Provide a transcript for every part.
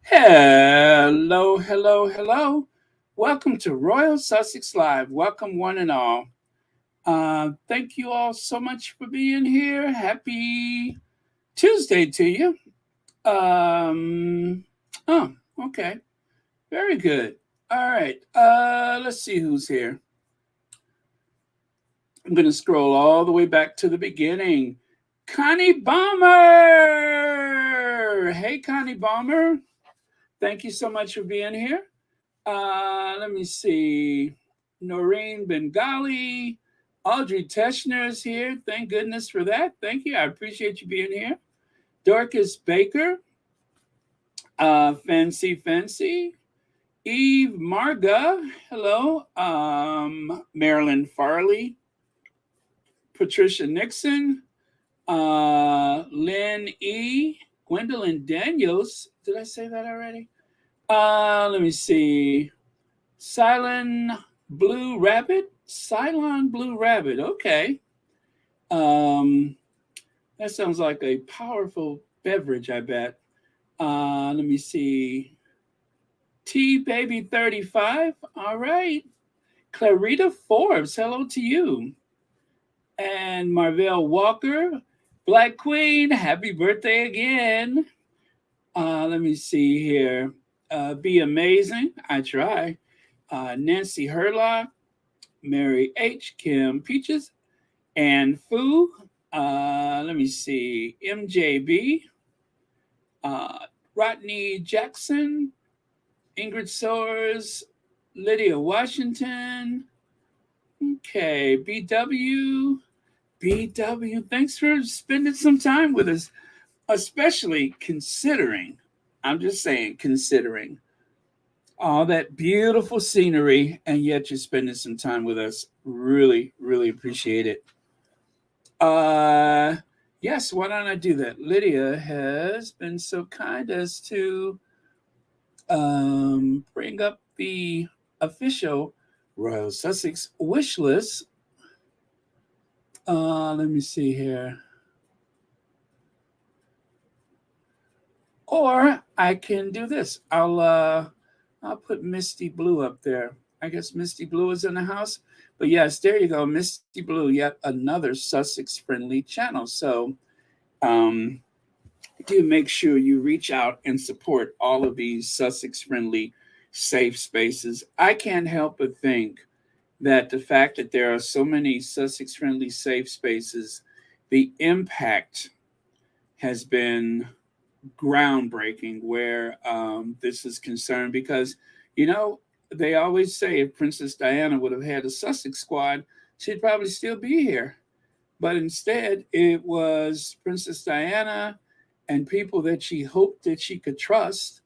Hello, hello, hello. Welcome to Royal Sussex Live. Welcome, one and all. Thank you all so much for being here. Happy Tuesday to you. Um, oh, okay. Very good. All right. Let's see who's here. I'm going to scroll all the way back to the beginning. Connie Bomber. Hey, Connie Bomber. Thank you so much for being here. Let me see. Noreen Bengali. Audrey Teschner is here. Thank goodness for that. Thank you. I appreciate you being here. Dorcas Baker. Fancy. Eve Marga. Hello. Marilyn Farley. Patricia Nixon. Lynn E. Gwendolyn Daniels. Did I say that already? Let me see. Cylon Blue Rabbit. Okay. That sounds like a powerful beverage, I bet. Let me see. T Baby 35. All right. Clarita Forbes. Hello to you. And Marvell Walker. Black Queen. Happy birthday again. Let me see here. Be amazing. I try. Nancy Herlock, Mary H. Kim Peaches, and Fu. Let me see. MJB, Rodney Jackson, Ingrid Soares, Lydia Washington. Okay. BW. Thanks for spending some time with us, especially considering. I'm just saying, considering all that beautiful scenery, and yet you're spending some time with us. Really, really appreciate it. Yes, why don't I do that? Lydia has been so kind as to bring up the official Royal Sussex wish list. Let me see here. Or I can do this. I'll put Misty Blue up there. I guess Misty Blue is in the house. But yes, there you go. Misty Blue, yet another Sussex-friendly channel. So do make sure you reach out and support all of these Sussex-friendly safe spaces. I can't help but think that the fact that there are so many Sussex-friendly safe spaces, the impact has been groundbreaking where this is concerned, because they always say if Princess Diana would have had a Sussex Squad, she'd probably still be here. But instead, it was Princess Diana and people that she hoped that she could trust,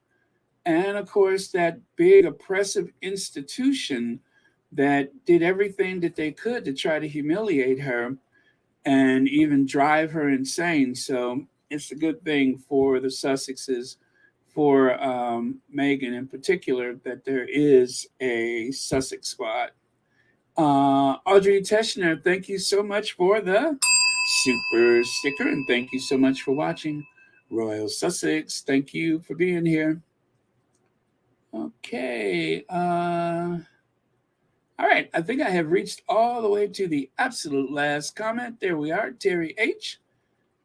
and of course that big oppressive institution that did everything that they could to try to humiliate her and even drive her insane. So it's a good thing for the Sussexes, for Meghan in particular, that there is a Sussex Squad. Audrey Teschner, thank you so much for the super sticker, and thank you so much for watching Royal Sussex. Thank you for being here. Okay. All right, I think I have reached all the way to the absolute last comment. There we are, Terry H.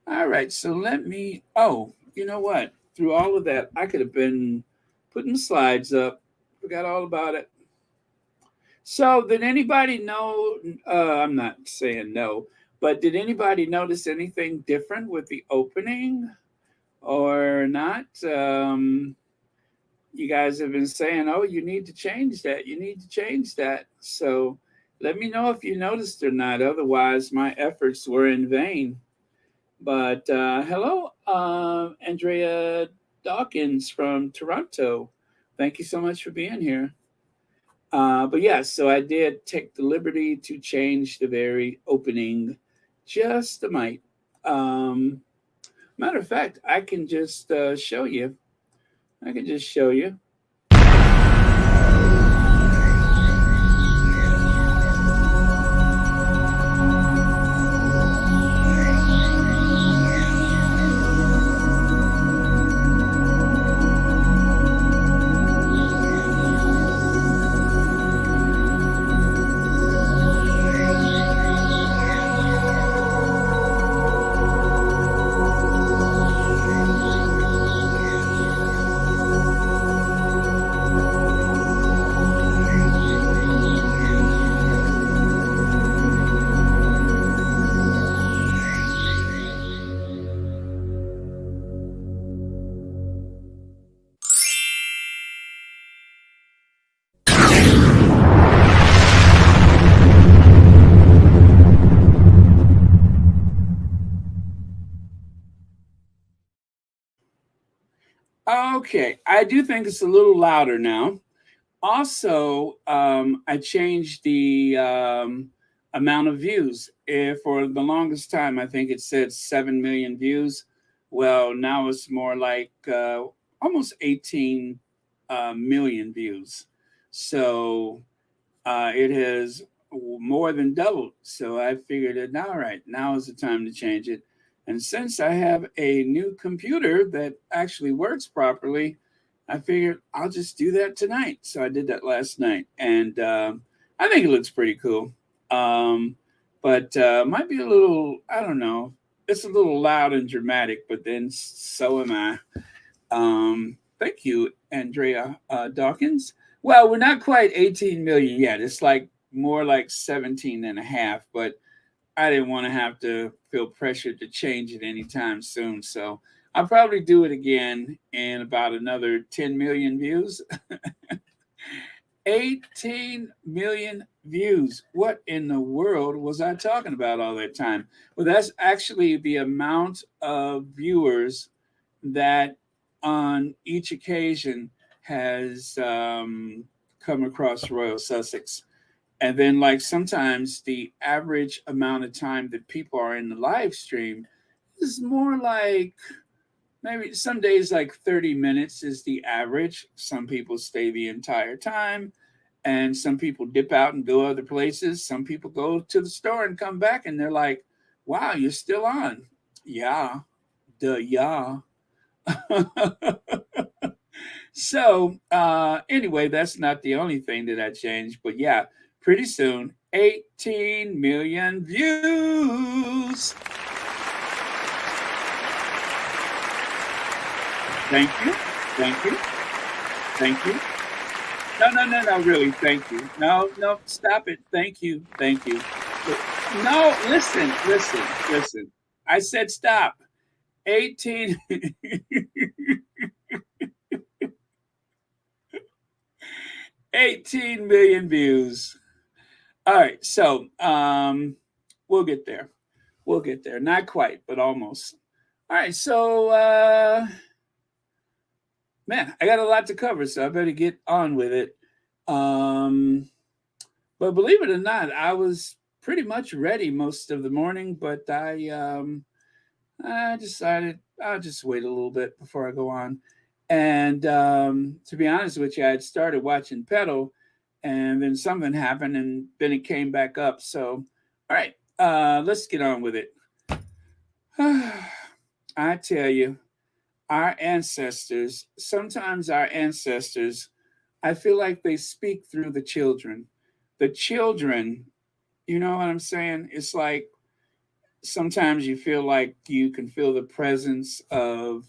All right, so let me, you know what? Through all of that, I could have been putting slides up. Forgot all about it. So did anybody know, I'm not saying no, but did anybody notice anything different with the opening or not? You guys have been saying, you need to change that. You need to change that. So let me know if you noticed or not. Otherwise, my efforts were in vain. But hello, Andrea Dawkins from Toronto. Thank you so much for being here. But yes, so I did take the liberty to change the very opening just a mite. Matter of fact, I can just show you. I can just show you. Okay, I do think it's a little louder now. Also, I changed the amount of views. For the longest time, I think it said 7 million views. Well, now it's more like almost 18 million views. So it has more than doubled. So I figured it, all right, now is the time to change it. And since I have a new computer that actually works properly, I figured I'll just do that tonight. So I did that last night. And I think it looks pretty cool. Um, but might be a little, I don't know, it's a little loud and dramatic, but then so am I. Thank you, Andrea Dawkins. Well, we're not quite 18 million yet. It's like more like 17 and a half, but I didn't want to have to feel pressured to change it anytime soon. So I'll probably do it again in about another 10 million views. 18 million views. What in the world was I talking about all that time? Well, that's actually the amount of viewers that on each occasion has come across Royal Sussex. And then, like, sometimes the average amount of time that people are in the live stream is more like maybe some days like 30 minutes is the average. Some people stay the entire time, and some people dip out and go other places. Some people go to the store and come back, and they're like, wow, you're still on. Yeah, yeah. So anyway, that's not the only thing that I changed, but yeah, pretty soon, 18 million views. Thank you, thank you, thank you. No, no, no, no, really, thank you. No, no, stop it. Thank you, thank you. No, listen, listen, listen. I said stop. 18 18 million views. All right, so we'll get there. We'll get there. Not quite, but almost. All right, so man, I got a lot to cover, so I better get on with it. Um, but believe it or not, I was pretty much ready most of the morning, but I decided I'll just wait a little bit before I go on. And to be honest with you, I had started watching Pedal, and then something happened, and then it came back up. So, all right, let's get on with it. I tell you, our ancestors, sometimes our ancestors, I feel like they speak through the children. The children, you know what I'm saying? It's like sometimes you feel like you can feel the presence of,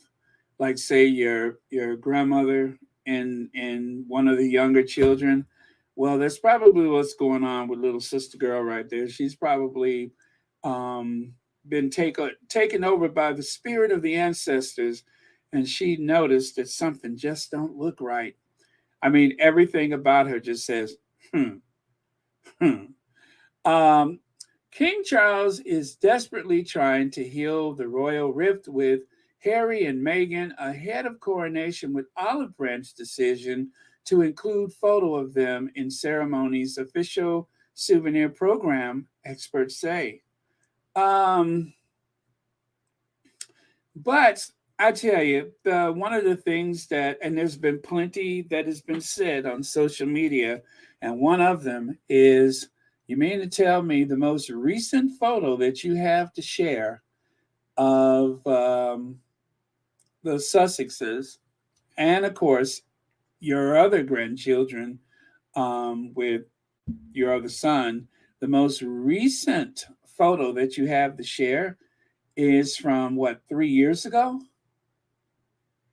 like, say your grandmother in one of the younger children. Well, that's probably what's going on with little sister girl right there. She's probably um been taken over by the spirit of the ancestors, and she noticed that something just don't look right. I mean, everything about her just says hmm, hmm. um King Charles is desperately trying to heal the royal rift with Harry and Meghan ahead of coronation, with Olive Branch's decision to include photo of them in ceremony's official souvenir program, experts say. Um, but I tell you, one of the things that, and there's been plenty that has been said on social media, and one of them is, you mean to tell me the most recent photo that you have to share of the Sussexes, and of course your other grandchildren, with your other son, the most recent photo that you have to share is from what, 3 years ago?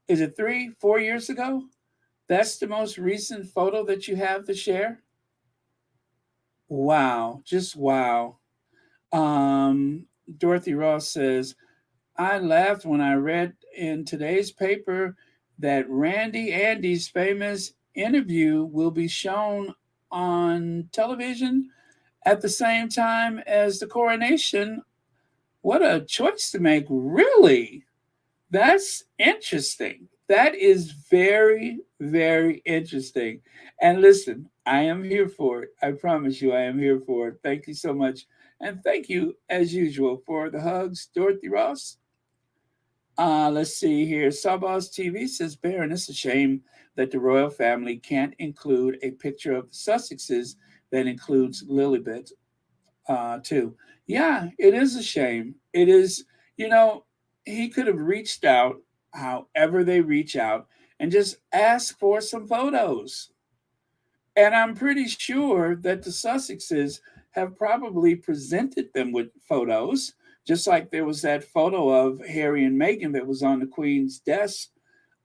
Is it 4 years ago? That's the most recent photo that you have to share? Wow, just wow. Dorothy Ross says, I laughed when I read in today's paper that Randy Andy's famous interview will be shown on television at the same time as the coronation. What a choice to make, really. That's interesting. That is very, very interesting. And listen, I am here for it. I promise you, I am here for it. Thank you so much. And thank you, as usual, for the hugs, Dorothy Ross. Let's see here. Sawboss TV says, Baron, it's a shame that the royal family can't include a picture of the Sussexes that includes Lilibet, too. Yeah, it is a shame. It is, you know, he could have reached out, however they reach out, and just ask for some photos. And I'm pretty sure that the Sussexes have probably presented them with photos, just like there was that photo of Harry and Meghan that was on the Queen's desk.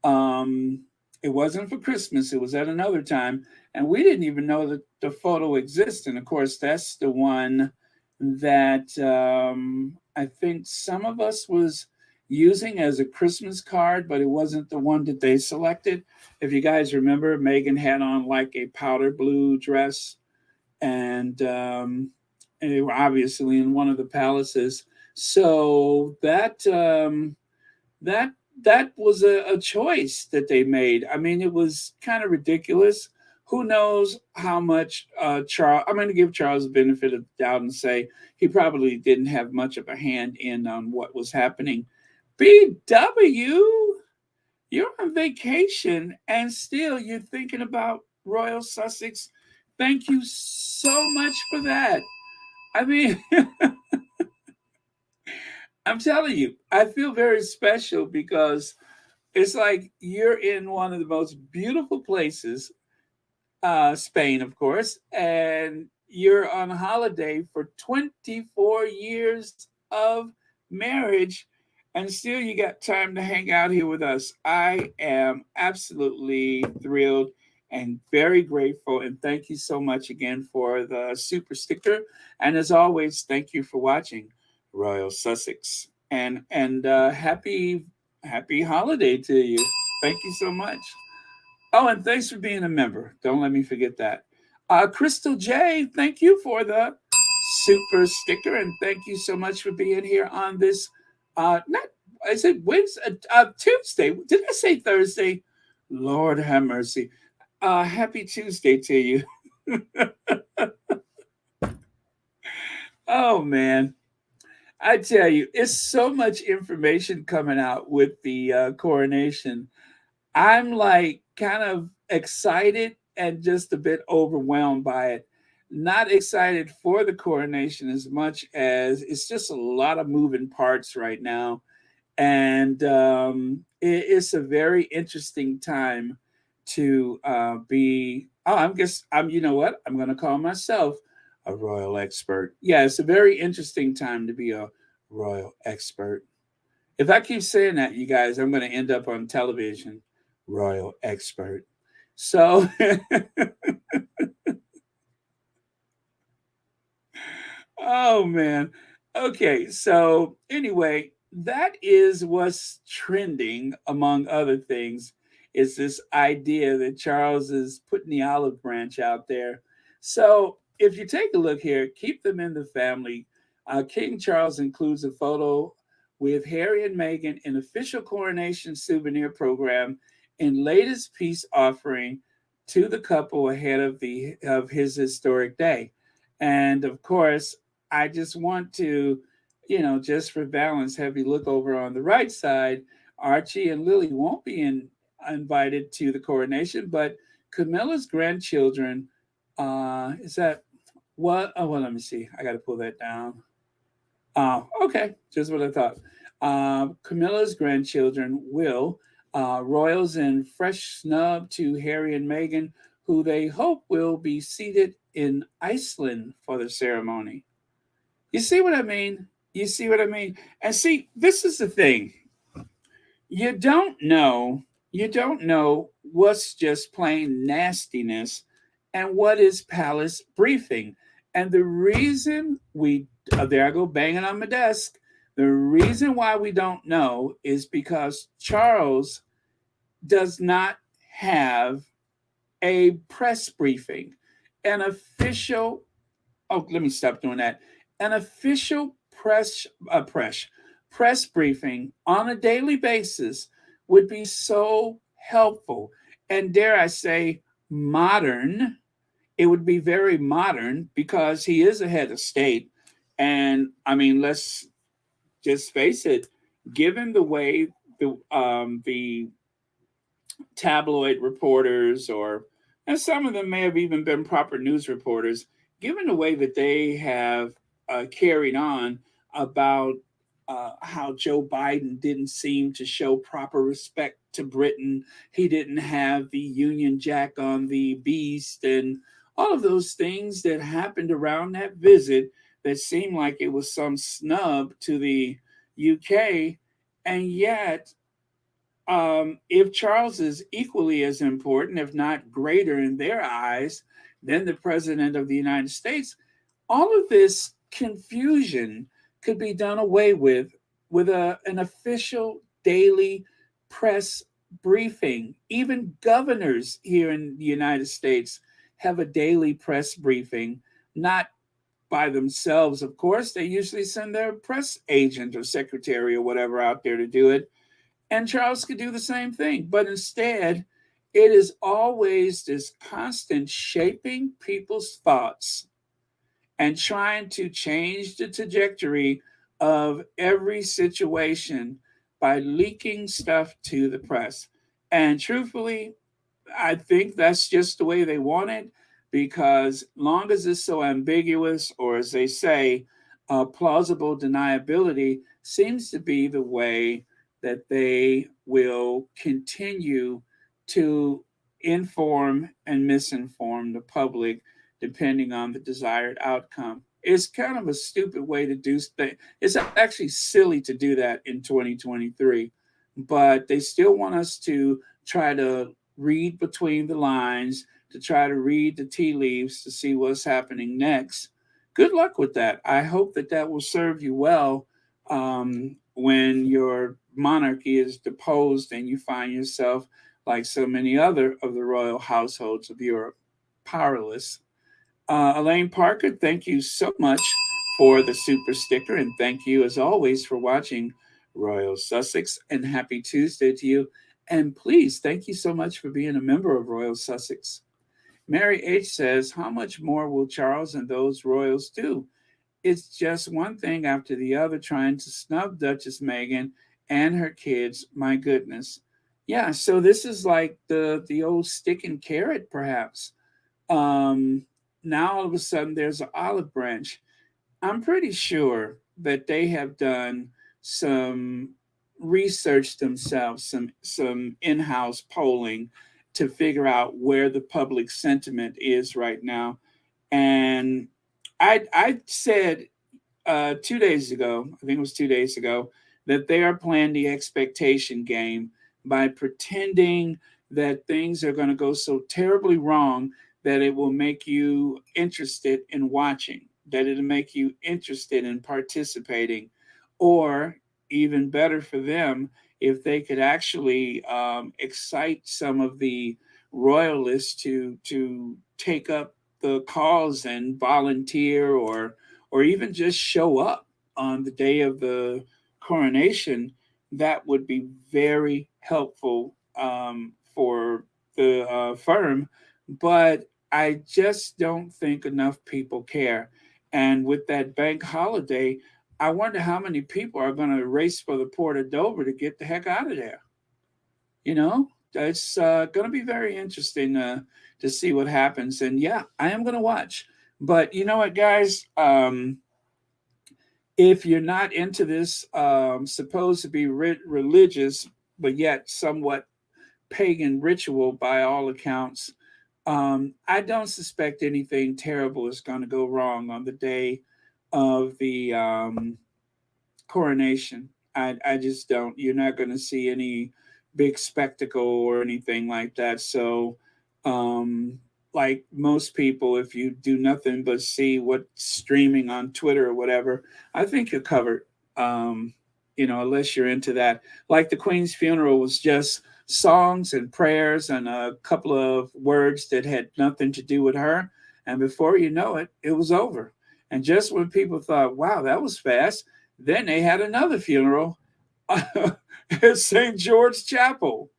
Um, it wasn't for Christmas, it was at another time. And we didn't even know that the photo exists. And of course, that's the one that I think some of us was using as a Christmas card, but it wasn't the one that they selected. If you guys remember, Meghan had on like a powder blue dress, and they were obviously in one of the palaces. So that that was a choice that they made. I mean, it was kind of ridiculous. Who knows how much Charles? I'm going to give Charles the benefit of the doubt and say he probably didn't have much of a hand in on what was happening. BW, you're on vacation and still you're thinking about Royal Sussex. Thank you so much for that. I mean, I'm telling you, I feel very special because it's like you're in one of the most beautiful places, Spain, of course, and you're on holiday for 24 years of marriage, and still you got time to hang out here with us. I am absolutely thrilled and very grateful, and thank you so much again for the super sticker. And as always, thank you for watching Royal Sussex, and happy holiday to you. Thank you so much. Oh, and thanks for being a member. Don't let me forget that. Crystal J, thank you for the super sticker, and thank you so much for being here on this. Not is it Wednesday? Tuesday? Did I say Thursday? Lord have mercy. Happy Tuesday to you. Oh man, I tell you, it's so much information coming out with the coronation. I'm like kind of excited and just a bit overwhelmed by it. Not excited for the coronation as much as it's just a lot of moving parts right now. And it's a very interesting time to be. Oh, you know what? I'm going to call myself a royal expert. Yeah, it's a very interesting time to be a royal expert. If I keep saying that, you guys, I'm going to end up on television. Royal expert. So, oh man. Okay, so anyway, that is what's trending among other things. Is this idea that Charles is putting the olive branch out there. So, if you take a look here, keep them in the family. King Charles includes a photo with Harry and Meghan in official coronation souvenir program in latest peace offering to the couple ahead of his historic day. And of course, I just want to, just for balance, have you look over on the right side. Archie and Lily won't be invited to the coronation, but Camilla's grandchildren, is that what? Oh, well, let me see. I got to pull that down. Okay, just what I thought. Camilla's grandchildren will, royals and fresh snub to Harry and Meghan, who they hope will be seated in Iceland for the ceremony. You see what I mean? You see what I mean? And see, this is the thing. You don't know, you don't know what's just plain nastiness and what is palace briefing. And the reason there I go banging on my desk. The reason why we don't know is because Charles does not have a press briefing, an official. Oh, let me stop doing that. An official press briefing on a daily basis would be so helpful. And dare I say, modern. It would be very modern because he is a head of state. And I mean, let's just face it, given the way the tabloid reporters, or and some of them may have even been proper news reporters, given the way that they have carried on about how Joe Biden didn't seem to show proper respect to Britain. He didn't have the Union Jack on the beast, and all of those things that happened around that visit that seemed like it was some snub to the UK. And yet, if Charles is equally as important, if not greater in their eyes, than the President of the United States, all of this confusion could be done away with an official daily press briefing. Even governors here in the United States have a daily press briefing, not by themselves, of course. They usually send their press agent or secretary or whatever out there to do it. And Charles could do the same thing. But instead, it is always this constant shaping people's thoughts and trying to change the trajectory of every situation by leaking stuff to the press. And truthfully, I think that's just the way they want it, because long as it's so ambiguous, or as they say, plausible deniability seems to be the way that they will continue to inform and misinform the public depending on the desired outcome. It's kind of a stupid way to do things. It's actually silly to do that in 2023, but they still want us to try to read between the lines, to try to read the tea leaves to see what's happening next. Good luck with that. I hope that that will serve you well when your monarchy is deposed and you find yourself, like so many other of the royal households of Europe, powerless. Elaine Parker, thank you so much for the super sticker. And thank you, as always, for watching Royal Sussex. And happy Tuesday to you. And please, thank you so much for being a member of Royal Sussex. Mary H. says, how much more will Charles and those royals do? It's just one thing after the other trying to snub Duchess Meghan and her kids. My goodness. Yeah, so this is like the old stick and carrot, perhaps. Um, Now all of a sudden there's an olive branch. I'm pretty sure that they have done some research themselves, some in-house polling to figure out where the public sentiment is right now. And I said 2 days ago, I think it was 2 days ago, that they are playing the expectation game by pretending that things are going to go so terribly wrong that it will make you interested in watching, that it'll make you interested in participating, or even better for them, if they could actually excite some of the royalists to take up the cause and volunteer, or even just show up on the day of the coronation. That would be very helpful for the firm. But I just don't think enough people care. And with that bank holiday, I wonder how many people are going to race for the port of Dover to get the heck out of there. You know, it's going to be very interesting to see what happens. And yeah, I am going to watch. But you know what, guys? If you're not into this supposed to be religious, but yet somewhat pagan ritual by all accounts, I don't suspect anything terrible is going to go wrong on the day of the coronation. I just don't. You're not going to see any big spectacle or anything like that. So, um, like most people, if you do nothing but see what's streaming on Twitter or whatever, I think you're covered. Unless you're into that. Like the Queen's funeral was just songs and prayers and a couple of words that had nothing to do with her. And before you know it, it was over. And just when people thought, wow, that was fast, then they had another funeral St. George Chapel.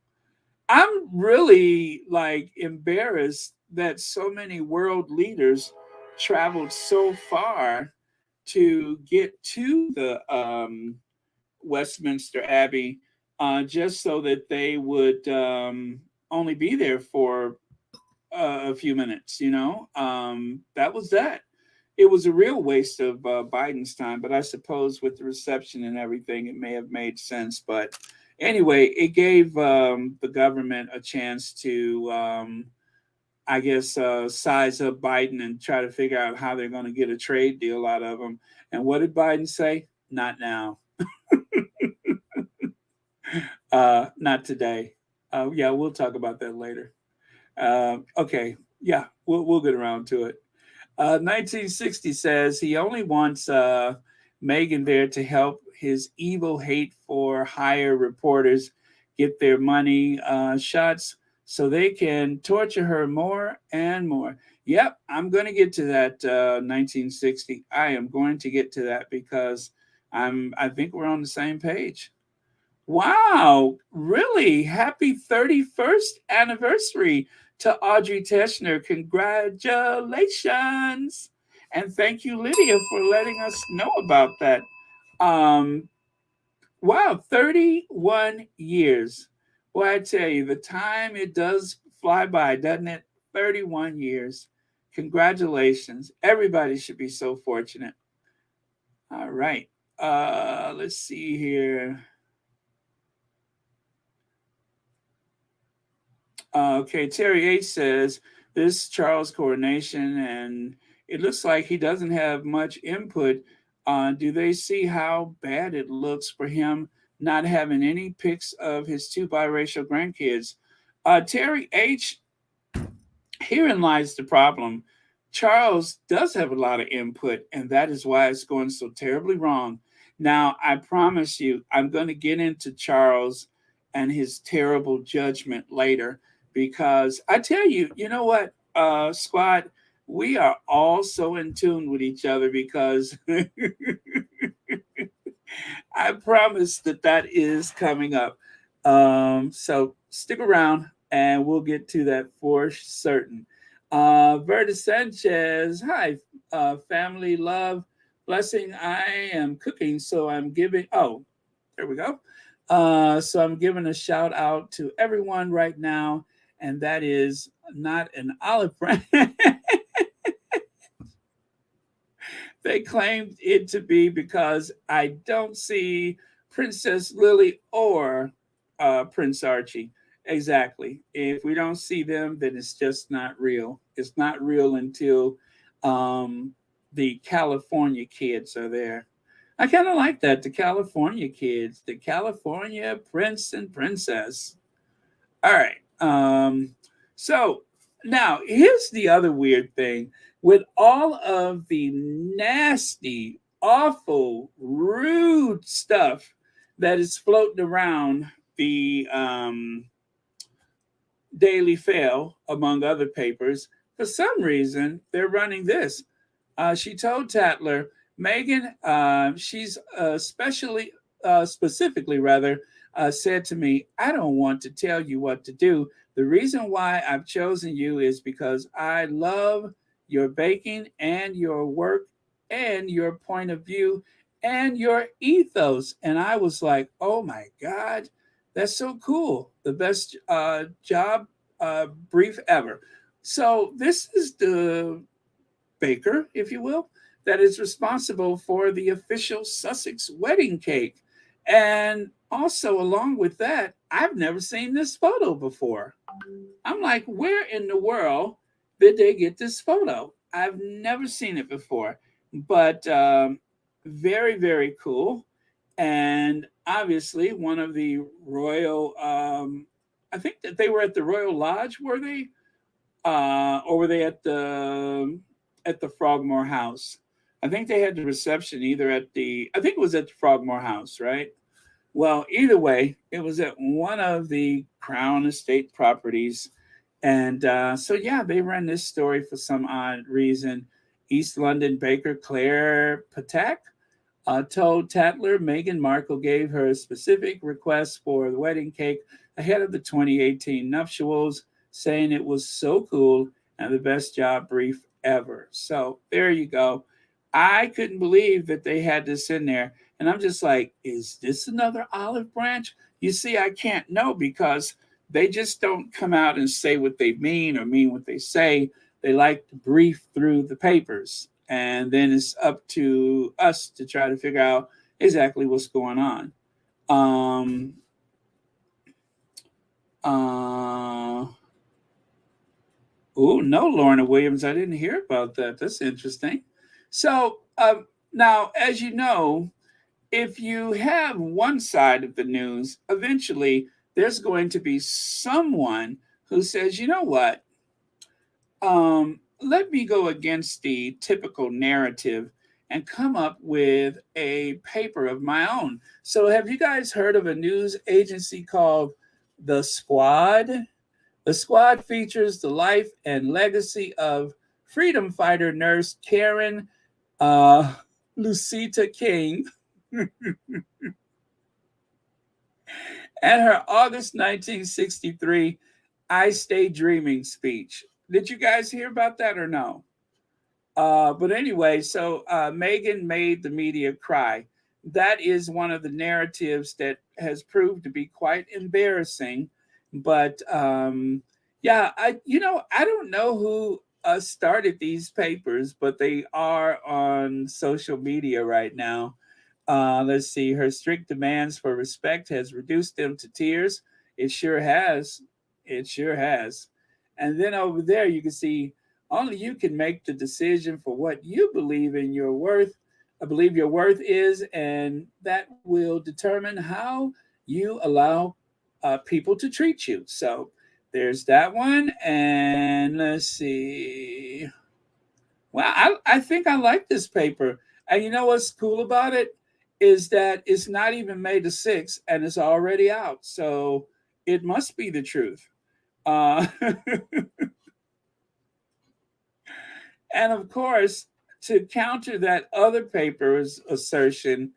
I'm really like embarrassed that so many world leaders traveled so far to get to the Westminster Abbey just so that they would only be there for a few minutes. That was that. It was a real waste of Biden's time, but I suppose with the reception and everything, it may have made sense. But anyway, it gave the government a chance to, I guess, size up Biden and try to figure out how they're going to get a trade deal out of him. And what did Biden say? Not now. Not today. Yeah, we'll talk about that later. Okay. Yeah, we'll get around to it. 1960 says he only wants Meghan there to help his evil hate for hire reporters get their money shots so they can torture her more and more. Yep, I'm going to get to that 1960. I am going to get to that because I think we're on the same page. Wow, really? Happy 31st anniversary to Audrey Teschner. Congratulations. And thank you, Lydia, for letting us know about that. Um, wow, 31 years. Well, I tell you, the time it does fly by, doesn't it? 31 years. Congratulations. Everybody should be so fortunate. All right. Let's see here. Okay, Terry H says this Charles Coronation, and it looks like he doesn't have much input. Do they see how bad it looks for him not having any pics of his two biracial grandkids? Terry H, herein lies the problem. Charles does have a lot of input, and that is why it's going so terribly wrong. Now, I promise you, I'm going to get into Charles and his terrible judgment later because I tell you, you know what, squad, we are all so in tune with each other because I promise that that is coming up. So stick around and we'll get to that for certain. Verda Sanchez, hi, family love, blessing. I am cooking, so I'm giving. Oh, there we go. So I'm giving a shout out to everyone right now, and that is not an olive branch. They claimed it to be because I don't see Princess Lily or Prince Archie. Exactly. If we don't see them, then it's just not real. It's not real until um, the California kids are there. I kind of like that. The California kids, the California prince and princess. All right. So now here's the other weird thing with all of the nasty, awful, rude stuff that is floating around the Daily Fail, among other papers. For some reason, they're running this. She told Tatler, Meghan, she's specifically rather, said to me, I don't want to tell you what to do. The reason why I've chosen you is because I love your baking and your work and your point of view and your ethos. And I was like, oh my God, that's so cool. The best job brief ever. So this is the baker, if you will, that is responsible for the official Sussex wedding cake. And also, along with that, I've never seen this photo before. I'm like, where in the world did they get this photo? I've never seen it before, but very, very cool. And obviously, one of the royal, I think that they were at the Royal Lodge, were they? Or were they at the Frogmore House? I think they had the reception either at the. I think it was at the Frogmore House, right? Well, either way, it was at one of the Crown Estate properties, and so yeah, they ran this story for some odd reason. East London baker Claire Patak told Tatler Meghan Markle gave her specific request for the wedding cake ahead of the 2018 nuptials, saying it was so cool and the best job brief ever. So there you go. I couldn't believe that they had this in there. And I'm just like, is this another olive branch? You see, I can't know because they just don't come out and say what they mean or mean what they say. They like to brief through the papers. And then it's up to us to try to figure out exactly what's going on. Um, oh, no, Lorna Williams. I didn't hear about that. That's interesting. So now, as you know, if you have one side of the news, eventually there's going to be someone who says, you know what? Let me go against the typical narrative and come up with a paper of my own. So, have you guys heard of a news agency called The Squad? The Squad features the life and legacy of freedom fighter nurse Karen Lucita King and her August 1963 I Stay Dreaming speech. Did you guys hear about that or no? But anyway, so Meghan made the media cry. That is one of the narratives that has proved to be quite embarrassing. But yeah, I don't know who started these papers, but they are on social media right now. Let's see. Her strict demands for respect has reduced them to tears. It sure has. It sure has. And then over there, you can see only you can make the decision for what you believe in your worth. I believe your worth is, and that will determine how you allow people to treat you. So there's that one. And let's see. Well, I think I like this paper. And you know what's cool about it is that it's not even May the 6th and it's already out. So it must be the truth. Uh, and of course, to counter that other paper's assertion,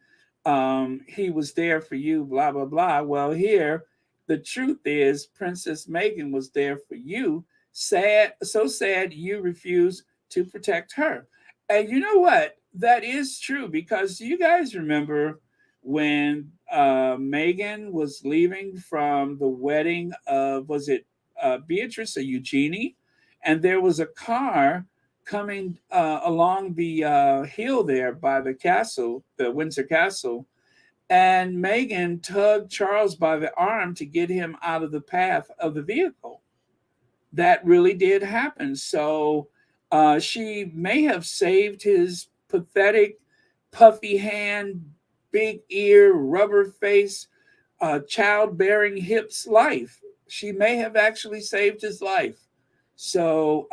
he was there for you, blah, blah, blah. Well, here, the truth is Princess Meghan was there for you. Sad, so sad you refuse to protect her. And you know what? That is true because you guys remember when Meghan was leaving from the wedding of, was it Beatrice or Eugenie? And there was a car coming along the hill there by the castle, the Windsor Castle, and Meghan tugged Charles by the arm to get him out of the path of the vehicle. That really did happen. So she may have saved his pathetic, puffy hand, big ear, rubber face, childbearing hips life. She may have actually saved his life. So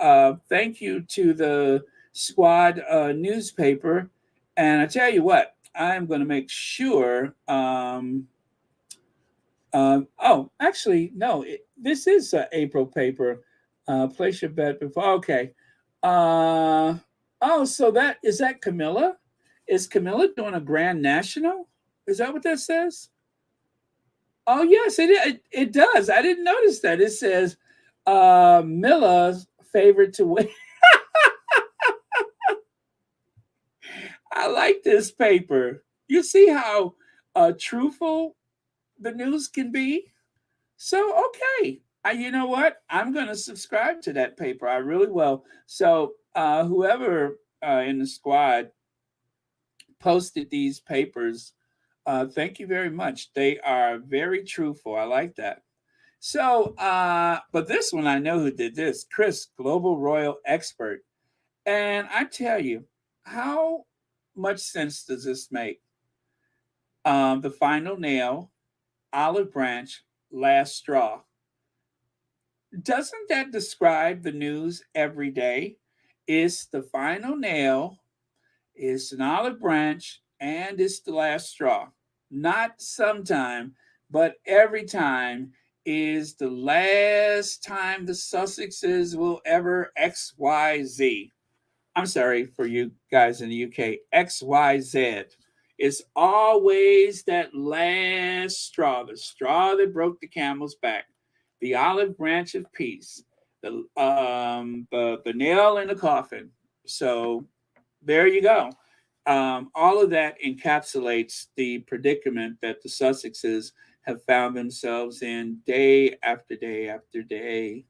thank you to the Squad newspaper. And I tell you what, I'm going to make sure. Oh, actually, no, this is an April paper. Place your bet before. Okay. Uh, oh, so that is that Camilla? Is Camilla doing a Grand National? Is that what that says? Oh, yes, it does. I didn't notice that. It says Milla's favorite to win. I like this paper. You see how truthful the news can be? So, okay. You know what? I'm going to subscribe to that paper. I really will. So, whoever in the squad posted these papers, thank you very much. They are very truthful. I like that. So, but this one I know who did this Chris, Global Royal Expert. And I tell you, how much sense does this make? The final nail, olive branch, last straw. Doesn't that describe the news every day? It's the final nail, it's an olive branch, and it's the last straw. Not sometime, but every time is the last time the Sussexes will ever XYZ. I'm sorry for you guys in the UK, XYZ. It's always that last straw, the straw that broke the camel's back, the olive branch of peace, the nail in the coffin. So there you go. All of that encapsulates the predicament that the Sussexes have found themselves in day after day after day.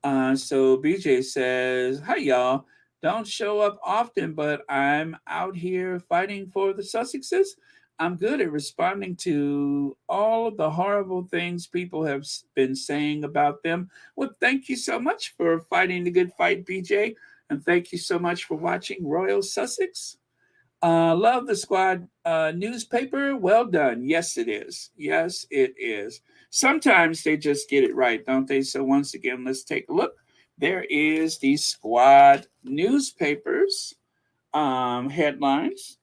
So BJ says, "Hi y'all. Don't show up often, but I'm out here fighting for the Sussexes. I'm good at responding to all of the horrible things people have been saying about them. Well, thank you so much for fighting the good fight, BJ, and thank you so much for watching Royal Sussex. Love the squad newspaper. Well done. Yes, it is. Yes, it is. Sometimes they just get it right, don't they? So once again, let's take a look. There is the squad newspapers headlines.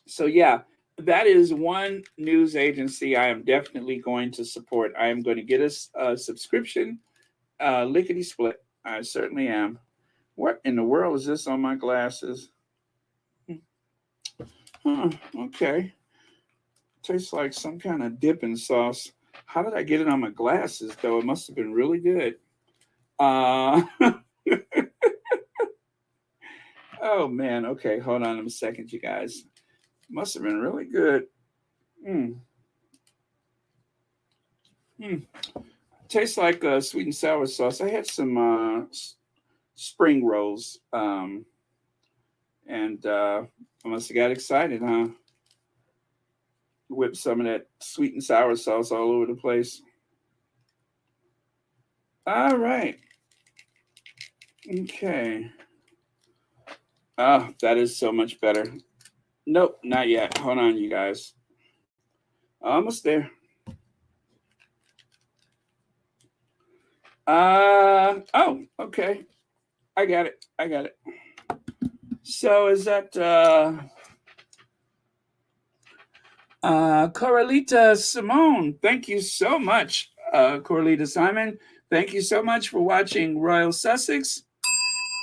So yeah, that is one news agency I am definitely going to support. I am going to get a subscription, lickety split. I certainly am. What in the world is this on my glasses? Okay. Tastes like some kind of dipping sauce. How did I get it on my glasses, though? It must have been really good. Uh, oh, man. Okay, hold on a second, you guys. Must have been really good. Mm. Mm. Tastes like sweet and sour sauce. I had some spring rolls, and I must have got excited, huh? Whipped some of that sweet and sour sauce all over the place. All right. Okay. Oh, that is so much better. Nope, not yet. Hold on, you guys. Almost there. Oh, okay. I got it. I got it. So is that Coralita Simone? Thank you so much, Coralita Simon. Thank you so much for watching Royal Sussex,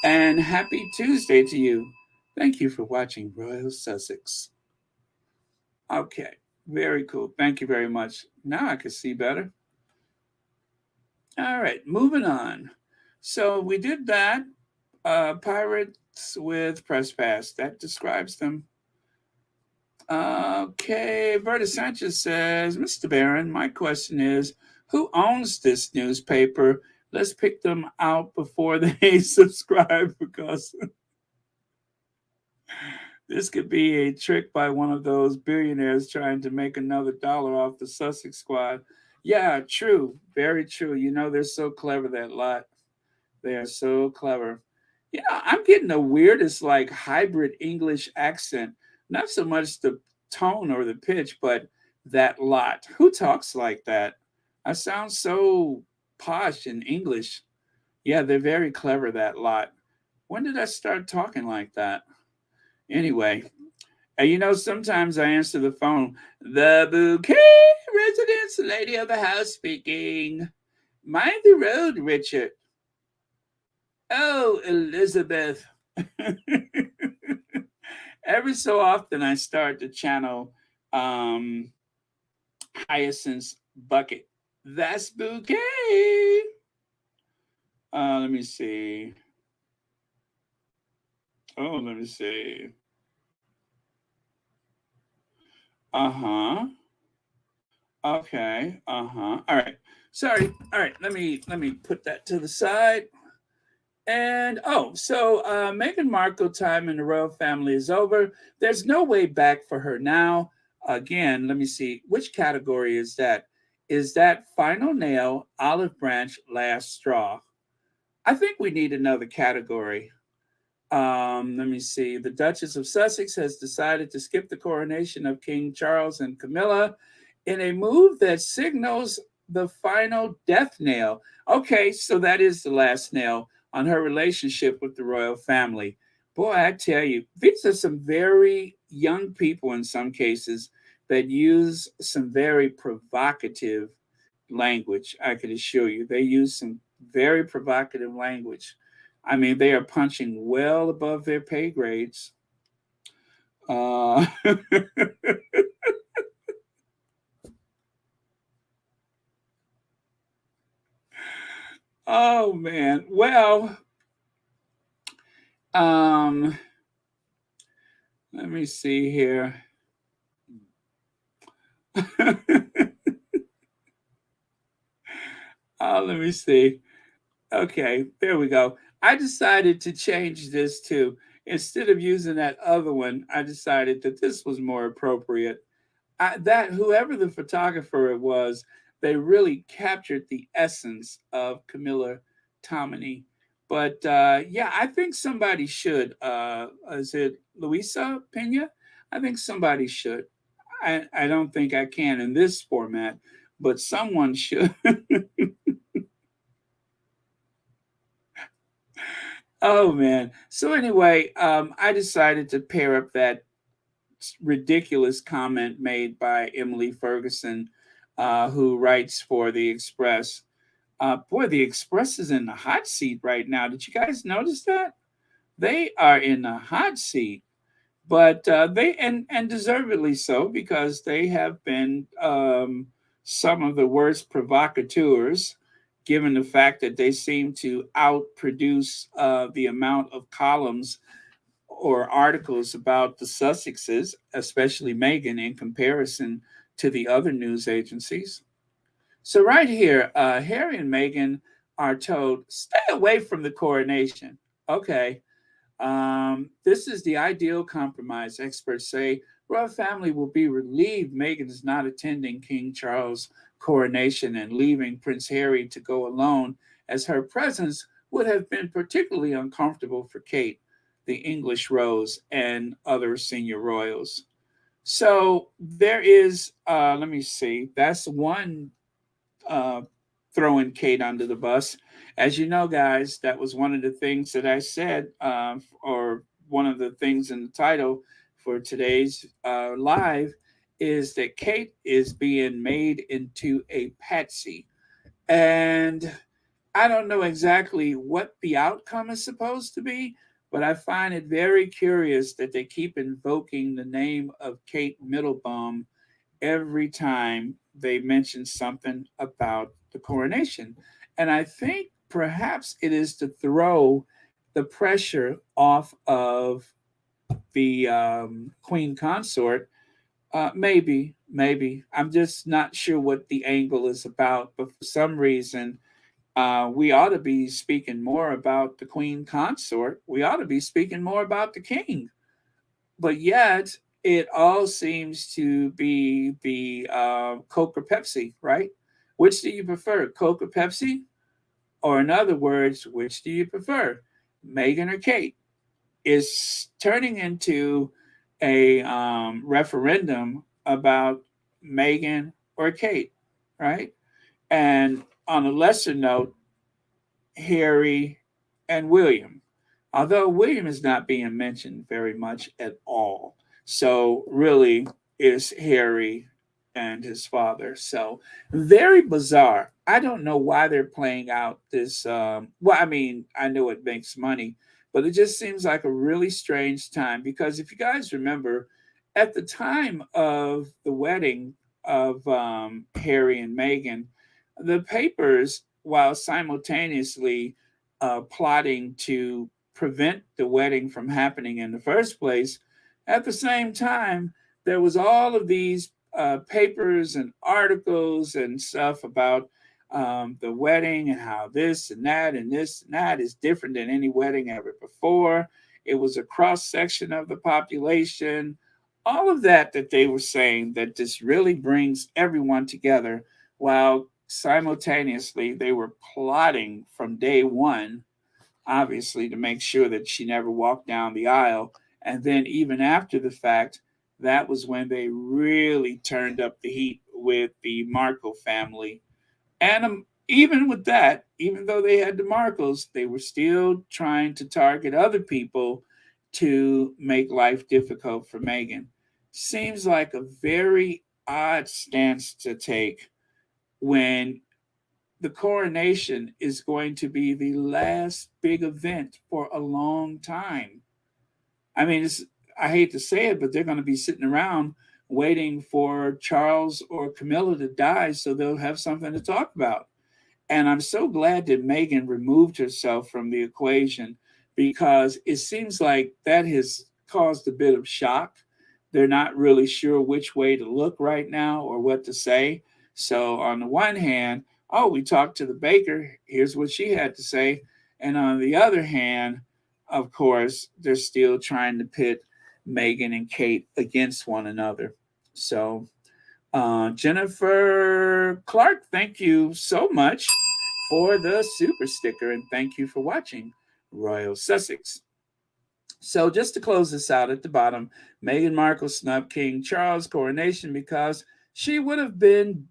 and happy Tuesday to you. Thank you for watching Royal Sussex. Okay, very cool. Thank you very much. Now I can see better. All right, moving on. So we did that. Pirates with press pass. That describes them. Okay, Berta Sanchez says, Mr. Barron, my question is, who owns this newspaper? Let's pick them out before they subscribe because this could be a trick by one of those billionaires trying to make another dollar off the Sussex Squad. Yeah, true. Very true. You know, they're so clever, that lot. They are so clever. You know, I'm getting the weirdest, like, hybrid English accent. Not so much the tone or the pitch, but that lot. Who talks like that? I sound so posh in English. Yeah, they're very clever, that lot. When did I start talking like that? Anyway, and you know, sometimes I answer the phone. The bouquet residence, lady of the house speaking. Mind the road, Richard. Oh, Elizabeth. Every so often, I start to channel um, Hyacinth's bucket. That's bouquet. Let me see. Oh, let me see. Uh huh. Okay. Uh huh. All right. Sorry. All right. Let me put that to the side. And oh, so Meghan Markle time in the royal family is over. There's no way back for her now. Again, let me see. Which category is that? Is that final nail, olive branch, last straw? I think we need another category. Let me see. The Duchess of Sussex has decided to skip the coronation of King Charles and Camilla in a move that signals the final death nail. Okay, so that is the last nail on her relationship with the royal family. Boy, I tell you, these are some very young people in some cases that use some very provocative language. I can assure you, they use some very provocative language. I mean, they are punching well above their pay grades. Uh, oh man. Well, um, let me see here. Let me see. Okay, there we go. I decided to change this too. Instead of using that other one, I decided that this was more appropriate. That whoever the photographer it was, they really captured the essence of Camilla Tomini. But yeah, I think somebody should. Is it Luisa Pena? I think somebody should. I don't think I can in this format, but someone should. Oh man. So anyway, I decided to pair up that ridiculous comment made by Emily Ferguson, who writes for the Express. Boy, the Express is in the hot seat right now. Did you guys notice that? They are in the hot seat, but they and deservedly so because they have been some of the worst provocateurs, given the fact that they seem to outproduce the amount of columns or articles about the Sussexes, especially Meghan, in comparison to the other news agencies. So, right here, Harry and Meghan are told, stay away from the coronation. Okay. This is the ideal compromise. Experts say royal family will be relieved Meghan is not attending King Charles' coronation and leaving Prince Harry to go alone, as her presence would have been particularly uncomfortable for Kate, the English Rose, and other senior royals. So there is, let me see, that's one uh, throwing Kate under the bus. As you know, guys, that was one of the things that I said, or one of the things in the title for today's live, is that Kate is being made into a patsy. And I don't know exactly what the outcome is supposed to be, but I find it very curious that they keep invoking the name of Kate Middleton every time they mention something about the coronation. And I think perhaps it is to throw the pressure off of the queen consort. Maybe. I'm just not sure what the angle is about, but for some reason, we ought to be speaking more about the queen consort. We ought to be speaking more about the king, but yet it all seems to be the Coke or Pepsi, right? Which do you prefer, Coke or Pepsi? Or in other words, which do you prefer, Meghan or Kate? Is turning into a referendum about Meghan or Kate, right? And on a lesser note, Harry and William, although William is not being mentioned very much at all. So, really, is Harry and his father. So, very bizarre. I don't know why they're playing out this. Well, I mean, I know it makes money, but it just seems like a really strange time because if you guys remember, at the time of the wedding of Harry and Meghan, the papers, while simultaneously plotting to prevent the wedding from happening in the first place, at the same time, there was all of these papers and articles and stuff about the wedding and how this and that and this and that is different than any wedding ever before. It was a cross section of the population. All of that they were saying that this really brings everyone together, while simultaneously they were plotting from day one, obviously, to make sure that she never walked down the aisle. And then, even after the fact, that was when they really turned up the heat with the Markle family. And even with that, even though they had the Markles, they were still trying to target other people to make life difficult for Meghan. Seems like a very odd stance to take when the coronation is going to be the last big event for a long time. I mean, I hate to say it, but they're going to be sitting around waiting for Charles or Camilla to die so they'll have something to talk about. And I'm so glad that Meghan removed herself from the equation because it seems like that has caused a bit of shock. They're not really sure which way to look right now or what to say. So, on the one hand, oh, we talked to the baker, here's what she had to say. And on the other hand, of course, they're still trying to pit Meghan and Kate against one another. So, Jennifer Clark, thank you so much for the super sticker, and thank you for watching Royal Sussex. So just to close this out at the bottom, Meghan Markle snubbed King Charles' coronation because she would have been,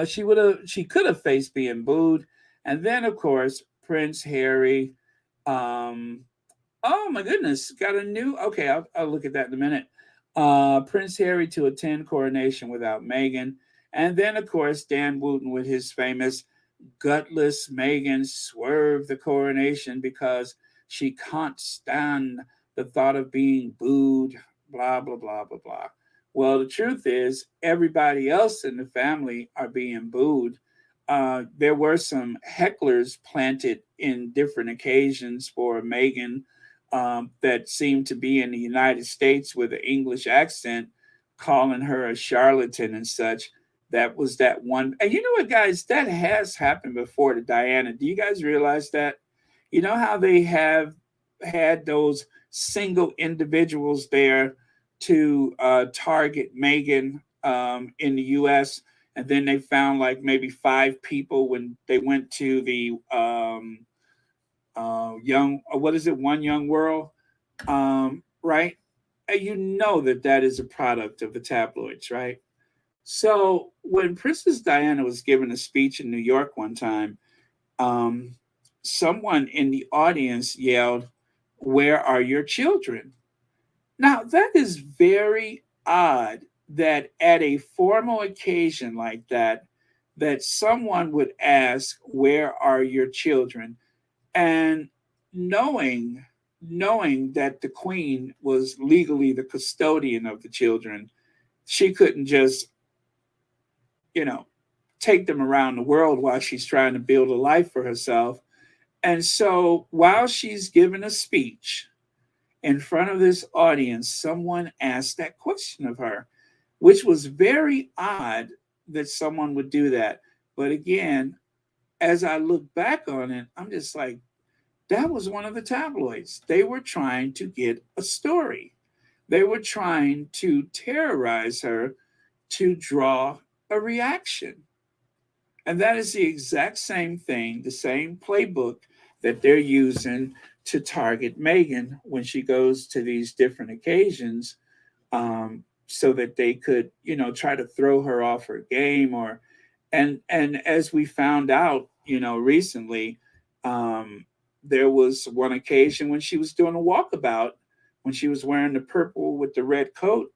she could have faced being booed, and then of course Prince Harry. Um, oh my goodness, got a new. Okay, I'll look at that in a minute. Prince Harry to attend coronation without Meghan, and then of course Dan Wooten with his famous gutless Meghan swerve the coronation because she can't stand the thought of being booed, blah, blah, blah, blah, blah. Well, the truth is, everybody else in the family are being booed. There were some hecklers planted in different occasions for Meghan that seemed to be in the United States with an English accent, calling her a charlatan and such. That was that one. And you know what, guys? That has happened before to Diana. Do you guys realize that? You know how they have had those single individuals there to target Meghan in the U.S., and then they found like maybe 5 people when they went to the what is it, One Young World, right? And you know that that is a product of the tabloids, right? So when Princess Diana was giving a speech in New York one time, um, someone in the audience yelled, "Where are your children?" Now that is very odd that at a formal occasion like that, that someone would ask, "Where are your children?" And knowing knowing that the queen was legally the custodian of the children, she couldn't just, you know, take them around the world while she's trying to build a life for herself. And so while she's giving a speech in front of this audience, someone asked that question of her, which was very odd that someone would do that. But again, as I look back on it, I'm just like, that was one of the tabloids. They were trying to get a story. They were trying to terrorize her to draw a reaction. And that is the exact same thing, the same playbook that they're using to target Meghan when she goes to these different occasions, so that they could, try to throw her off her game. Or and as we found out, recently, there was one occasion when she was doing a walkabout, when she was wearing the purple with the red coat,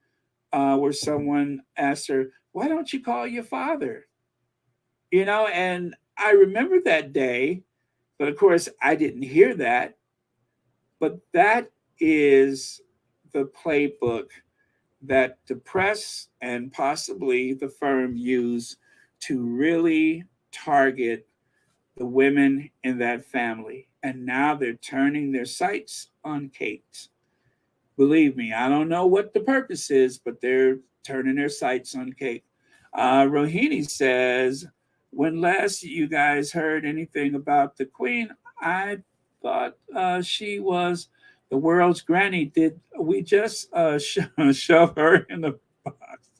where someone asked her, "Why don't you call your father?" And I remember that day, but of course I didn't hear that. But that is the playbook that the press and possibly the firm use to really target the women in that family. And now they're turning their sights on Kate. Believe me, I don't know what the purpose is, but they're turning their sights on Kate. Rohini says, when last you guys heard anything about the Queen, I thought she was the world's granny. Did we just shove her in the box?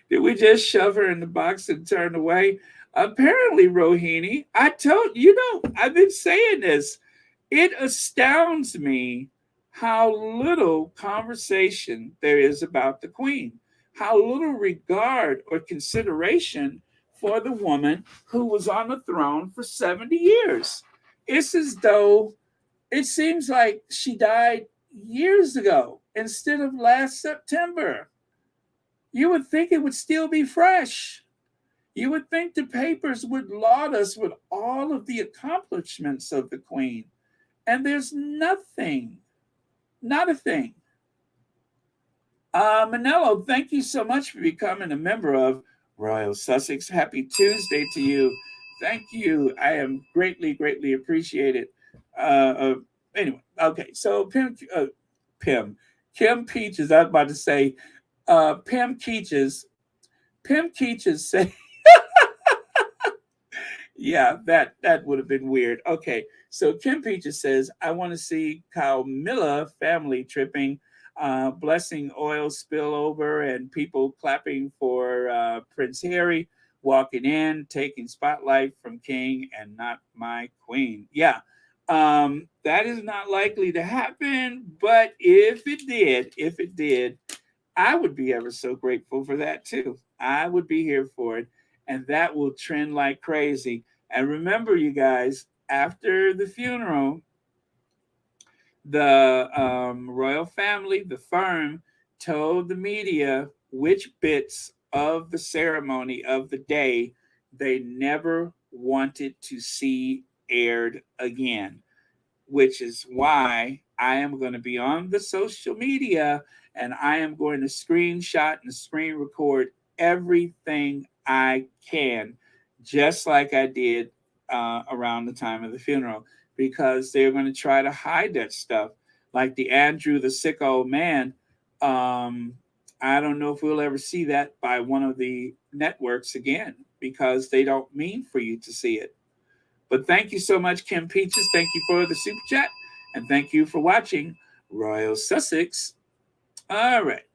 Did we just shove her in the box and turn away? Apparently, Rohini, I told you know, I've been saying this. It astounds me how little conversation there is about the Queen, how little regard or consideration for the woman who was on the throne for 70 years. It's as though it seems like she died years ago instead of last September. You would think it would still be fresh. You would think the papers would laud us with all of the accomplishments of the Queen. And there's nothing. Not a thing. Manello, thank you so much for becoming a member of Royal Sussex. Happy Tuesday to you. Thank you. I am greatly, greatly appreciated. Anyway, okay. So Pim, Kim Peaches. I was about to say, Pim Keaches say, yeah, that would have been weird. Okay, so Kim Peaches says, I want to see Miller family tripping, blessing oil spillover, and people clapping for Prince Harry walking in, taking spotlight from King and not my queen. Yeah, that is not likely to happen. But if it did, I would be ever so grateful for that too. I would be here for it, and that will trend like crazy. And remember, you guys, after the funeral, the royal family, the firm, told the media which bits of the ceremony of the day they never wanted to see aired again, which is why I am going to be on the social media and I am going to screenshot and screen record everything I can, just like I did around the time of the funeral, because they're going to try to hide that stuff. Like the Andrew the sick old man. Um, I don't know if we'll ever see that by one of the networks again because they don't mean for you to see it. But thank you so much, Kim Peaches. Thank you for the super chat. And thank you for watching Royal Sussex. All right.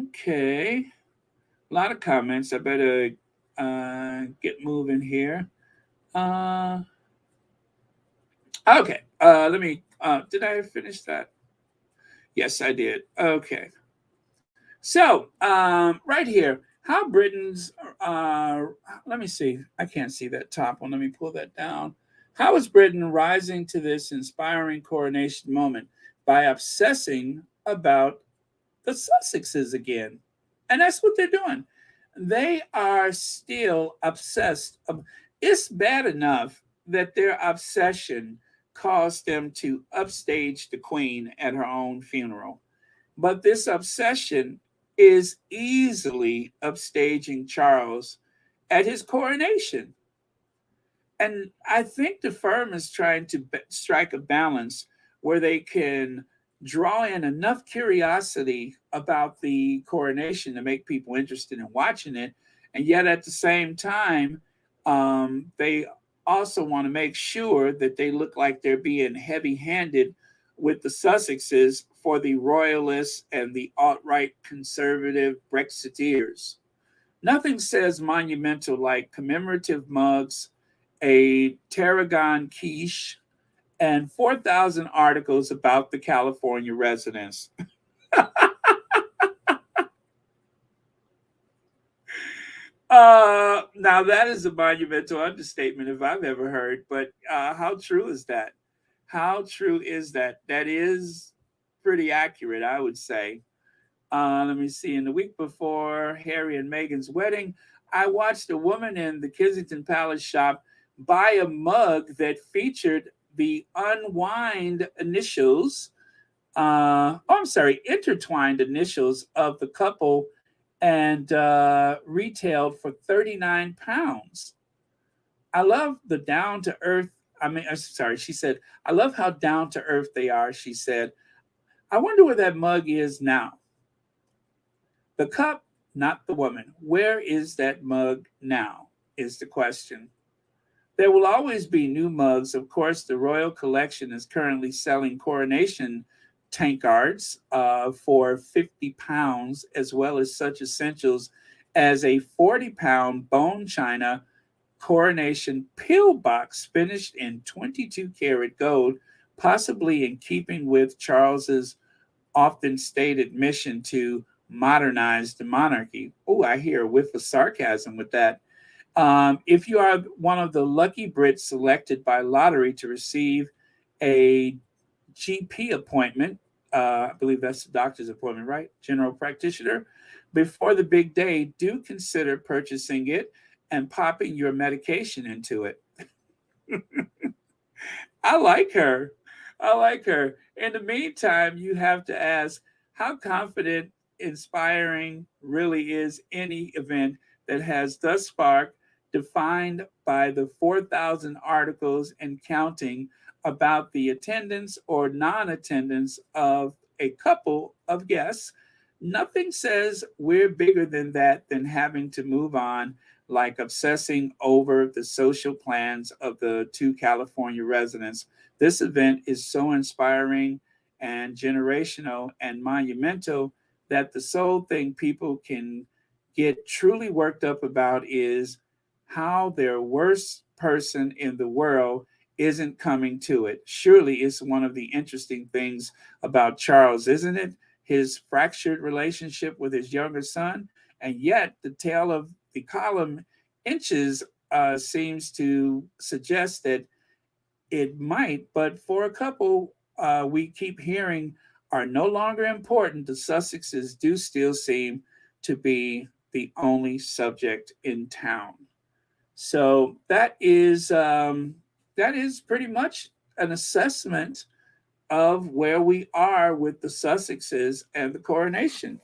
Okay. A lot of comments. I better get moving here. Uh, okay. Let me. Did I finish that? Yes, I did. Okay. So, right here, how Britain's, let me see. I can't see that top one. Let me pull that down. How is Britain rising to this inspiring coronation moment? By obsessing about the Sussexes again. And that's what they're doing. They are still obsessed. It's bad enough that their obsession caused them to upstage the Queen at her own funeral. But this obsession is easily upstaging Charles at his coronation. And I think the firm is trying to strike a balance where they can draw in enough curiosity about the coronation to make people interested in watching it. And yet at the same time, they also want to make sure that they look like they're being heavy handed with the Sussexes for the royalists and the alt-right conservative Brexiteers. Nothing says monumental like commemorative mugs, a tarragon quiche, and 4,000 articles about the California residents. Now that is a monumental understatement if I've ever heard. But how true is that? How true is that? That is pretty accurate, I would say. Let me see. In the week before Harry and Meghan's wedding, I watched a woman in the Kensington Palace shop buy a mug that featured the unwind initials. I'm sorry, intertwined initials of the couple and retailed for £39. I love the down to earth. Sorry, she said, I love how down to earth they are. She said, I wonder where that mug is now. The cup, not the woman. Where is that mug now? Is the question. There will always be new mugs. Of course, the Royal Collection is currently selling Coronation tankards for £50, as well as such essentials as a 40-pound bone china Coronation pillbox finished in 22 karat gold, possibly in keeping with Charles's often stated mission to modernize the monarchy. Oh, I hear a whiff of sarcasm with that. If you are one of the lucky Brits selected by lottery to receive a GP appointment, I believe that's the doctor's appointment, right? General practitioner. Before the big day, do consider purchasing it and popping your medication into it. I like her. I like her. In the meantime, you have to ask how confident, inspiring really is any event that has thus far defined by the 4,000 articles and counting about the attendance or non attendance of a couple of guests. Nothing says we're bigger than that than having to move on, like obsessing over the social plans of the two California residents. This event is so inspiring and generational and monumental that the sole thing people can get truly worked up about is how their worst person in the world isn't coming to it. Surely it's one of the interesting things about Charles, isn't it? His fractured relationship with his younger son. And yet, the tale of the column inches seems to suggest that it might, but for a couple we keep hearing are no longer important, the Sussexes do still seem to be the only subject in town. So that is pretty much an assessment of where we are with the Sussexes and the coronation.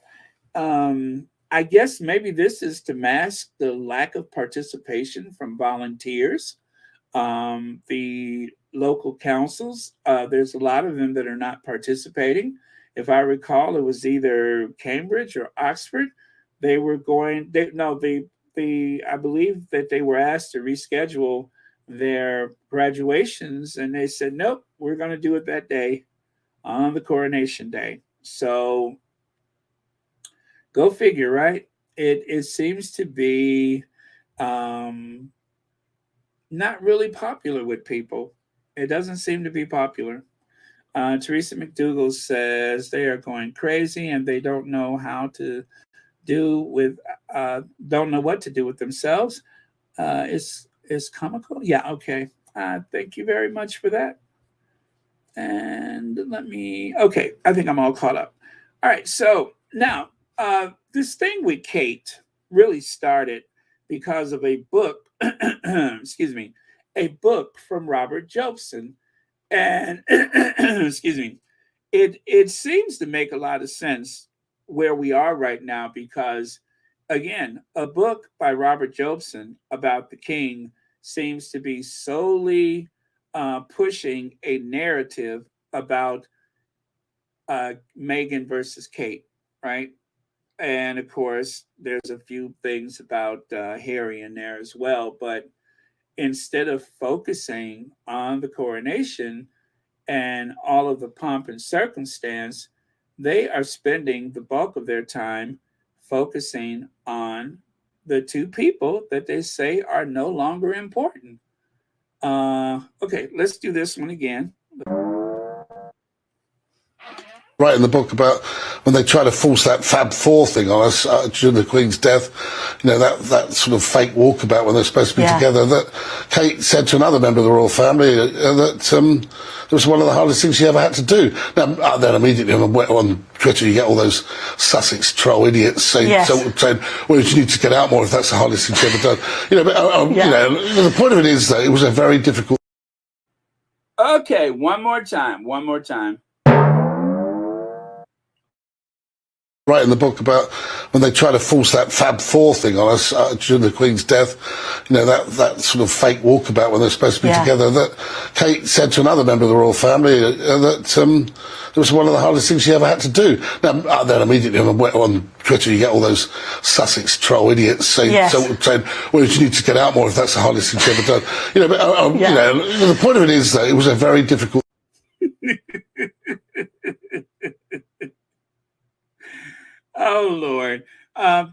I guess maybe this is to mask the lack of participation from volunteers. The local councils, there's a lot of them that are not participating. If I recall, it was either Cambridge or Oxford. They were going. They, no, the I believe that they were asked to reschedule their graduations, and they said, "Nope, we're going to do it that day on the coronation day." So go figure, right? It seems to be um, not really popular with people. It doesn't seem to be popular. Teresa McDougall says they are going crazy and they don't know how to do with don't know what to do with themselves. Is comical? Yeah, okay. Thank you very much for that. And let me. Okay, I think I'm all caught up. All right, so now this thing with Kate really started because of a book. Excuse me, a book from Robert Jobson, and excuse me, it seems to make a lot of sense where we are right now because again a book by Robert Jobson about the king seems to be solely pushing a narrative about Meghan versus Kate, right? And of course there's a few things about Harry in there as well, but instead of focusing on the coronation and all of the pomp and circumstance, they are spending the bulk of their time focusing on the two people that they say are no longer important. Okay, let's do this one again. Right in the book about when they try to force that Fab Four thing on us during the Queen's death, you know, that sort of fake walkabout when they're supposed to be together, that Kate said to another member of the royal family that it was one of the hardest things she ever had to do. Now, then immediately on Twitter you get all those Sussex troll idiots saying, well, you need to get out more if that's the hardest thing she ever done. You know, but, you know, the point of it is that it was a very difficult... Okay, one more time. Right in the book about when they try to force that Fab Four thing on us during the Queen's death, you know, that sort of fake walkabout when they're supposed to be together, that Kate said to another member of the royal family that it was one of the hardest things she ever had to do. Now, then immediately on Twitter you get all those Sussex troll idiots saying, well, you need to get out more if that's the hardest thing she ever done. You know, but, you know, the point of it is that it was a very difficult... Oh, Lord.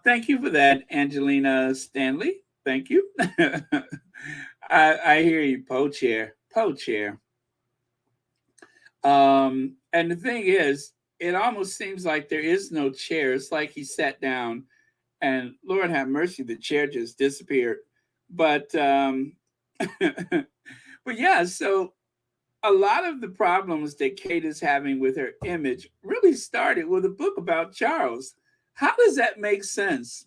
Thank you for that, Angelina Stanley. Thank you. I hear you, Poe chair. And the thing is, it almost seems like there is no chair. It's like he sat down and Lord have mercy, the chair just disappeared. But, but yeah, so a lot of the problems that Kate is having with her image really started with a book about Charles. How does that make sense?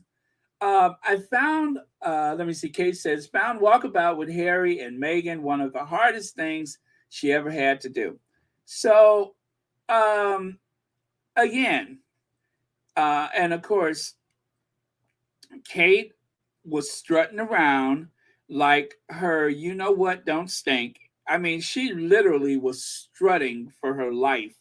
I found, let me see, Kate says, found Walkabout with Harry and Meghan one of the hardest things she ever had to do. So, again, and of course, Kate was strutting around like her, you know what, don't stink. I mean, she literally was strutting for her life.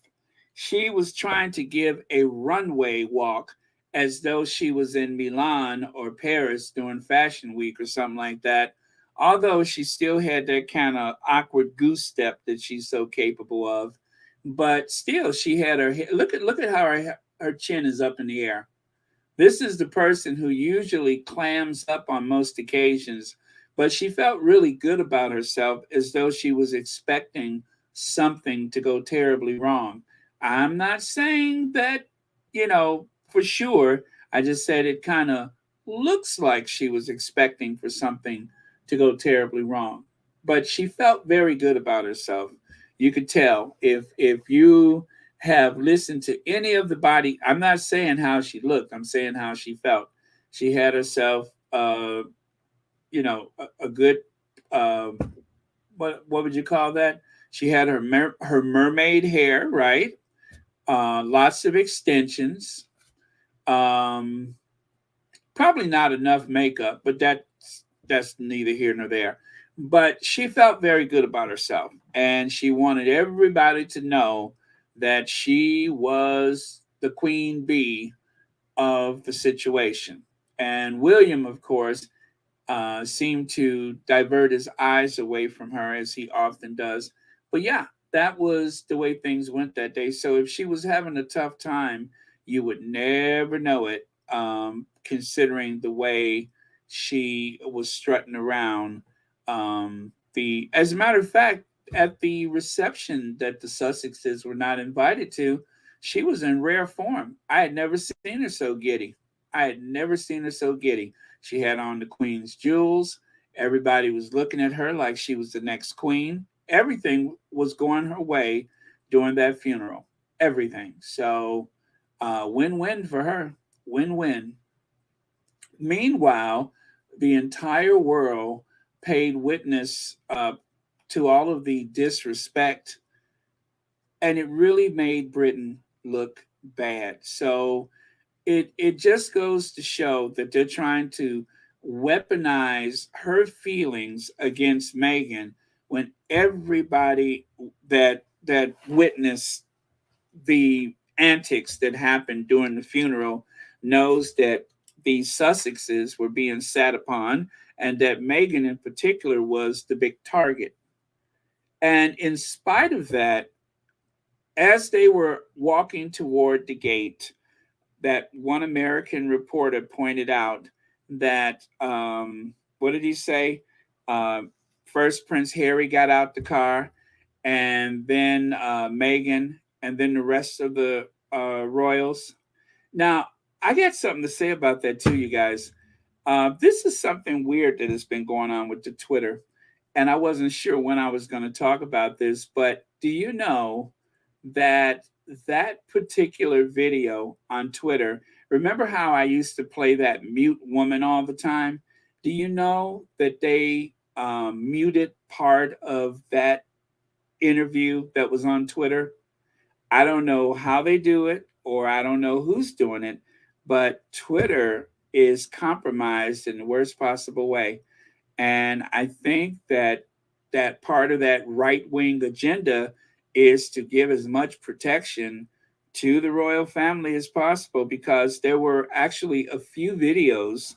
She was trying to give a runway walk as though she was in Milan or Paris during Fashion Week or something like that. Although she still had that kind of awkward goose step that she's so capable of, but still, she had her look at how her chin is up in the air. This is the person who usually clams up on most occasions, but she felt really good about herself as though she was expecting something to go terribly wrong. I'm not saying that, for sure. I just said it kind of looks like she was expecting for something to go terribly wrong. But she felt very good about herself. You could tell if you have listened to any of the body. I'm not saying how she looked. I'm saying how she felt. She had herself, a good, uh, what would you call that? She had her mermaid hair, right? Lots of extensions. Um, Probably not enough makeup, but that's neither here nor there. But she felt very good about herself, and she wanted everybody to know that she was the queen bee of the situation. And William, of course, seemed to divert his eyes away from her as he often does. But yeah, that was the way things went that day. So if she was having a tough time, you would never know it, considering the way she was strutting around. As a matter of fact, at the reception that the Sussexes were not invited to, she was in rare form. I had never seen her so giddy. I had never seen her so giddy. She had on the queen's jewels. Everybody was looking at her like she was the next queen. Everything was going her way during that funeral. Everything. So, win-win for her. Win-win. Meanwhile, the entire world paid witness to all of the disrespect, and it really made Britain look bad. So it just goes to show that they're trying to weaponize her feelings against Meghan when everybody that witnessed the antics that happened during the funeral knows that the Sussexes were being sat upon and that Meghan in particular was the big target. And in spite of that, as they were walking toward the gate, that one American reporter pointed out that what did he say? Uh, First, Prince Harry got out the car, and then Meghan, and then the rest of the royals. Now, I got something to say about that too, you guys. This is something weird that has been going on with the Twitter, and I wasn't sure when I was going to talk about this, but do you know that that particular video on Twitter? Remember how I used to play that mute woman all the time? Do you know that they muted part of that interview that was on Twitter? I don't know how they do it, or I don't know who's doing it, but Twitter is compromised in the worst possible way. And I think that that part of that right wing agenda is to give as much protection to the royal family as possible, because there were actually a few videos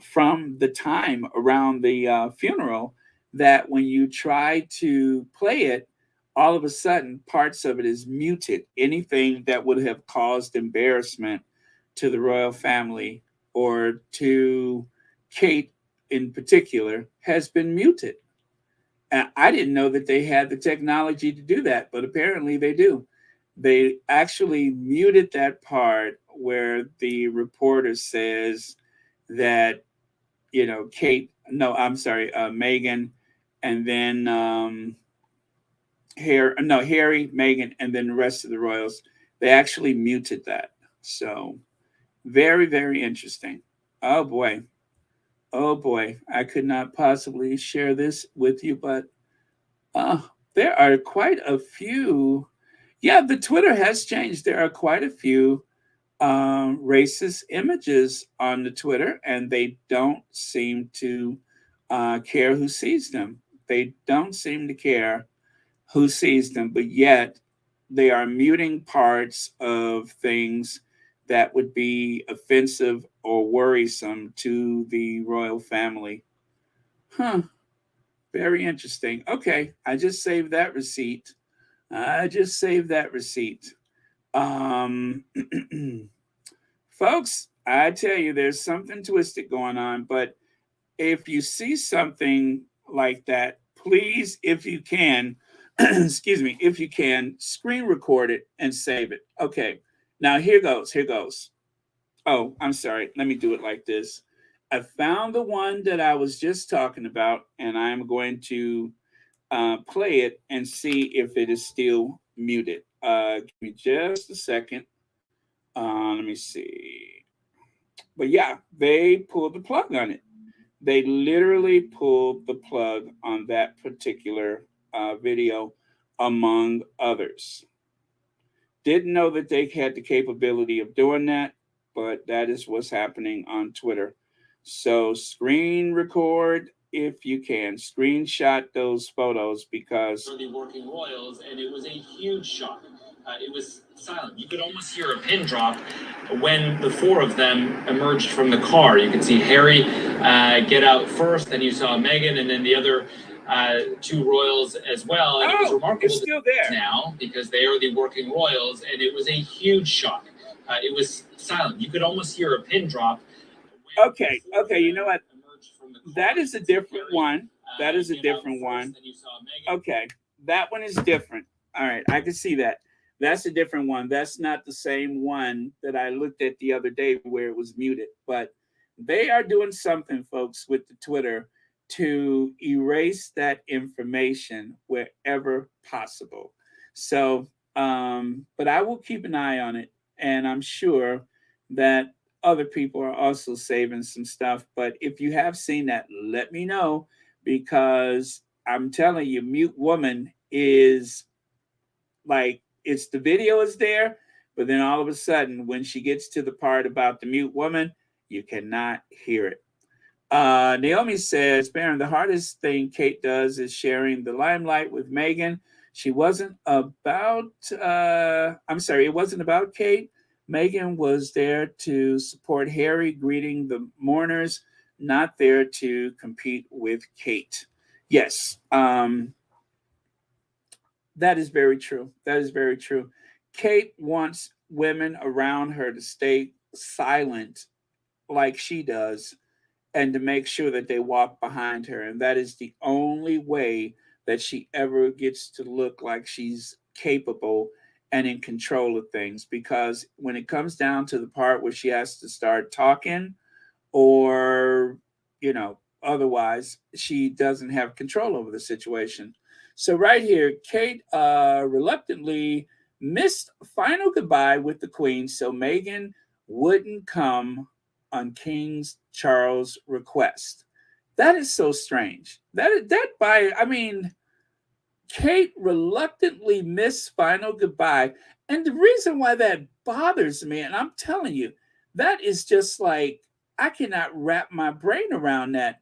from the time around the funeral that when you try to play it, all of a sudden parts of it is muted. Anything that would have caused embarrassment to the royal family or to Kate in particular has been muted. And I didn't know that they had the technology to do that, but apparently they do. They actually muted that part where the reporter says that, Kate, no, I'm sorry, Meghan, and then Harry, Meghan, and then the rest of the royals. They actually muted that. So very, very interesting. Oh boy. Oh boy. I could not possibly share this with you, but uh, there are quite a few. Yeah, the Twitter has changed. There are quite a few racist images on the Twitter, and they don't seem to care who sees them. They don't seem to care who sees them, but yet they are muting parts of things that would be offensive or worrisome to the royal family. Huh. Very interesting. Okay, I just saved that receipt. I just saved that receipt. Um, folks, I tell you, there's something twisted going on. But if you see something like that, please, if you can, excuse me, if you can, screen record it and save it. Okay, now here goes. Here goes. Oh, I'm sorry. Let me do it like this. I found the one that I was just talking about, and I'm going to play it and see if it is still muted. Give me just a second. Let me see. But yeah, they pulled the plug on it. They literally pulled the plug on that particular video, among others. Didn't know that they had the capability of doing that, but that is what's happening on Twitter. So screen record if you can. Screenshot those photos because for the working royals, and it was a huge shock. It was silent. You could almost hear a pin drop when the four of them emerged from the car. You could see Harry get out first, then you saw Meghan, and then the other two royals as well. And it was remarkable it's still there now because they are the working royals, and it was a huge shock. It was silent. You could almost hear a pin drop. Okay, you know what? That is a different one. That is a different one. Okay, that one is different. All right, I can see that. That's a different one. That's not the same one that I looked at the other day where it was muted. But they are doing something, folks, with the Twitter to erase that information wherever possible. So, but I will keep an eye on it, and I'm sure that other people are also saving some stuff. But if you have seen that, let me know, because I'm telling you, Mute Woman is like, it's the video is there, but then all of a sudden, when she gets to the part about the mute woman, you cannot hear it. Naomi says, Baron, the hardest thing Kate does is sharing the limelight with Meghan. It wasn't about Kate. Meghan was there to support Harry, greeting the mourners, not there to compete with Kate. Yes, that is very true. That is very true. Kate wants women around her to stay silent like she does and to make sure that they walk behind her. And that is the only way that she ever gets to look like she's capable and in control of things. Because when it comes down to the part where she has to start talking or, otherwise, she doesn't have control over the situation. So right here, Kate reluctantly missed final goodbye with the Queen so Meghan wouldn't come on King Charles' request. That is so strange. Kate reluctantly missed final goodbye. And the reason why that bothers me, and I'm telling you, that is just like, I cannot wrap my brain around that.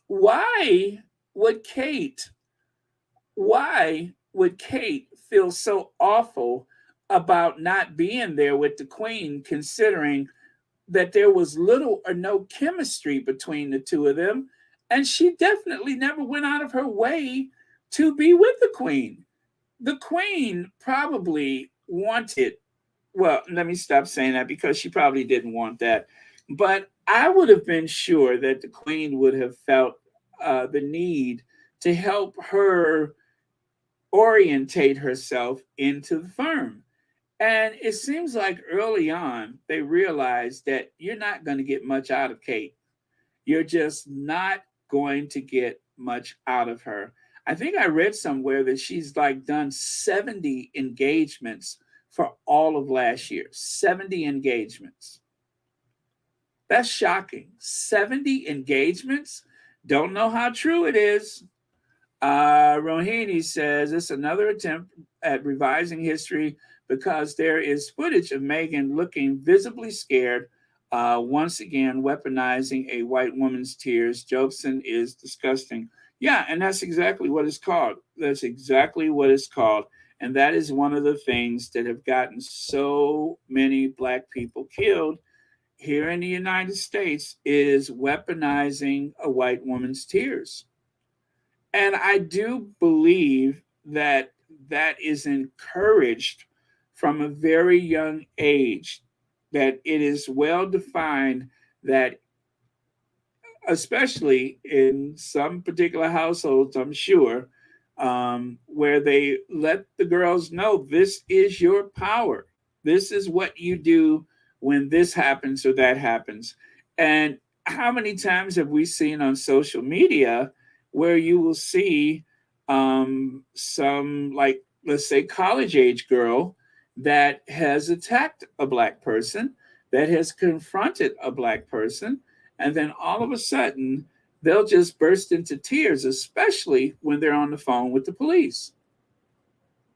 Why would Kate feel so awful about not being there with the Queen, considering that there was little or no chemistry between the two of them? And she definitely never went out of her way to be with the Queen. The Queen probably wanted, well, let me stop saying that, because she probably didn't want that. But I would have been sure that the Queen would have felt the need to help her orientate herself into the firm. And it seems like early on, they realized that you're not going to get much out of Kate. You're just not going to get much out of her. I think I read somewhere that she's like done 70 engagements for all of last year. 70 engagements. That's shocking. 70 engagements. Don't know how true it is. Rohini says it's another attempt at revising history because there is footage of Meghan looking visibly scared, once again weaponizing a white woman's tears. Jobson is disgusting. Yeah, and that's exactly what it's called. That's exactly what it's called. And that is one of the things that have gotten so many black people killed here in the United States is weaponizing a white woman's tears. And I do believe that that is encouraged from a very young age, that it is well defined that, especially in some particular households, I'm sure, where they let the girls know this is your power. This is what you do when this happens or that happens. And how many times have we seen on social media where you will see some, like, let's say, college age girl that has attacked a black person, that has confronted a black person, and then all of a sudden they'll just burst into tears, especially when they're on the phone with the police.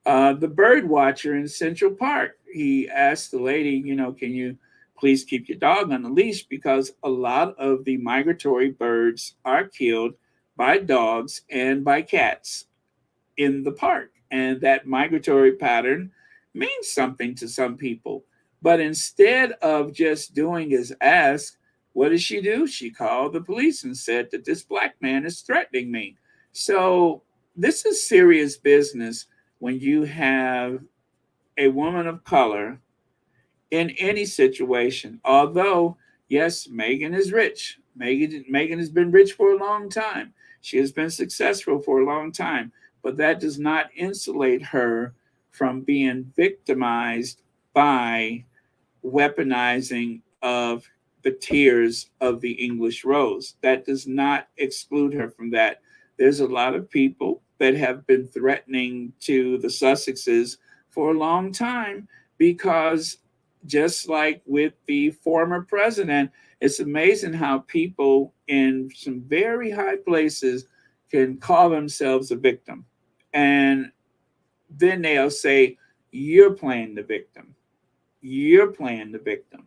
The bird watcher in Central Park, he asked the lady, can you please keep your dog on the leash, because a lot of the migratory birds are killed by dogs and by cats in the park. And that migratory pattern means something to some people. But instead of just doing as asked, what did she do? She called the police and said that this black man is threatening me. So this is serious business when you have a woman of color in any situation. Although, yes, Meghan is rich. Meghan has been rich for a long time. She has been successful for a long time. But that does not insulate her from being victimized by weaponizing of the tears of the English rose. That does not exclude her from that. There's a lot of people that have been threatening to the Sussexes for a long time because, just like with the former president, it's amazing how people in some very high places can call themselves a victim. And then they'll say, you're playing the victim. You're playing the victim.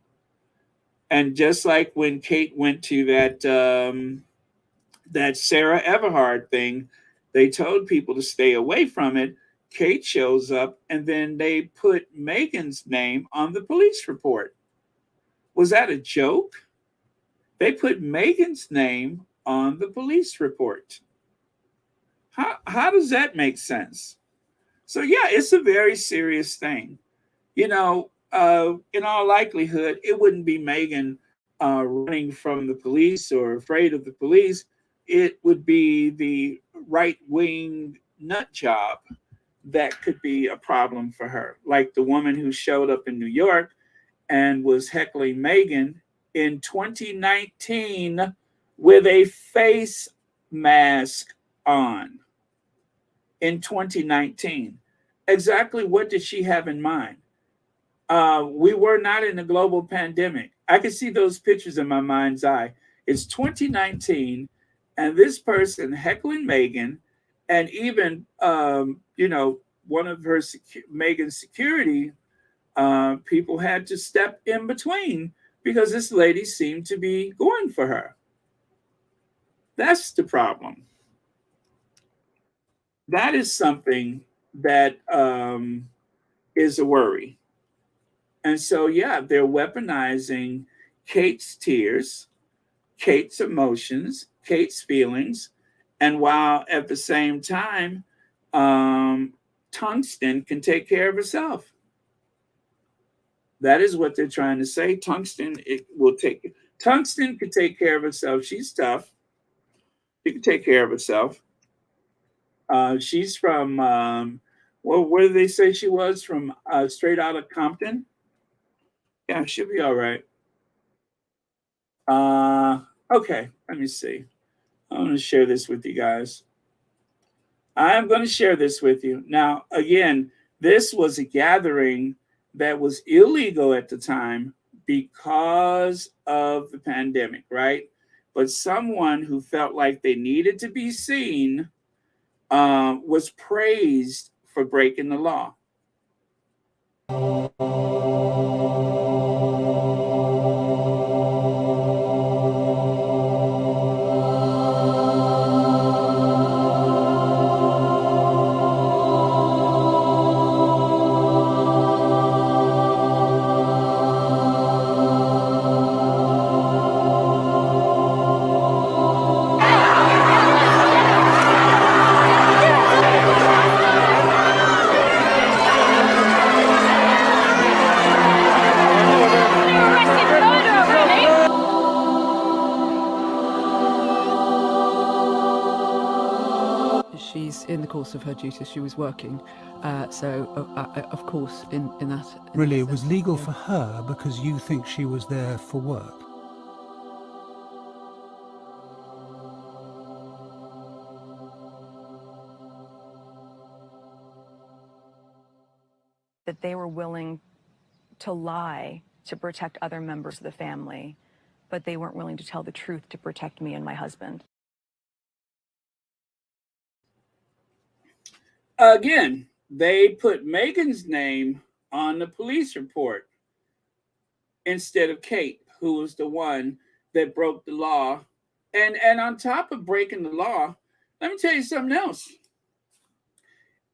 And just like when Kate went to that Sarah Everhard thing, they told people to stay away from it. Kate shows up, and then they put Meghan's name on the police report. Was that a joke? They put Meghan's name on the police report. How does that make sense? So yeah, it's a very serious thing. In all likelihood, it wouldn't be Meghan running from the police or afraid of the police. It would be the right-wing nut job that could be a problem for her. Like the woman who showed up in New York and was heckling Meghan in 2019 with a face mask on. In 2019. Exactly what did she have in mind? We were not in a global pandemic. I can see those pictures in my mind's eye. It's 2019, and this person heckling Meghan, and even one of her Meghan's security people had to step in between because this lady seemed to be going for her. That's the problem. That is something that is a worry. And so, yeah, they're weaponizing Kate's tears, Kate's emotions, Kate's feelings. And while at the same time, Tungsten can take care of herself. That is what they're trying to say. Tungsten can take care of herself. She's tough. She can take care of herself. She's from, where do they say she was? From straight out of Compton. Yeah, she'll be all right. Okay, let me see. I'm going to share this with you guys. I'm going to share this with you. Now, again, this was a gathering that was illegal at the time because of the pandemic, right? But someone who felt like they needed to be seen was praised for breaking the law. In the course of her duties, she was working, of course, in that. Really, it was legal for her because you think she was there for work. That they were willing to lie to protect other members of the family, but they weren't willing to tell the truth to protect me and my husband. Again, they put Meghan's name on the police report instead of Kate, who was the one that broke the law. And on top of breaking the law, let me tell you something else.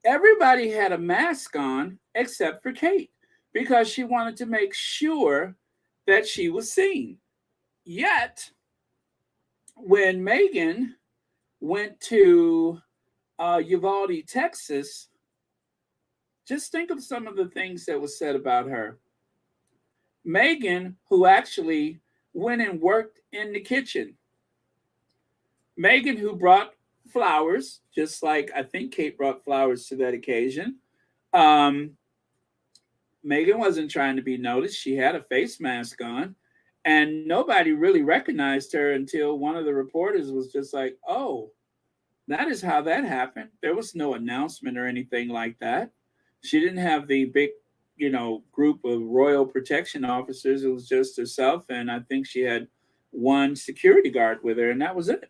Everybody had a mask on except for Kate because she wanted to make sure that she was seen. Yet, when Meghan went to Uvalde, Texas, just think of some of the things that was said about her. Meghan, who actually went and worked in the kitchen. Meghan, who brought flowers, just like I think Kate brought flowers to that occasion. Meghan wasn't trying to be noticed. She had a face mask on, and nobody really recognized her until one of the reporters was just like, oh, that is how that happened. There was no announcement or anything like that. She didn't have the big, group of royal protection officers. It was just herself, and I think she had one security guard with her, and that was it.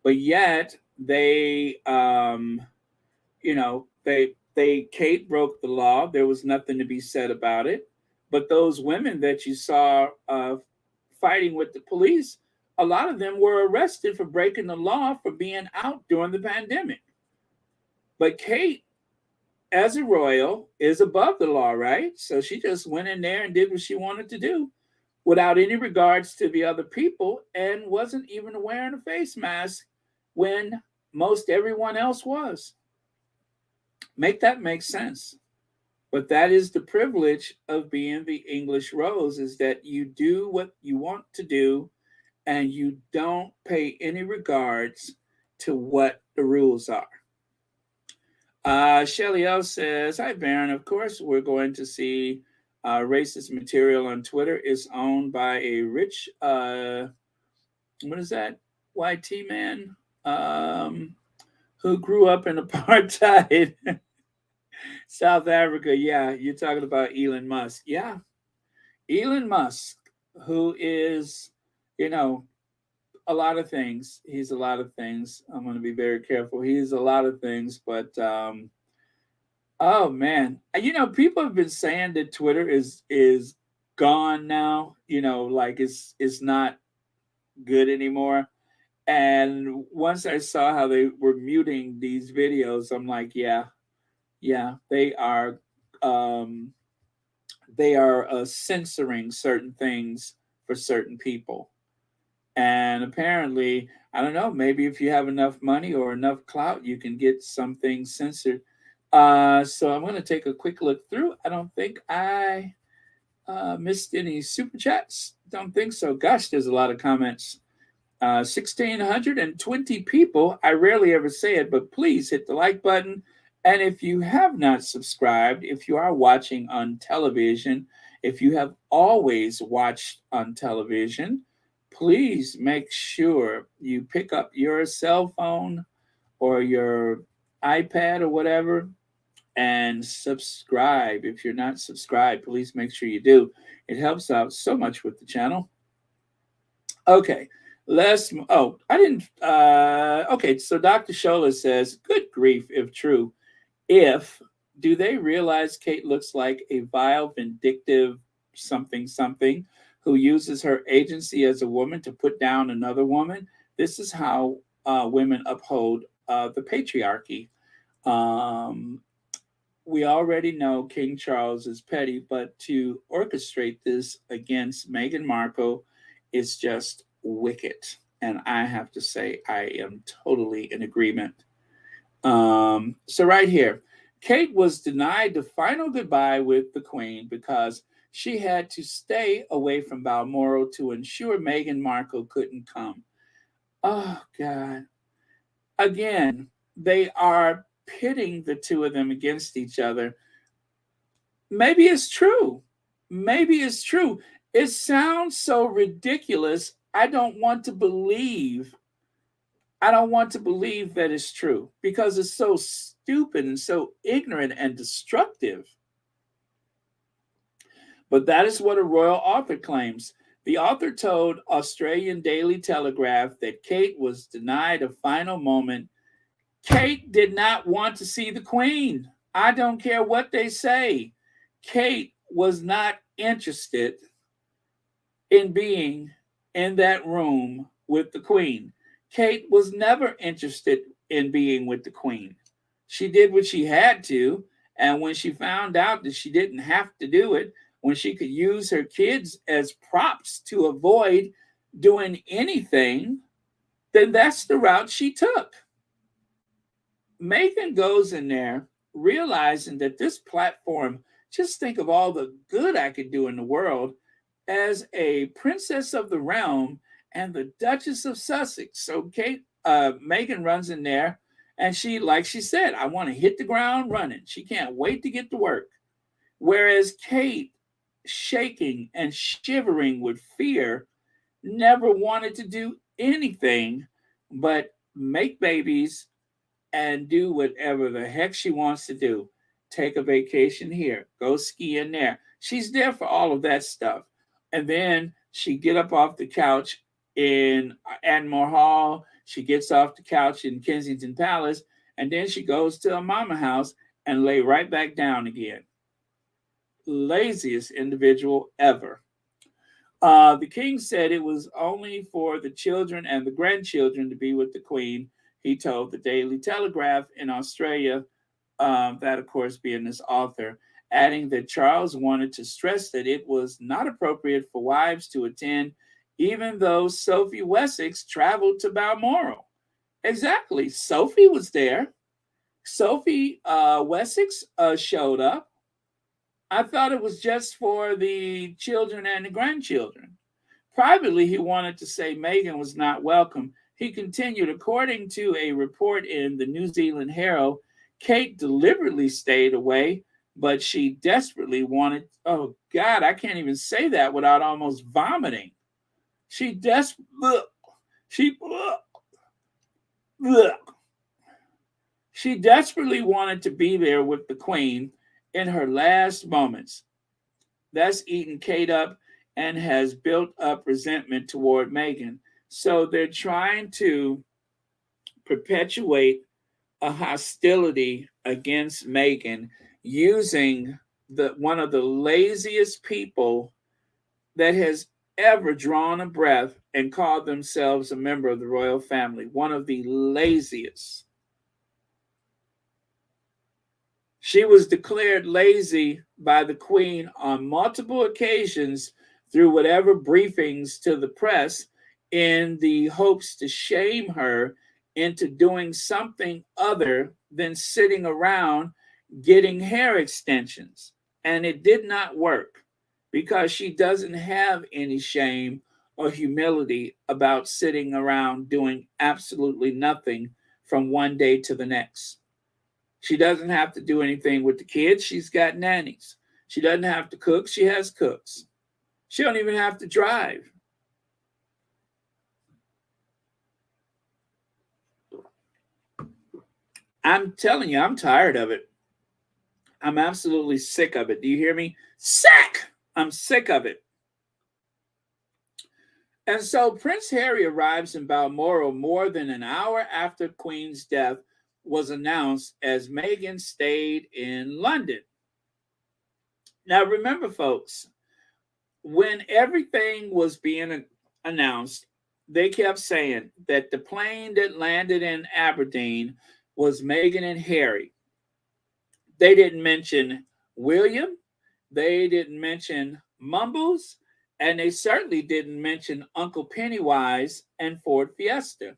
But yet they, Kate broke the law. There was nothing to be said about it. But those women that you saw fighting with the police, a lot of them were arrested for breaking the law for being out during the pandemic. But Kate, as a royal, is above the law, right? So she just went in there and did what she wanted to do without any regards to the other people and wasn't even wearing a face mask when most everyone else was. Make that make sense. But that is the privilege of being the English Rose, is that you do what you want to do and you don't pay any regards to what the rules are. Shelly L says, hi, Baron. Of course, we're going to see racist material on Twitter is owned by a rich, what is that? YT man who grew up in apartheid South Africa. Yeah, you're talking about Elon Musk. Yeah, Elon Musk, who is, a lot of things. He's a lot of things. I'm going to be very careful. He's a lot of things, but oh man, people have been saying that Twitter is gone now. Like it's not good anymore. And once I saw how they were muting these videos, I'm like, yeah, they are censoring certain things for certain people. And apparently, I don't know, maybe if you have enough money or enough clout, you can get some things censored. So I'm going to take a quick look through. I don't think I missed any super chats. Don't think so. Gosh, there's a lot of comments. 1,620 people. I rarely ever say it, but please hit the like button. And if you have not subscribed, if you are watching on television, if you have always watched on television, please make sure you pick up your cell phone or your iPad or whatever and subscribe. If you're not subscribed, please make sure you do. It helps out so much with the channel. Okay, I didn't. Okay, so Dr. Shola says, good grief, if true. Do they realize Kate looks like a vile, vindictive something something who uses her agency as a woman to put down another woman? This is how women uphold the patriarchy. We already know King Charles is petty, but to orchestrate this against Meghan Markle is just wicked. And I have to say, I am totally in agreement. So right here, Kate was denied the final goodbye with the Queen because she had to stay away from Balmoral to ensure Meghan Markle couldn't come. Oh, God. Again, they are pitting the two of them against each other. Maybe it's true. Maybe it's true. It sounds so ridiculous. I don't want to believe that it's true because it's so stupid and so ignorant and destructive. But that is what a royal author claims. The author told Australian Daily Telegraph that Kate was denied a final moment. Kate did not want to see the Queen. I don't care what they say. Kate was not interested in being in that room with the Queen. Kate was never interested in being with the Queen. She did what she had to, and when she found out that she didn't have to do it, when she could use her kids as props to avoid doing anything, then that's the route she took. Meghan goes in there realizing that this platform, just think of all the good I could do in the world as a princess of the realm and the Duchess of Sussex. So Meghan runs in there and like she said, I want to hit the ground running. She can't wait to get to work. Whereas Kate, shaking and shivering with fear, never wanted to do anything but make babies and do whatever the heck she wants to do. Take a vacation here, go skiing there. She's there for all of that stuff. And then she get up off the couch in Admiral Hall. She gets off the couch in Kensington Palace. And then she goes to a mama house and lay right back down again. Laziest individual ever. The king said it was only for the children and the grandchildren to be with the Queen. He told the Daily Telegraph in Australia, that of course being this author, adding that Charles wanted to stress that it was not appropriate for wives to attend, even though Sophie Wessex traveled to Balmoral. Exactly. Sophie was there. Sophie Wessex showed up. I thought it was just for the children and the grandchildren. Privately, he wanted to say Meghan was not welcome. He continued, according to a report in the New Zealand Herald, Kate deliberately stayed away, but she desperately wanted, oh God, I can't even say that without almost vomiting. She desperately wanted to be there with the Queen in her last moments. That's eaten Kate up and has built up resentment toward Meghan. So they're trying to perpetuate a hostility against Meghan using one of the laziest people that has ever drawn a breath and called themselves a member of the royal family. One of the laziest. She was declared lazy by the Queen on multiple occasions through whatever briefings to the press in the hopes to shame her into doing something other than sitting around getting hair extensions. And it did not work because she doesn't have any shame or humility about sitting around doing absolutely nothing from one day to the next. She doesn't have to do anything with the kids. She's got nannies. She doesn't have to cook. She has cooks. She don't even have to drive. I'm telling you, I'm tired of it. I'm absolutely sick of it. Do you hear me? Sick! I'm sick of it. And so Prince Harry arrives in Balmoral more than an hour after Queen's death was announced, as Meghan stayed in London. Now, remember, folks, when everything was being announced, they kept saying that the plane that landed in Aberdeen was Meghan and Harry. They didn't mention William. They didn't mention Mumbles. And they certainly didn't mention Uncle Pennywise and Ford Fiesta.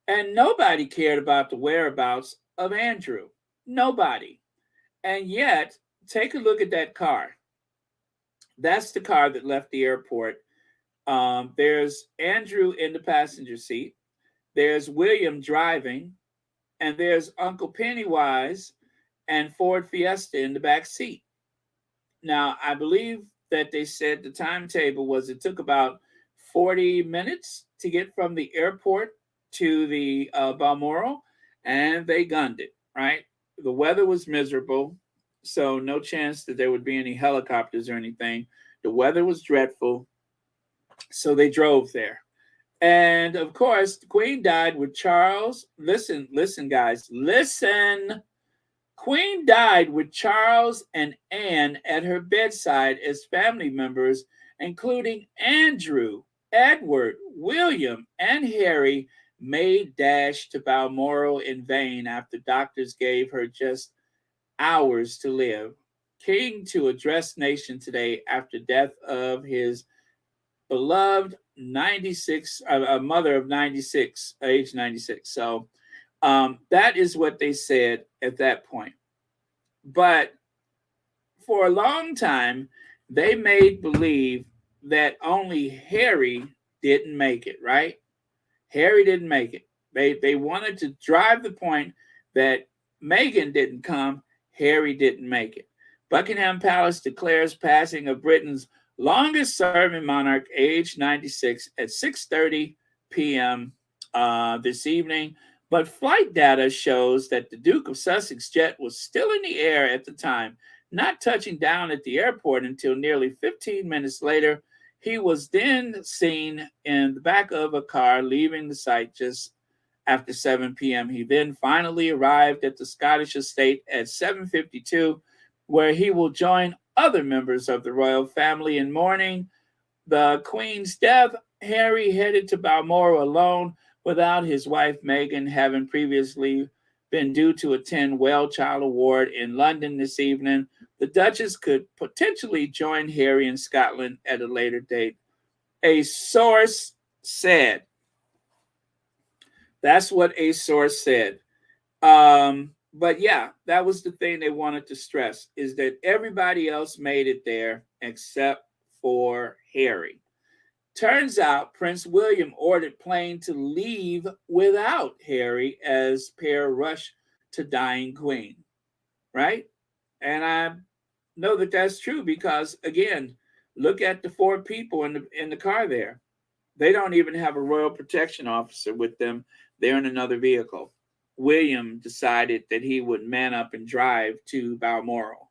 And nobody cared about the whereabouts of Andrew. Nobody. And yet, take a look at that car. That's the car that left the airport. There's Andrew in the passenger seat. There's William driving. And there's Uncle Pennywise and Ford Fiesta in the back seat. Now, I believe that they said the timetable was it took about 40 minutes to get from the airport to the Balmoral, and they gunned it, right? The weather was miserable, so no chance that there would be any helicopters or anything. The weather was dreadful, so they drove there. And of course, the Queen died with Charles. Listen, guys, listen. Queen died with Charles and Anne at her bedside as family members, including Andrew, Edward, William, and Harry, made dash to Balmoral in vain after doctors gave her just hours to live. King to address nation today after death of his beloved 96, a mother of 96, age 96. So that is what they said at that point. But for a long time, they made believe that only Harry didn't make it, right? Harry didn't make it. They wanted to drive the point that Meghan didn't come, Harry didn't make it. Buckingham Palace declares passing of Britain's longest serving monarch, age 96, at 6:30 p.m. This evening. But flight data shows that the Duke of Sussex jet was still in the air at the time, not touching down at the airport until nearly 15 minutes later. He was then seen in the back of a car leaving the site just after 7 p.m. He then finally arrived at the Scottish estate at 7:52, where he will join other members of the royal family in mourning the Queen's death. Harry headed to Balmoral alone, without his wife Meghan, having previously been due to attend Well Child Award in London this evening. The Duchess could potentially join Harry in Scotland at a later date, a source said. That's what a source said. But yeah, that was the thing they wanted to stress, is that everybody else made it there except for Harry. Turns out Prince William ordered plane to leave without Harry as pair rush to dying Queen, right? And I know that that's true because, again, look at the 4 people in the car there. They don't even have a royal protection officer with them. They're in another vehicle. William decided that he would man up and drive to Balmoral.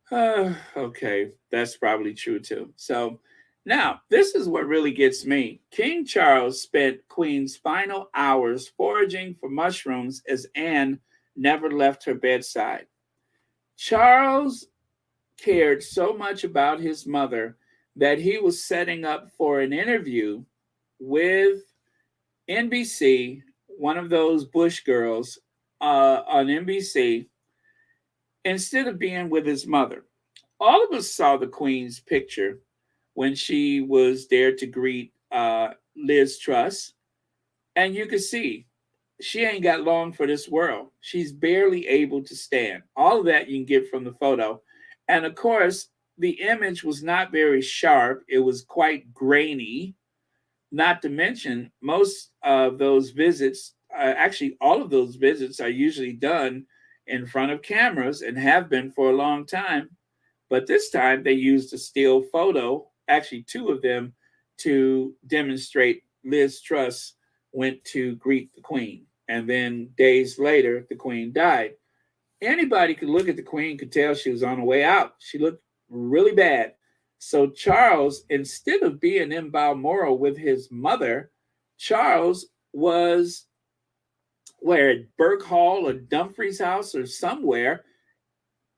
Okay, that's probably true too. So now, this is what really gets me. King Charles spent Queen's final hours foraging for mushrooms as Anne never left her bedside. Charles cared so much about his mother that he was setting up for an interview with NBC, one of those Bush girls on NBC, instead of being with his mother. All of us saw the Queen's picture when she was there to greet Liz Truss, and you could see she ain't got long for this world. She's barely able to stand. All of that you can get from the photo. And of course, the image was not very sharp. It was quite grainy. Not to mention, most of those visits, actually all of those visits are usually done in front of cameras and have been for a long time. But this time they used a still photo, actually 2 of them, to demonstrate Liz Truss went to greet the Queen. And then days later, the Queen died. Anybody could look at the Queen, could tell she was on her way out. She looked really bad. So Charles, instead of being in Balmoral with his mother, Charles was where at Burke Hall or Dumfries House or somewhere.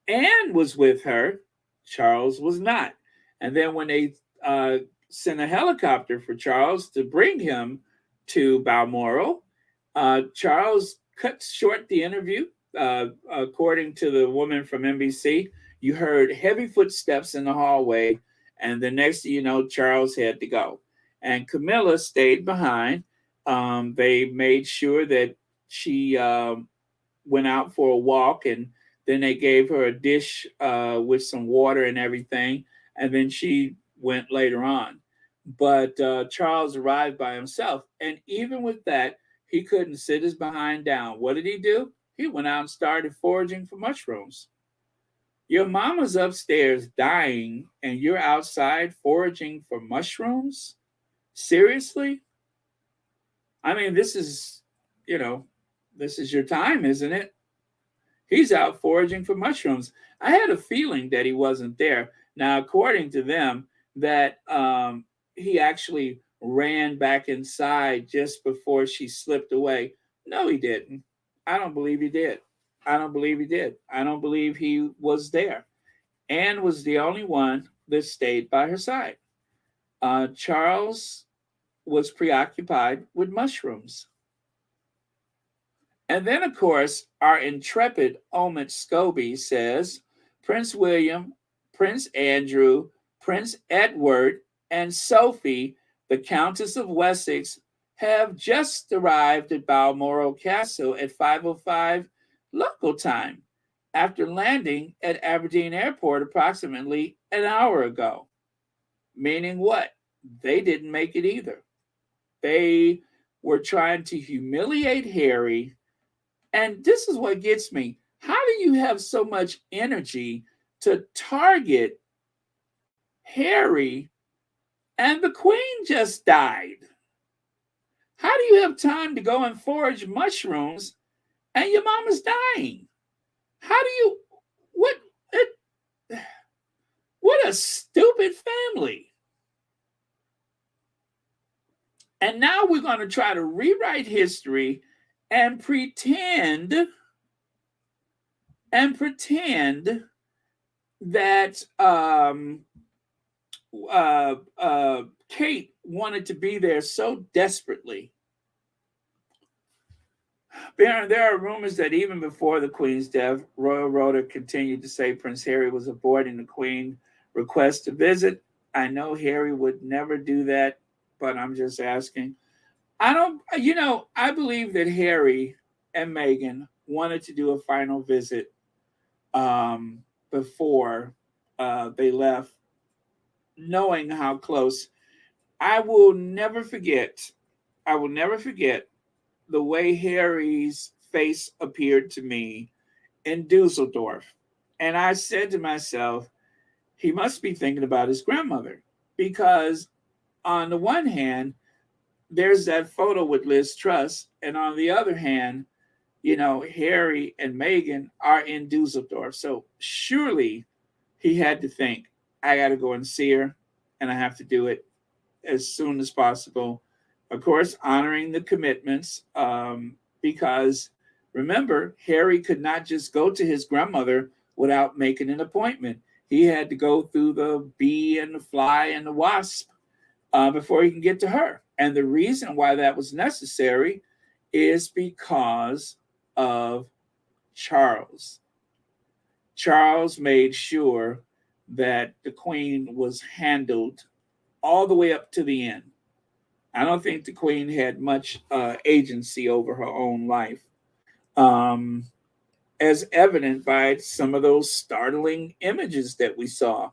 Anne was with her. Charles was not. And then when they sent a helicopter for Charles to bring him to Balmoral, Charles cut short the interview. According to the woman from NBC, you heard heavy footsteps in the hallway, and the next thing you know, Charles had to go. And Camilla stayed behind. They made sure that she went out for a walk, and then they gave her a dish with some water and everything, and then she went later on. But Charles arrived by himself, and even with that, he couldn't sit his behind down. What did he do? He went out and started foraging for mushrooms. Your mama's upstairs dying, and you're outside foraging for mushrooms? Seriously? I mean, this is your time, isn't it? He's out foraging for mushrooms. I had a feeling that he wasn't there. Now, according to them, that he actually ran back inside just before she slipped away. No, he didn't. I don't believe he did. I don't believe he did. I don't believe he was there. Anne was the only one that stayed by her side. Charles was preoccupied with mushrooms. And then, of course, our intrepid Omid Scobie says Prince William, Prince Andrew, Prince Edward, and Sophie, the Countess of Wessex, have just arrived at Balmoral Castle at 5:05 local time after landing at Aberdeen Airport approximately an hour ago. Meaning what? They didn't make it either. They were trying to humiliate Harry. And this is what gets me. How do you have so much energy to target Harry and the Queen just died? How do you have time to go and forage mushrooms and your mama's dying? How do you, what a stupid family. And now we're going to try to rewrite history and pretend that Kate wanted to be there so desperately. There are rumors that even before the Queen's death, Royal Rota continued to say Prince Harry was avoiding the Queen request to visit. I know Harry would never do that, but I'm just asking. I believe that Harry and Meghan wanted to do a final visit before they left, knowing how close. I will never forget the way Harry's face appeared to me in Dusseldorf. And I said to myself, he must be thinking about his grandmother, because on the one hand, there's that photo with Liz Truss, and on the other hand, Harry and Meghan are in Dusseldorf. So surely he had to think, I got to go and see her, and I have to do it as soon as possible. Of course, honoring the commitments, because remember, Harry could not just go to his grandmother without making an appointment. He had to go through the bee and the fly and the wasp before he can get to her. And the reason why that was necessary is because of Charles. Charles made sure that the Queen was handled all the way up to the end. I don't think the Queen had much agency over her own life, as evident by some of those startling images that we saw.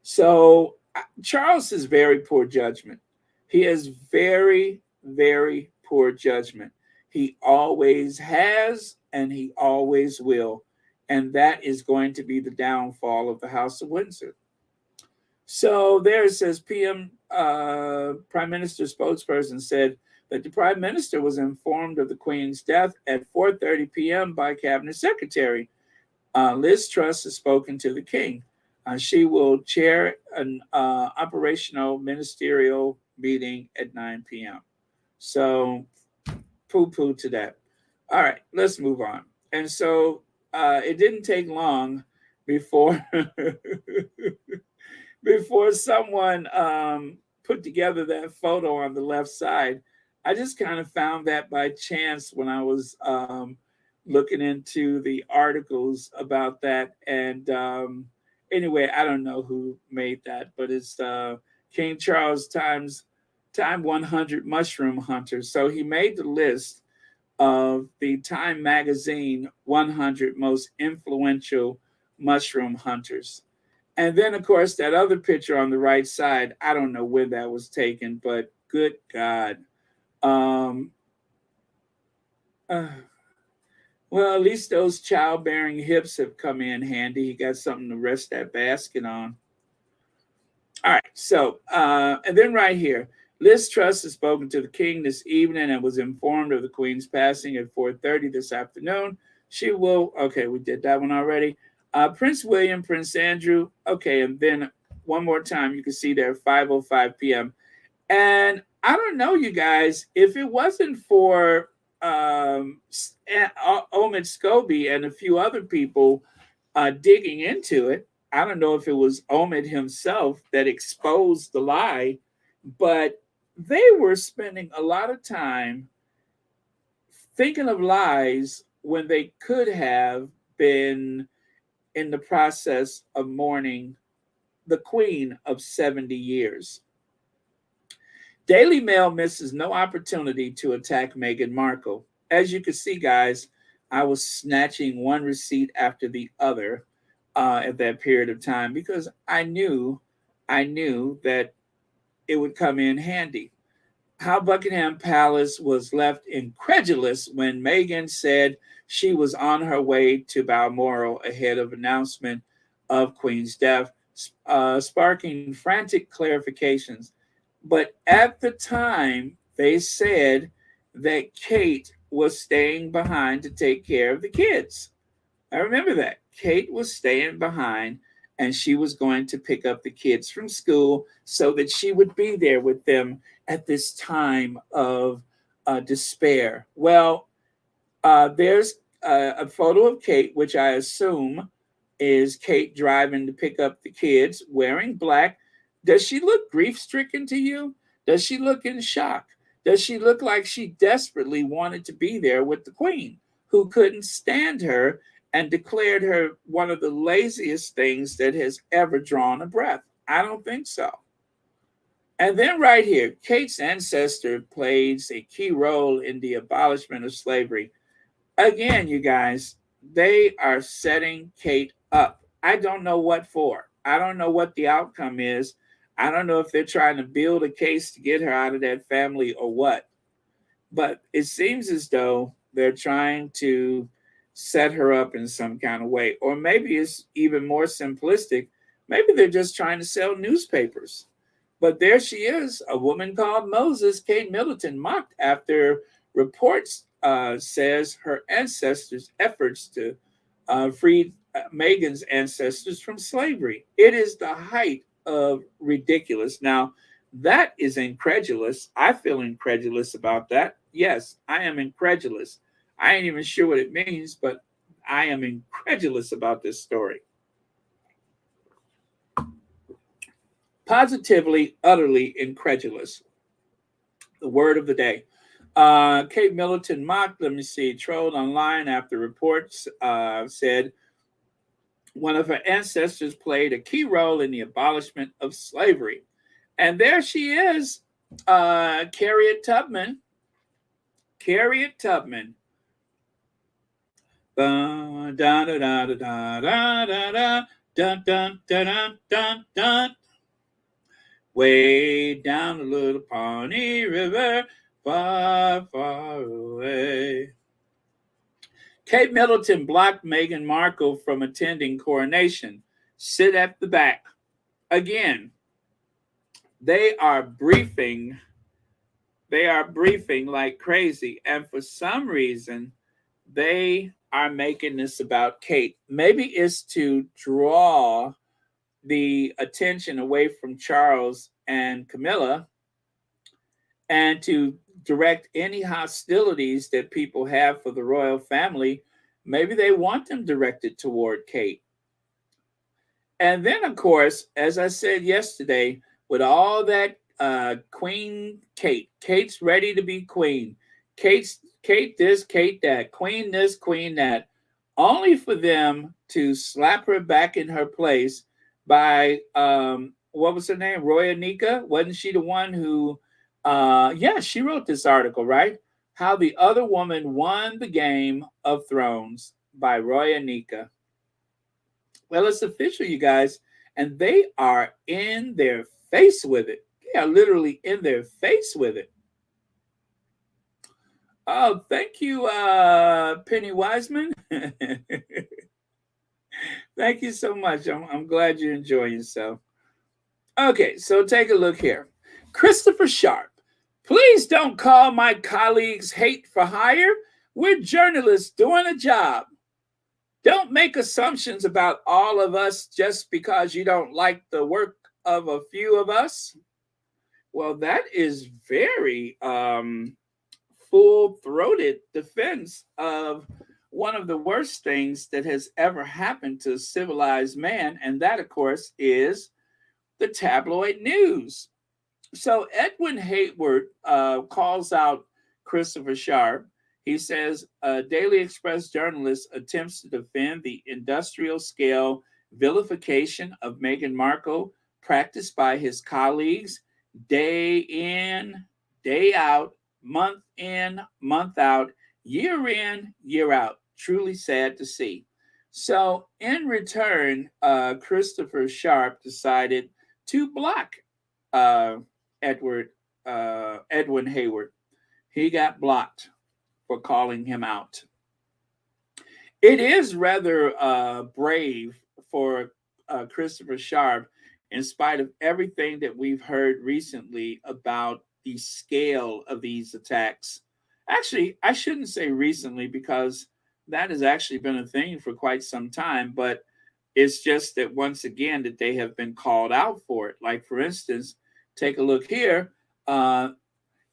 So Charles has very poor judgment. He has very, very poor judgment. He always has, and he always will. And that is going to be the downfall of the House of Windsor. So there it says, Prime Minister spokesperson said that the Prime Minister was informed of the Queen's death at 4:30 p.m. by Cabinet Secretary. Liz Truss has spoken to the King. She will chair an operational ministerial meeting at 9 p.m. So, poo-poo to that. All right, let's move on. And so it didn't take long before before someone put together that photo on the left side. I just kind of found that by chance when I was looking into the articles about that. And anyway, I don't know who made that, but it's King Charles Time 100 Mushroom Hunters. So he made the list of the Time Magazine 100 most influential mushroom hunters. And then, of course, that other picture on the right side, I don't know when that was taken, but good God. Well, at least those childbearing hips have come in handy. He got something to rest that basket on. All right, so, and then right here, Liz Truss has spoken to the king this evening and was informed of the queen's passing at 4:30 this afternoon. She will, okay, we did that one already. Prince William, Prince Andrew, okay, and then one more time, you can see there, 5:05 p.m. And I don't know, you guys, if it wasn't for Omid Scobie and a few other people digging into it, I don't know if it was Omid himself that exposed the lie, but they were spending a lot of time thinking of lies when they could have been in the process of mourning the queen of 70 years. Daily Mail misses no opportunity to attack Meghan Markle. As you can see, guys, I was snatching one receipt after the other at that period of time because I knew that it would come in handy. How Buckingham Palace was left incredulous when Meghan said she was on her way to Balmoral ahead of announcement of Queen's death, sparking frantic clarifications. But at the time, they said that Kate was staying behind to take care of the kids. I remember that. Kate was staying behind and she was going to pick up the kids from school so that she would be there with them at this time of despair. Well, there's a photo of Kate, which I assume is Kate driving to pick up the kids, wearing black. Does she look grief-stricken to you? Does she look in shock? Does she look like she desperately wanted to be there with the queen, who couldn't stand her and declared her one of the laziest things that has ever drawn a breath? I don't think so. And then right here, Kate's ancestor plays a key role in the abolishment of slavery. Again, you guys, they are setting Kate up. I don't know what for. I don't know what the outcome is. I don't know if they're trying to build a case to get her out of that family or what. But it seems as though they're trying to set her up in some kind of way. Or maybe it's even more simplistic. Maybe they're just trying to sell newspapers. But there she is, a woman called Moses, Kate Middleton, mocked after reports says her ancestors' efforts to free Meghan's ancestors from slavery. It is the height of ridiculous. Now, that is incredulous. I feel incredulous about that. Yes, I am incredulous. I ain't even sure what it means, but I am incredulous about this story. Positively, utterly incredulous. The word of the day. Kate Middleton mocked, trolled online after reports said one of her ancestors played a key role in the abolishment of slavery. And there she is, Harriet Tubman. Harriet Tubman. Dun, dun, dun, dun, dun, dun, dun, dun, dun, dun, dun. Way down the little Pawnee River, far, far away. Kate Middleton blocked Meghan Markle from attending Coronation. Sit at the back. Again, they are briefing like crazy. And for some reason, they are making this about Kate. Maybe it's to draw the attention away from Charles and Camilla and to direct any hostilities that people have for the royal family. Maybe they want them directed toward Kate. And then, of course, as I said yesterday, with all that Queen Kate's ready to be queen. Kate this, Kate that, queen this, queen that, only for them to slap her back in her place by what was her name? Roya Nika? Wasn't she the one who yeah, she wrote this article, right? How the Other Woman Won the Game of Thrones by Roya Nika. Well, it's official, you guys, and they are in their face with it. They are literally in their face with it. Oh, thank you, Penny Wiseman. Thank you so much. I'm glad you enjoy yourself. Okay, so take a look here. Christopher Sharp. Please don't call my colleagues hate for hire. We're journalists doing a job. Don't make assumptions about all of us just because you don't like the work of a few of us. Well, that is very full-throated defense of one of the worst things that has ever happened to civilized man, and that, of course, is the tabloid news. So Edwin Hayward calls out Christopher Sharp. He says a Daily Express journalist attempts to defend the industrial scale vilification of Meghan Markle practiced by his colleagues day in, day out, month in, month out, year in, year out. Truly sad to see. So in return, Christopher Sharp decided to block Edwin Hayward. He got blocked for calling him out. It is rather brave for Christopher Sharp, in spite of everything that we've heard recently about the scale of these attacks. Actually, I shouldn't say recently, because that has actually been a thing for quite some time, but it's just that once again that they have been called out for it. Like, for instance, take a look here.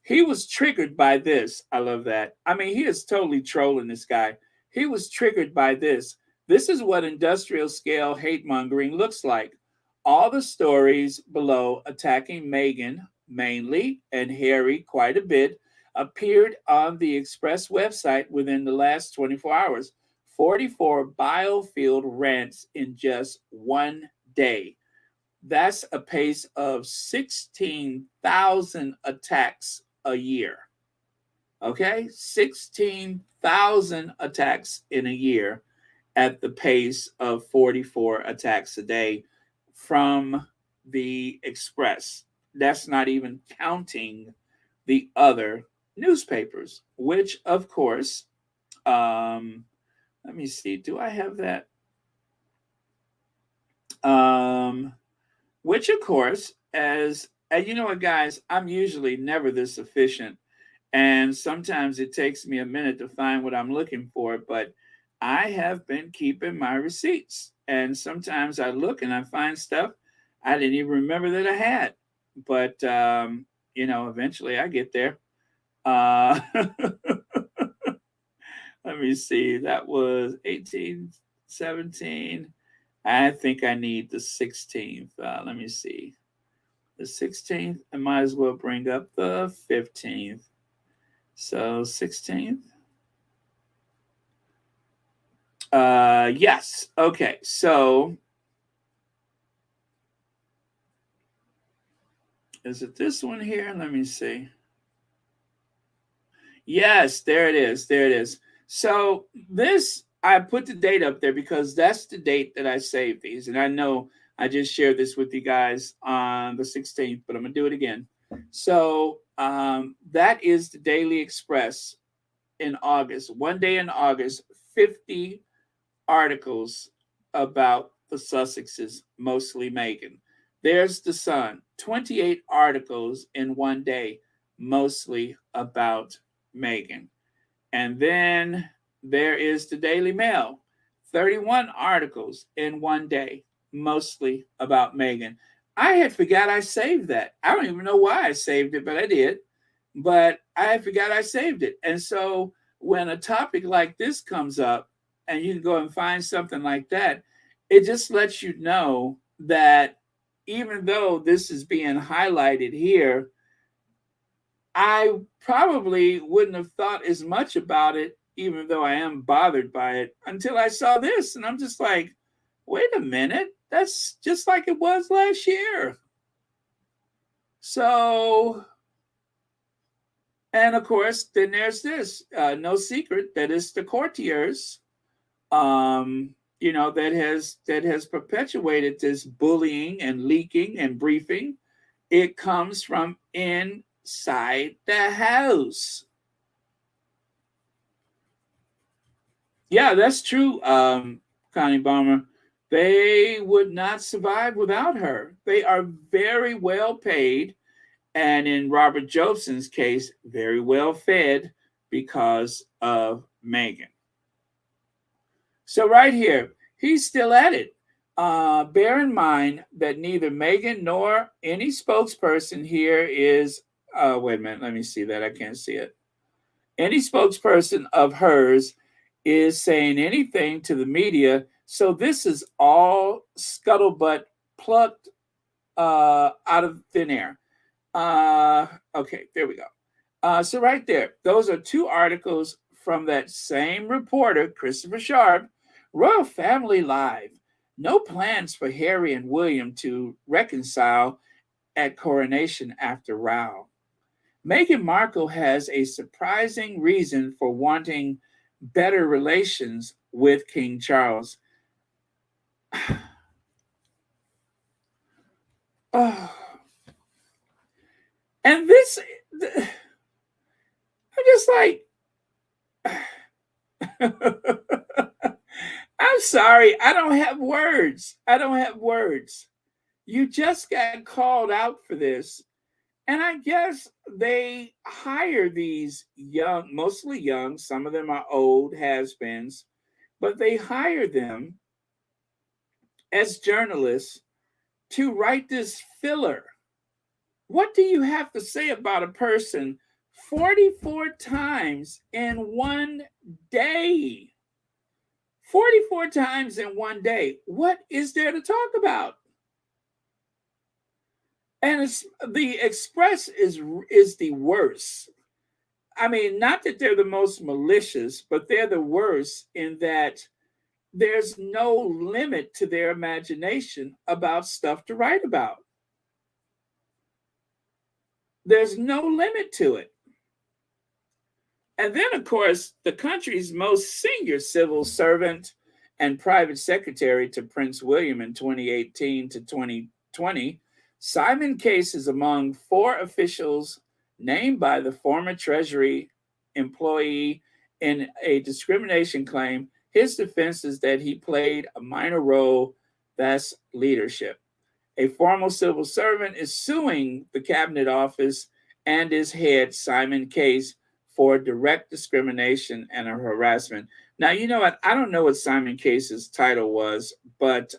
He was triggered by this. I love that. I mean, he is totally trolling this guy. He was triggered by this. This is what industrial scale hate mongering looks like. All the stories below attacking Meghan mainly, and Harry quite a bit, appeared on the Express website within the last 24 hours. 44 biofield rants in just one day. That's a pace of 16,000 attacks a year. Okay? 16,000 attacks in a year at the pace of 44 attacks a day from the Express. That's not even counting the other newspapers, which, of course, let me see. Do I have that? Which, of course, and you know what, guys, I'm usually never this efficient. And sometimes it takes me a minute to find what I'm looking for. But I have been keeping my receipts. And sometimes I look and I find stuff I didn't even remember that I had. But, you know, eventually I get there. Let me see. That was 18, 17. I think I need the 16th. Let me see. The 16th. I might as well bring up the 15th. So 16th. Yes. Okay. So is it this one here? Let me see. Yes, there it is. There it is. So this, I put the date up there because that's the date that I saved these. And I know I just shared this with you guys on the 16th, but I'm going to do it again. So that is the Daily Express in August. One day in August, 50 articles about the Sussexes, mostly Meghan. There's the Sun, 28 articles in one day, mostly about Meghan. And then there is the Daily Mail, 31 articles in one day, mostly about Meghan. I had forgot I saved that. I don't even know why I saved it, but I did. But I forgot I saved it. And so when a topic like this comes up and you can go and find something like that, it just lets you know that even though this is being highlighted here, I probably wouldn't have thought as much about it, even though I am bothered by it, until I saw this. And I'm just like, wait a minute, that's just like it was last year. So, and of course, then there's this, no secret that it's the courtiers, that has perpetuated this bullying and leaking and briefing. It comes from inside the house. Yeah, that's true, Connie Bomber. They would not survive without her. They are very well paid, and in Robert Jobson's case, very well fed because of Meghan. So right here, he's still at it. Bear in mind that neither Meghan nor any spokesperson here is, wait a minute, let me see that. I can't see it. Any spokesperson of hers is saying anything to the media. So this is all scuttlebutt plucked out of thin air. Okay, there we go. So right there, those are two articles from that same reporter, Christopher Sharp. Royal Family Live. No plans for Harry and William to reconcile at Coronation after row. Meghan Markle has a surprising reason for wanting better relations with King Charles. Oh. And this, I'm just like, I'm sorry, I don't have words. I don't have words. You just got called out for this. And I guess they hire these young, mostly young, some of them are old has-beens, but they hire them as journalists to write this filler. What do you have to say about a person 44 times in one day? 44 times in one day. What is there to talk about? And the Express is the worst. I mean, not that they're the most malicious, but they're the worst in that there's no limit to their imagination about stuff to write about. There's no limit to it. And then, of course, the country's most senior civil servant and private secretary to Prince William in 2018 to 2020, Simon Case is among 4 officials named by the former Treasury employee in a discrimination claim. His defense is that he played a minor role, that's leadership. A former civil servant is suing the Cabinet Office and its head, Simon Case, for direct discrimination and harassment. Now, you know what? I don't know what Simon Case's title was, but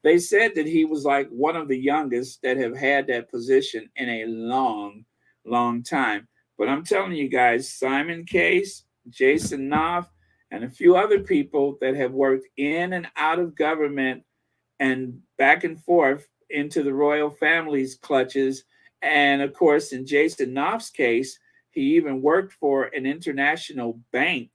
they said that he was like one of the youngest that have had that position in a long, long time. But I'm telling you guys, Simon Case, Jason Knopf, and a few other people that have worked in and out of government and back and forth into the royal family's clutches. And of course, in Jason Knopf's case, he even worked for an international bank.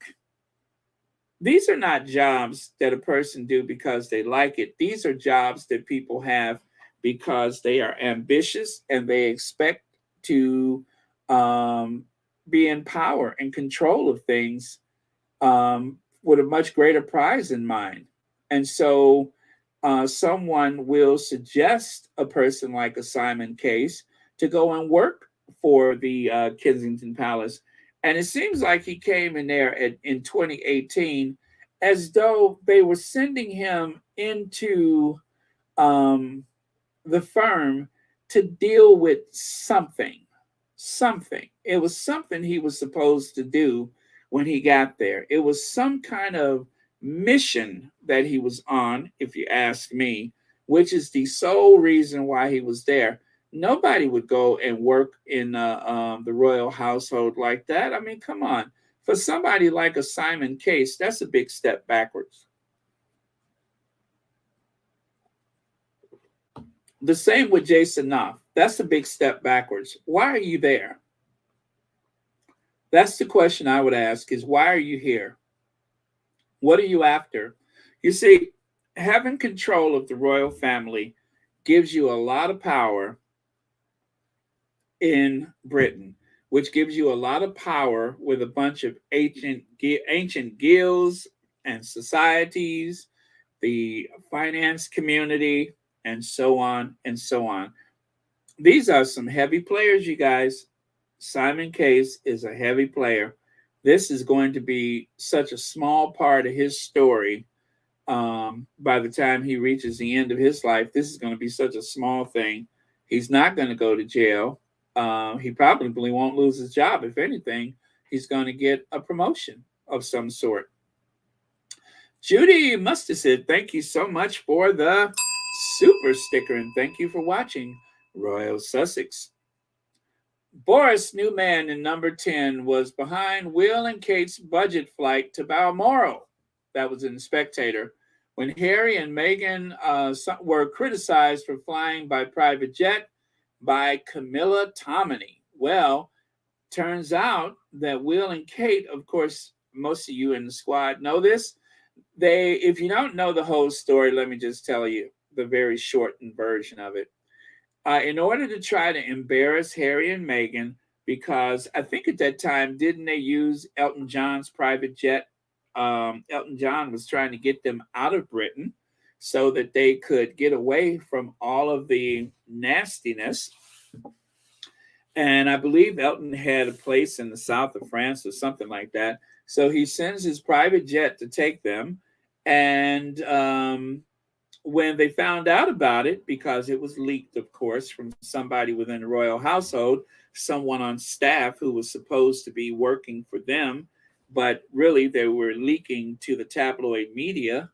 These are not jobs that a person do because they like it. These are jobs that people have because they are ambitious and they expect to be in power and control of things with a much greater prize in mind. And so someone will suggest a person like a Simon Case to go and work for the Kensington Palace. And it seems like he came in there in 2018 as though they were sending him into the firm to deal with something. It was something he was supposed to do when he got there. It was some kind of mission that he was on, if you ask me, which is the sole reason why he was there. Nobody would go and work in the royal household like that. I mean, come on. For somebody like a Simon Case, that's a big step backwards. The same with Jacinda. That's a big step backwards. Why are you there? That's the question I would ask is, why are you here? What are you after? You see, having control of the royal family gives you a lot of power in Britain, which gives you a lot of power with a bunch of ancient guilds and societies, the finance community, and so on and so on. These are some heavy players, you guys. Simon Case is a heavy player. This is going to be such a small part of his story. By the time he reaches the end of his life, this is going to be such a small thing. He's not going to go to jail. He probably won't lose his job. If anything, he's going to get a promotion of some sort. Judy must have said, thank you so much for the super sticker, and thank you for watching Royal Sussex. Boris Newman in number 10 was behind Will and Kate's budget flight to Balmoral. That was in The Spectator. When Harry and Meghan were criticized for flying by private jet by Camilla Tominey. Well, turns out that Will and Kate, of course, most of you in the squad know this. If you don't know the whole story, let me just tell you the very shortened version of it. In order to try to embarrass Harry and Meghan, because I think at that time, didn't they use Elton John's private jet? Elton John was trying to get them out of Britain so that they could get away from all of the nastiness. And I believe Elton had a place in the south of France or something like that. So he sends his private jet to take them. And when they found out about it, because it was leaked, of course, from somebody within the royal household, someone on staff who was supposed to be working for them, but really they were leaking to the tabloid media,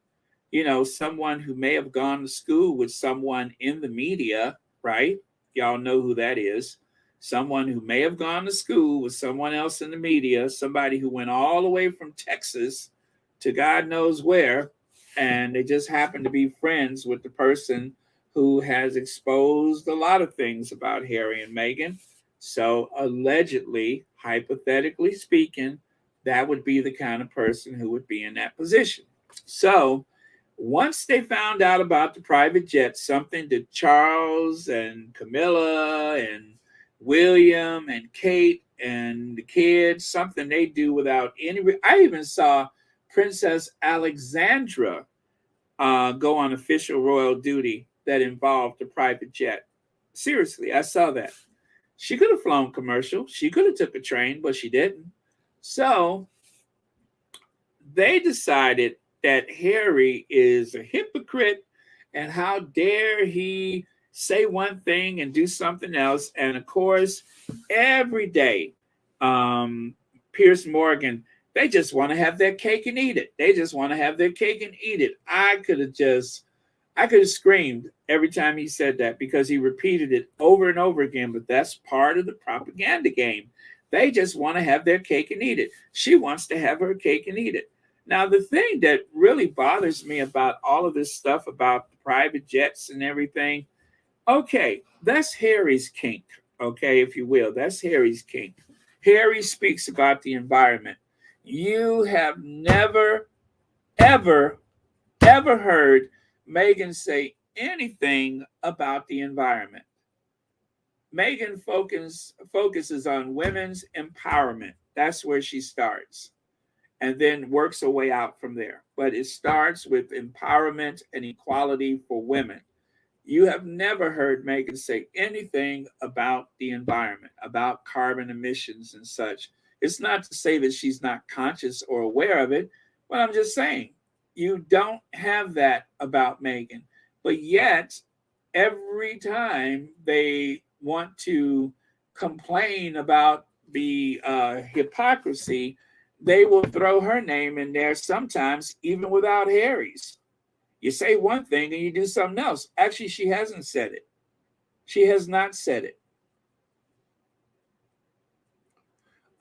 you know, someone who may have gone to school with someone in the media, right? Y'all know who that is. Someone who may have gone to school with someone else in the media, somebody who went all the way from Texas to God knows where, and they just happen to be friends with the person who has exposed a lot of things about Harry and Meghan. So allegedly, hypothetically speaking, that would be the kind of person who would be in that position. So once they found out about the private jet, something that Charles and Camilla and William and Kate and the kids, something they do without any... I even saw Princess Alexandra go on official royal duty that involved a private jet. Seriously, I saw that. She could have flown commercial. She could have took a train, but she didn't. So they decided that Harry is a hypocrite, and how dare he say one thing and do something else. And of course, every day, Piers Morgan, they just want to have their cake and eat it. They just want to have their cake and eat it. I could have screamed every time he said that, because he repeated it over and over again. But that's part of the propaganda game. They just want to have their cake and eat it. She wants to have her cake and eat it. Now, the thing that really bothers me about all of this stuff about the private jets and everything, okay, that's Harry's kink, okay, if you will. That's Harry's kink. Harry speaks about the environment. You have never, ever, ever heard Meghan say anything about the environment. Meghan focuses on women's empowerment. That's where she starts, and then works her way out from there. But it starts with empowerment and equality for women. You have never heard Meghan say anything about the environment, about carbon emissions and such. It's not to say that she's not conscious or aware of it, but I'm just saying, you don't have that about Meghan. But yet, every time they want to complain about the hypocrisy, they will throw her name in there sometimes, even without Harry's. You say one thing and you do something else. Actually, she hasn't said it. She has not said it.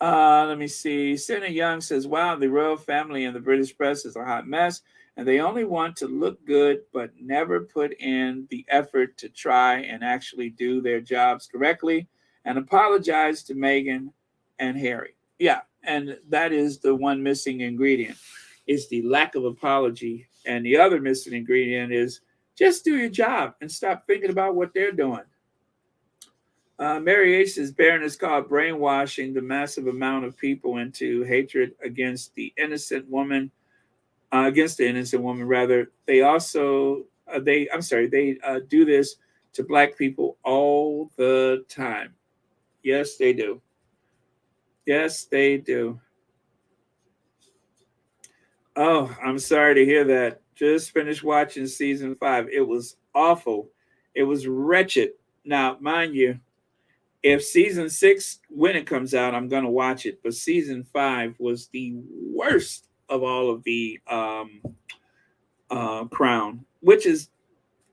Let me see. Senator Young says, wow, the royal family and the British press is a hot mess, and they only want to look good but never put in the effort to try and actually do their jobs correctly and apologize to Meghan and Harry. Yeah, and that is the one missing ingredient, is the lack of apology. And the other missing ingredient is just do your job and stop thinking about what they're doing. Mary H. says Barron is called brainwashing the massive amount of people into hatred against the innocent woman, rather. They also, they do this to Black people all the time. Yes, they do. Yes, they do. Oh, I'm sorry to hear that. Just finished watching season 5. It was awful. It was wretched. Now, mind you, if season 6, when it comes out, I'm going to watch it. But season 5 was the worst of all of the Crown, which is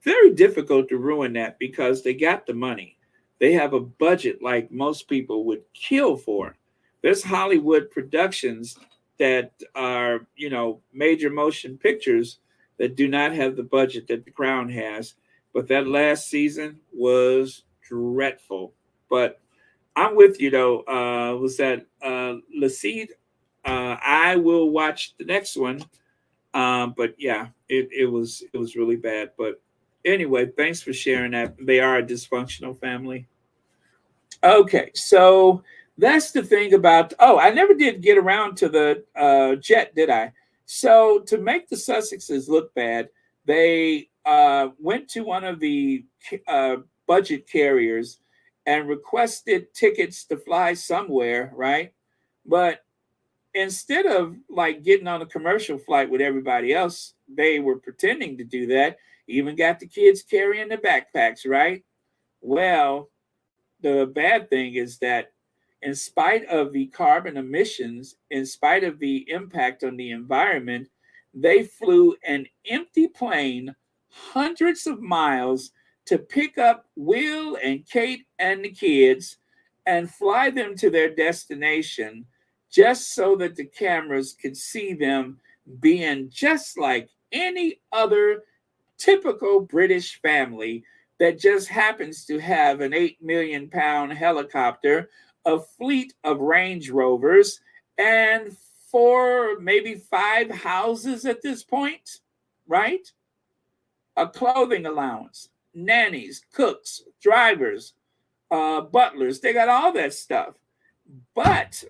very difficult to ruin that because they got the money. They have a budget like most people would kill for. There's Hollywood productions that are, major motion pictures that do not have the budget that the Crown has. But that last season was dreadful. But I'm with you, though. Was that Lacide? I will watch the next one. But yeah, it was really bad. But anyway, thanks for sharing that. They are a dysfunctional family. Okay, so that's the thing about. Oh, I never did get around to the jet, did I? So to make the Sussexes look bad, they went to one of the budget carriers and requested tickets to fly somewhere, right? But instead of like getting on a commercial flight with everybody else, they were pretending to do that. Even got the kids carrying the backpacks, right? Well, the bad thing is that in spite of the carbon emissions, in spite of the impact on the environment, they flew an empty plane hundreds of miles to pick up Will and Kate and the kids and fly them to their destination just so that the cameras could see them being just like any other typical British family that just happens to have an 8 million pound helicopter, a fleet of Range Rovers, and 4, maybe 5 houses at this point, right? A clothing allowance, nannies, cooks, drivers, butlers. They got all that stuff. But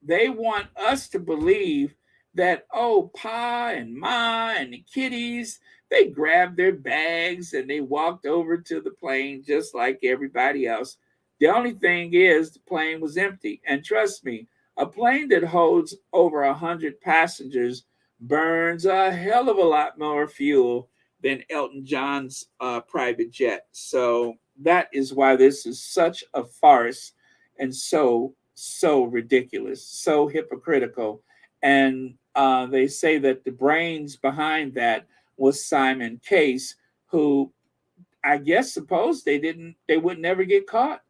they want us to believe that, oh, Pa and Ma and the kiddies, they grabbed their bags and they walked over to the plane just like everybody else. The only thing is the plane was empty. And trust me, a plane that holds over 100 passengers burns a hell of a lot more fuel than Elton John's private jet. So that is why this is such a farce and so ridiculous, so hypocritical. And they say that the brains behind that was Simon Case, who I guess supposed they would never get caught.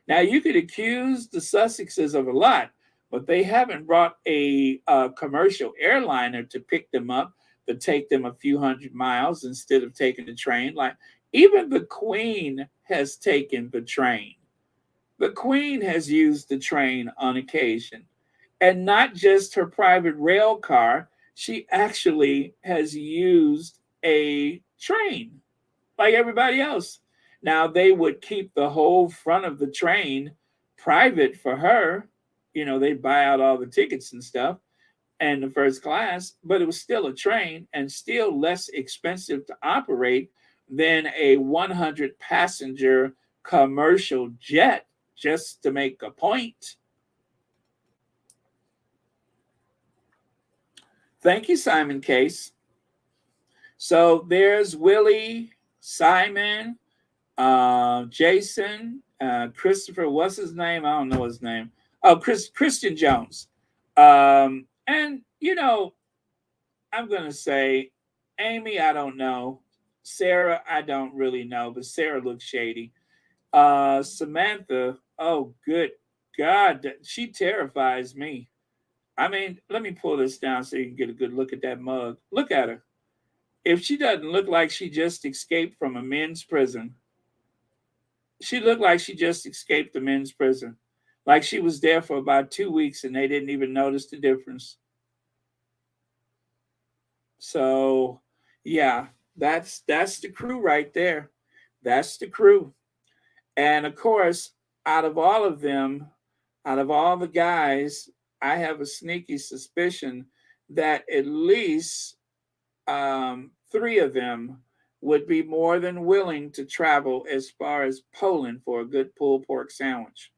Now you could accuse the Sussexes of a lot, but they haven't brought a commercial airliner to pick them up, to take them a few hundred miles instead of taking the train. Like even the Queen has taken the train. The Queen has used the train on occasion, and not just her private rail car. She actually has used a train like everybody else. Now, they would keep the whole front of the train private for her. They'd buy out all the tickets and stuff and the first class, but it was still a train and still less expensive to operate than a 100 passenger commercial jet, just to make a point. Thank you, Simon Case. So there's Willie, Simon, Jason, Christopher, what's his name? I don't know his name. Oh, Christian Jones. And, you know, I'm going to say Amy, I don't know. Sarah, I don't really know, but Sarah looks shady. Samantha, oh, good God, she terrifies me. I mean, let me pull this down so you can get a good look at that mug. Look at her. If she doesn't look like she just escaped from a men's prison, she looked like she just escaped the men's prison. Like she was there for about 2 weeks and they didn't even notice the difference. So, yeah, that's the crew right there. That's the crew. And of course, out of all of them, out of all the guys, I have a sneaky suspicion that at least three of them would be more than willing to travel as far as Poland for a good pulled pork sandwich.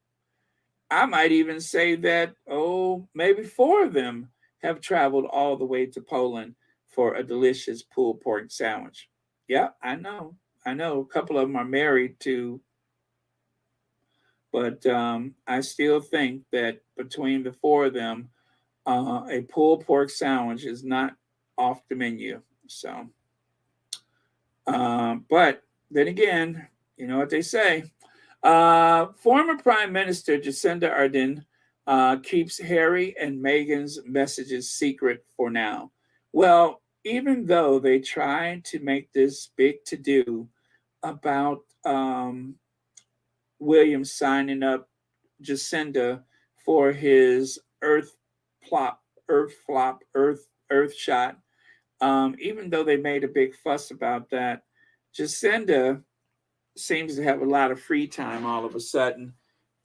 I might even say that, oh, maybe four of them have traveled all the way to Poland for a delicious pulled pork sandwich. Yeah, I know. I know a couple of them are married to, but I still think that between the four of them, a pulled pork sandwich is not off the menu. So, but then again, you know what they say. Former Prime Minister Jacinda Ardern keeps Harry and Meghan's messages secret for now. Well, even though they tried to make this big to do about William signing up Jacinda for his Earth shot, even though they made a big fuss about that, Jacinda seems to have a lot of free time all of a sudden.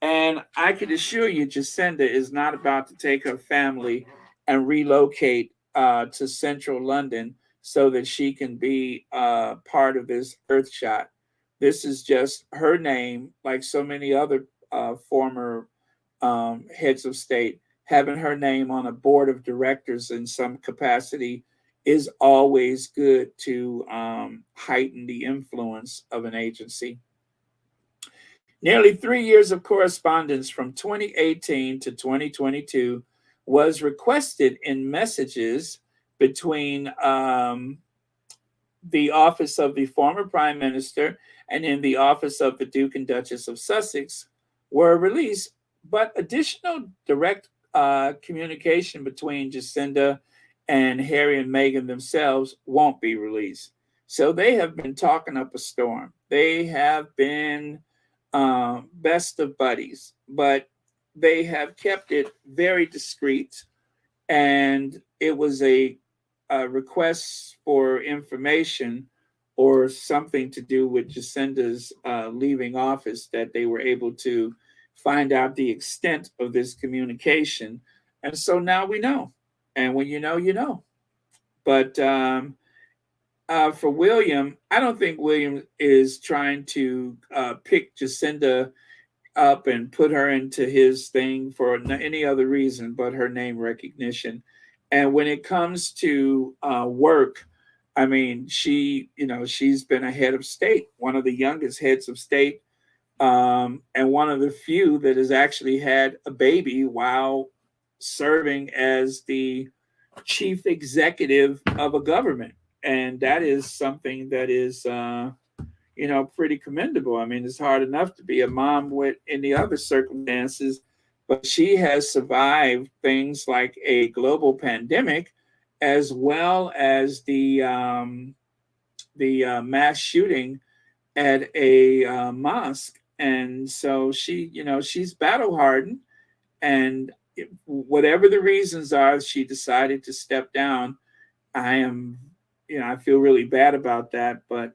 And I can assure you, Jacinda is not about to take her family and relocate to central London so that she can be part of this Earth shot. This is just her name, like so many other former heads of state. Having her name on a board of directors in some capacity is always good to heighten the influence of an agency. Nearly 3 years of correspondence from 2018 to 2022 was requested in messages between the office of the former prime minister and in the office of the Duke and Duchess of Sussex were released, but additional direct communication between Jacinda and Harry and Meghan themselves won't be released. So they have been talking up a storm. They have been best of buddies, but they have kept it very discreet. And it was a request for information or something to do with Jacinda's leaving office that they were able to find out the extent of this communication. And so now we know. And when you know, you know. But for William, I don't think William is trying to pick Jacinda up and put her into his thing for any other reason but her name recognition. And when it comes to work, I mean, she's been a head of state, one of the youngest heads of state, and one of the few that has actually had a baby while serving as the chief executive of a government. And that is something that is, pretty commendable. I mean, it's hard enough to be a mom with any other circumstances, but she has survived things like a global pandemic, as well as the mass shooting at a mosque. And so she's battle hardened, and whatever the reasons are, she decided to step down. I feel really bad about that, but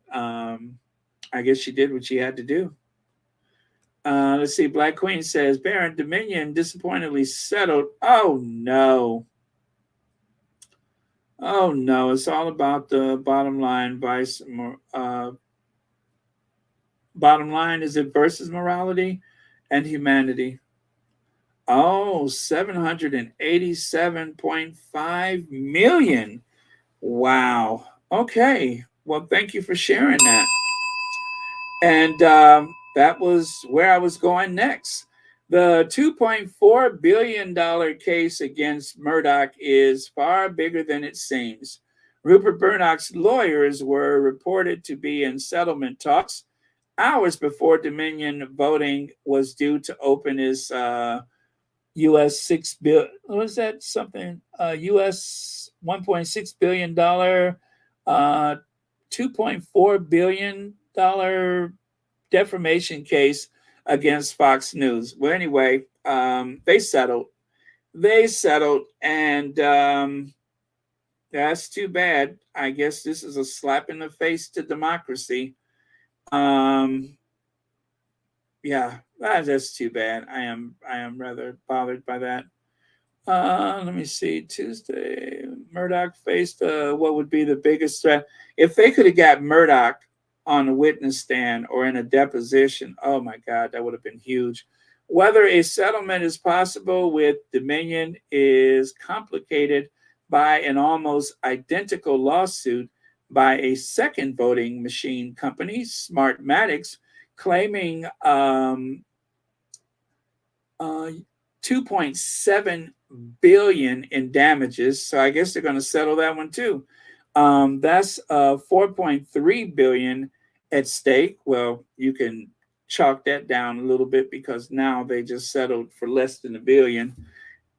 I guess she did what she had to do. Let's see. Black Queen says, Baron Dominion disappointingly settled. Oh, no. Oh, no. It's all about the bottom line. Bottom line, is it versus morality and humanity? Oh, 787.5 million. Wow. Okay. Well, thank you for sharing that. And that was where I was going next. The $2.4 billion case against Murdoch is far bigger than it seems. Rupert Murdoch's lawyers were reported to be in settlement talks hours before Dominion voting was due to open his U.S. was that something? U.S. $1.6 billion, $2.4 billion defamation case against Fox News. Well, anyway, they settled. And that's too bad. I guess this is a slap in the face to democracy. Yeah, that's too bad. I am rather bothered by that. Let me see. Tuesday, Murdoch faced what would be the biggest threat. If they could have got Murdoch on a witness stand or in a deposition, oh my God, that would have been huge. Whether a settlement is possible with Dominion is complicated by an almost identical lawsuit by a second voting machine company, Smartmatics, claiming 2.7 billion in damages. So I guess they're going to settle that one too. That's 4.3 billion at stake. Well, you can chalk that down a little bit because now they just settled for less than $1 billion,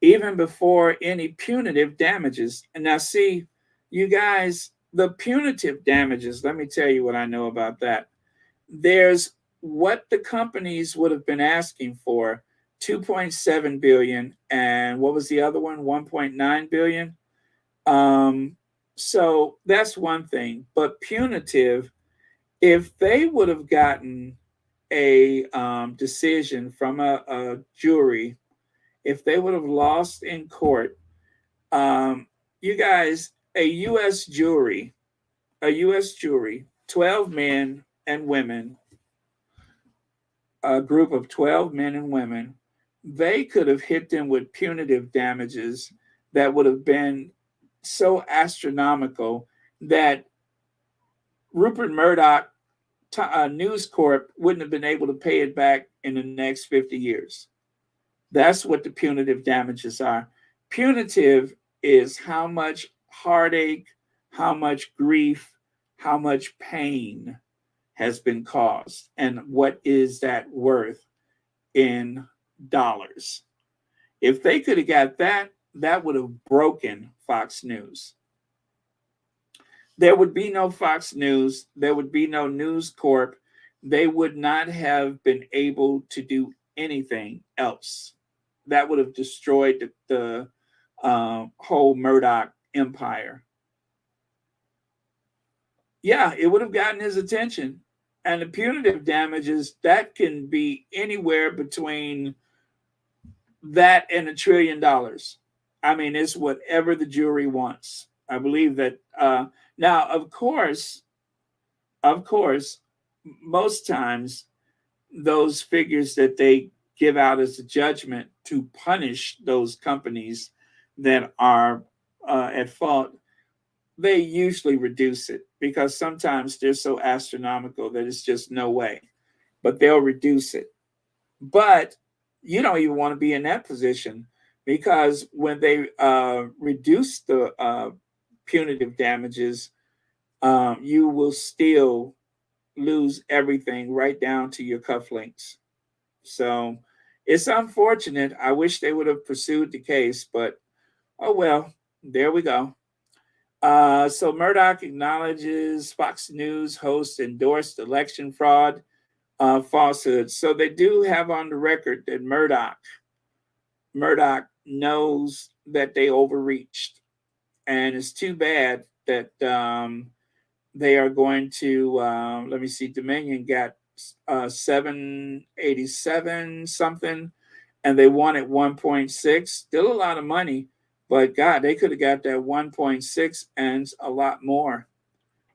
even before any punitive damages. And now, see, you guys, the punitive damages, let me tell you what I know about that. There's what the companies would have been asking for, 2.7 billion, and what was the other one, 1.9 billion. So that's one thing. But punitive, if they would have gotten a decision from a jury, if they would have lost in court, you guys, a U.S. jury, 12 men and women, a group of 12 men and women, they could have hit them with punitive damages that would have been so astronomical that Rupert Murdoch News Corp wouldn't have been able to pay it back in the next 50 years. That's what the punitive damages are. Punitive is how much heartache, how much grief, how much pain has been caused, and what is that worth in dollars. If they could have got that, that would have broken Fox News. There would be no Fox News. There would be no News Corp. They would not have been able to do anything else. That would have destroyed the whole Murdoch empire. Yeah, it would have gotten his attention. And the punitive damages, that can be anywhere between that and $1 trillion. I mean, it's whatever the jury wants. I believe that. Now, of course, most times those figures that they give out as a judgment to punish those companies that are at fault, they usually reduce it because sometimes they're so astronomical that it's just no way. But they'll reduce it. But you don't even want to be in that position because when they reduce the punitive damages, you will still lose everything right down to your cufflinks. So it's unfortunate. I wish they would have pursued the case, but oh well, there we go. So Murdoch acknowledges Fox News host endorsed election fraud falsehoods. So they do have on the record that Murdoch knows that they overreached. And it's too bad that they are going to, let me see, Dominion got 787 something, and they wanted 1.6. Still a lot of money, but God, they could have got that 1.6 and a lot more.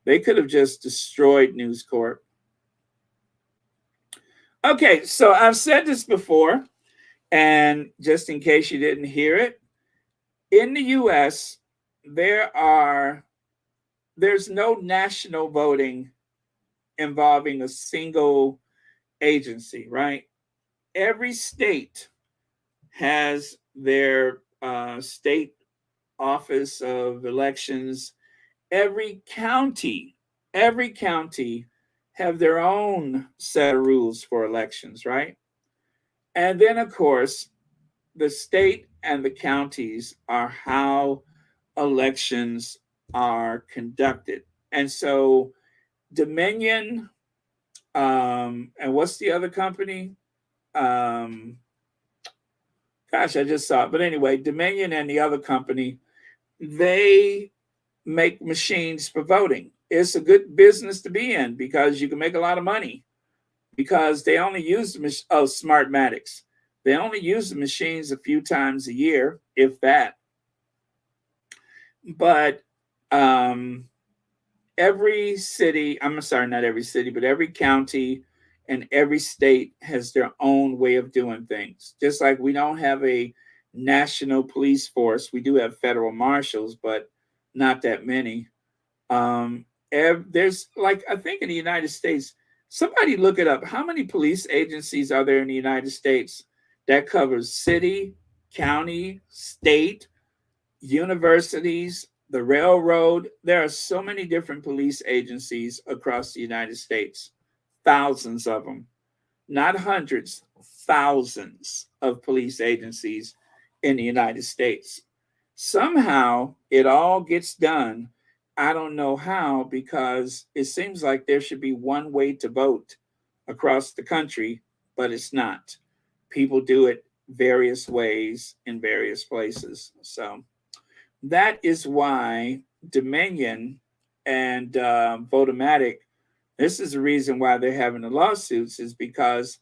They could have just destroyed News Corp. Okay, so I've said this before, and just in case you didn't hear it, in the U.S., there's no national voting involving a single agency, right? every state has their state office of elections. Every county have their own set of rules for elections, right? And then, of course, the state and the counties are how elections are conducted. And so, Dominion, and what's the other company? Um, Gosh, I just saw it. But anyway, Dominion and the other company, they make machines for voting. It's a good business to be in because you can make a lot of money because they only use Smartmatics. They only use the machines a few times a year, if that. But every city, I'm sorry, not every city, but every county and every state has their own way of doing things. Just like we don't have a national police force, we do have federal marshals, but not that many. There's like, I think in the United States, somebody look it up. How many police agencies are there in the United States? That covers city, county, state, universities, the railroad. There are so many different police agencies across the United States, thousands of them, not hundreds, thousands of police agencies in the United States. Somehow it all gets done. I don't know how, because it seems like there should be one way to vote across the country, but it's not. People do it various ways in various places. So that is why Dominion and Votomatic, this is the reason why they're having the lawsuits, is because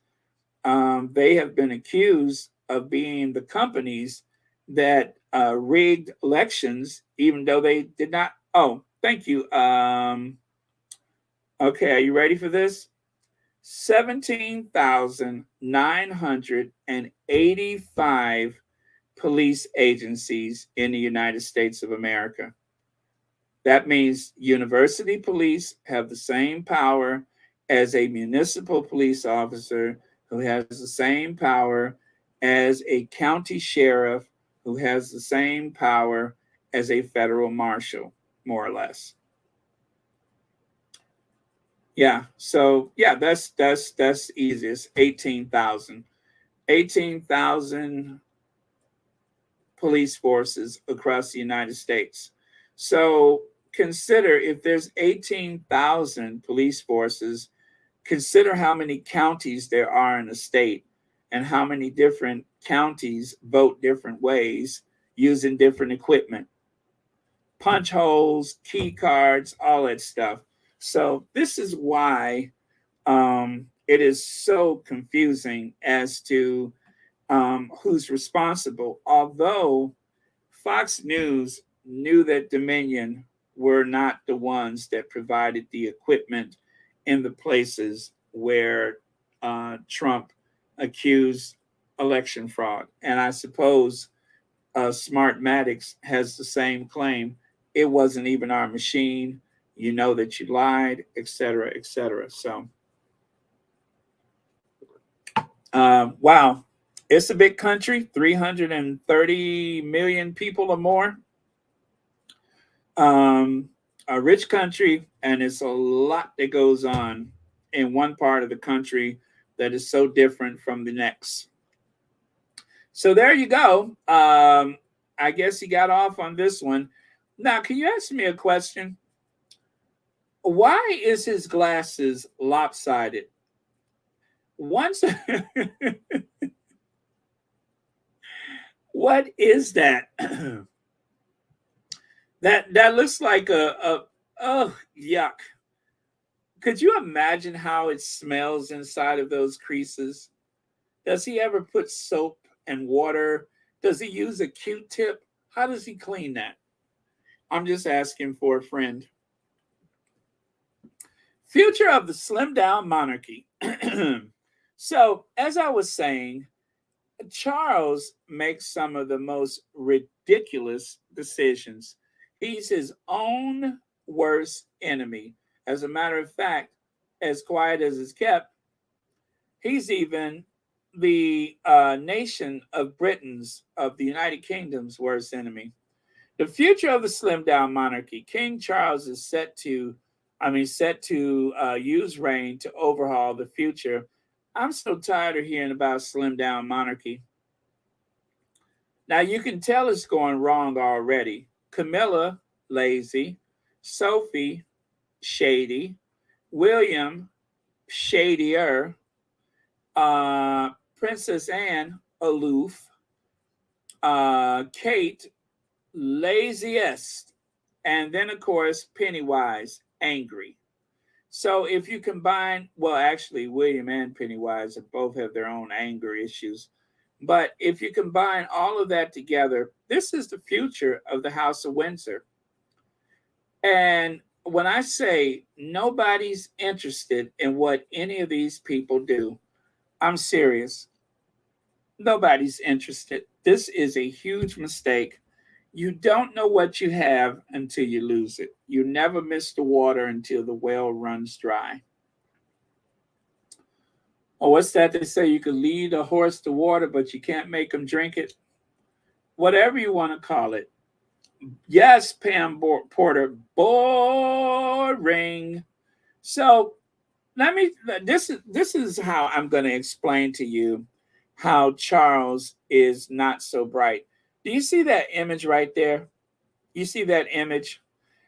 they have been accused of being the companies that rigged elections, even though they did not. Oh, thank you. Okay, are you ready for this? 17,985 police agencies in the United States of America. That means university police have the same power as a municipal police officer, who has the same power as a county sheriff, who has the same power as a federal marshal, more or less. Yeah, so yeah, that's easy. It's 18,000. 18,000 police forces across the United States. So consider, if there's 18,000 police forces, consider how many counties there are in a state and how many different counties vote different ways using different equipment, punch holes, key cards, all that stuff. So this is why it is so confusing as to who's responsible. Although Fox News knew that Dominion were not the ones that provided the equipment in the places where Trump accused election fraud. And I suppose Smartmatics has the same claim. It wasn't even our machine. You know that you lied, et cetera, et cetera. So, wow. It's a big country, 330 million people or more. A rich country, and it's a lot that goes on in one part of the country that is so different from the next. So there you go. I guess he got off on this one. Now, can you ask me a question? Why is his glasses lopsided? Once, what is that? That looks like oh, yuck. Could you imagine how it smells inside of those creases? Does he ever put soap and water? Does he use a Q-tip? How does he clean that? I'm just asking for a friend. Future of the slim down monarchy. So, as I was saying, Charles makes some of the most ridiculous decisions. He's his own worst enemy. As a matter of fact, as quiet as it's kept, he's even the nation of Britain's, of the United Kingdom's worst enemy. The future of the slimmed down monarchy. King Charles is set to use reign to overhaul the future. I'm so tired of hearing about slimmed down monarchy. Now you can tell it's going wrong already. Camilla, lazy. Sophie, shady. William, shadier. Princess Anne, aloof. Kate, laziest. And then, of course, Pennywise, angry. So if you combine, well, actually, William and Pennywise both have their own anger issues. But if you combine all of that together, this is the future of the House of Windsor. And when I say nobody's interested in what any of these people do, I'm serious. Nobody's interested. This is a huge mistake. You don't know what you have until you lose it. You never miss the water until the well runs dry. Oh, what's that they say? You can lead a horse to water, but you can't make him drink it. Whatever you want to call it. Yes, Pam Porter, boring. So this is how I'm going to explain to you how Charles is not so bright. Do you see that image right there? You see that image?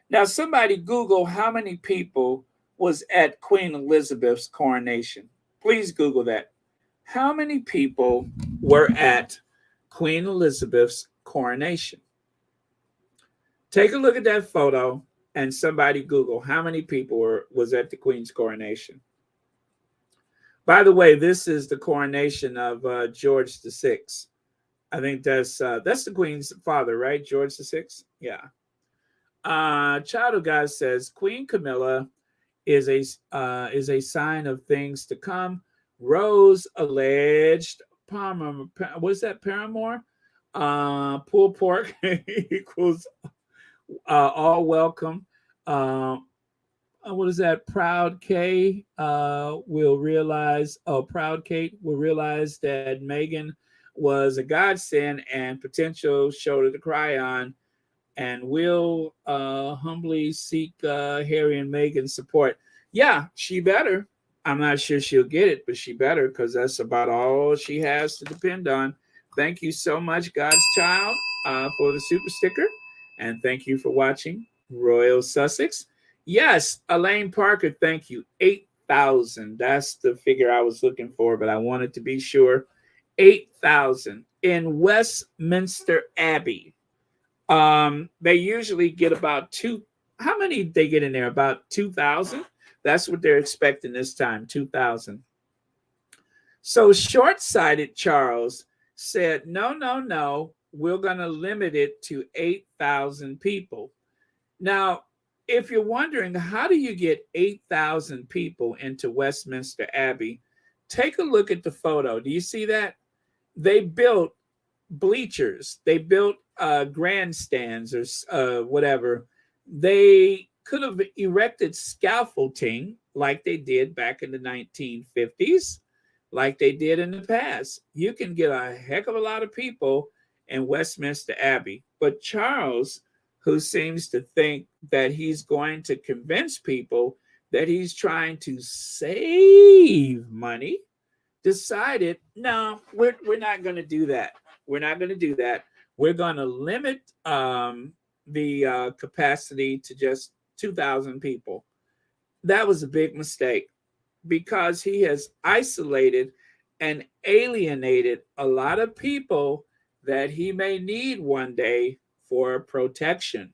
Now, somebody Google how many people was at Queen Elizabeth's coronation. Please Google that. How many people were at Queen Elizabeth's coronation? Take a look at that photo and somebody Google how many people was at the Queen's coronation. By the way, this is the coronation of George VI. I think that's the Queen's father, right? George VI? Yeah. Child of God says Queen Camilla is a sign of things to come. Rose alleged Palmer, what's that, Paramore? Pulled pork equals all welcome. What is that? Proud Kate will realize that Meghan was a godsend and potential shoulder to cry on, and will humbly seek Harry and Meghan's support. Yeah, she better. I'm not sure she'll get it, but she better, because that's about all she has to depend on. Thank you so much, God's child, for the super sticker. And thank you for watching Royal Sussex. Yes, Elaine Parker, thank you. 8,000. That's the figure I was looking for, but I wanted to be sure. 8,000 in Westminster Abbey. They usually get about how many did they get in there? About 2,000. That's what they're expecting this time, 2,000. So short-sighted Charles said, no, we're going to limit it to 8,000 people. Now, if you're wondering, how do you get 8,000 people into Westminster Abbey? Take a look at the photo. Do you see that? They built bleachers. They built grandstands or whatever. They could have erected scaffolding like they did back in the 1950s, like they did in the past. You can get a heck of a lot of people in Westminster Abbey. But Charles, who seems to think that he's going to convince people that he's trying to save money, decided, no, we're not going to do that. We're not going to do that. We're going to limit the capacity to just 2,000 people. That was a big mistake, because he has isolated and alienated a lot of people that he may need one day for protection,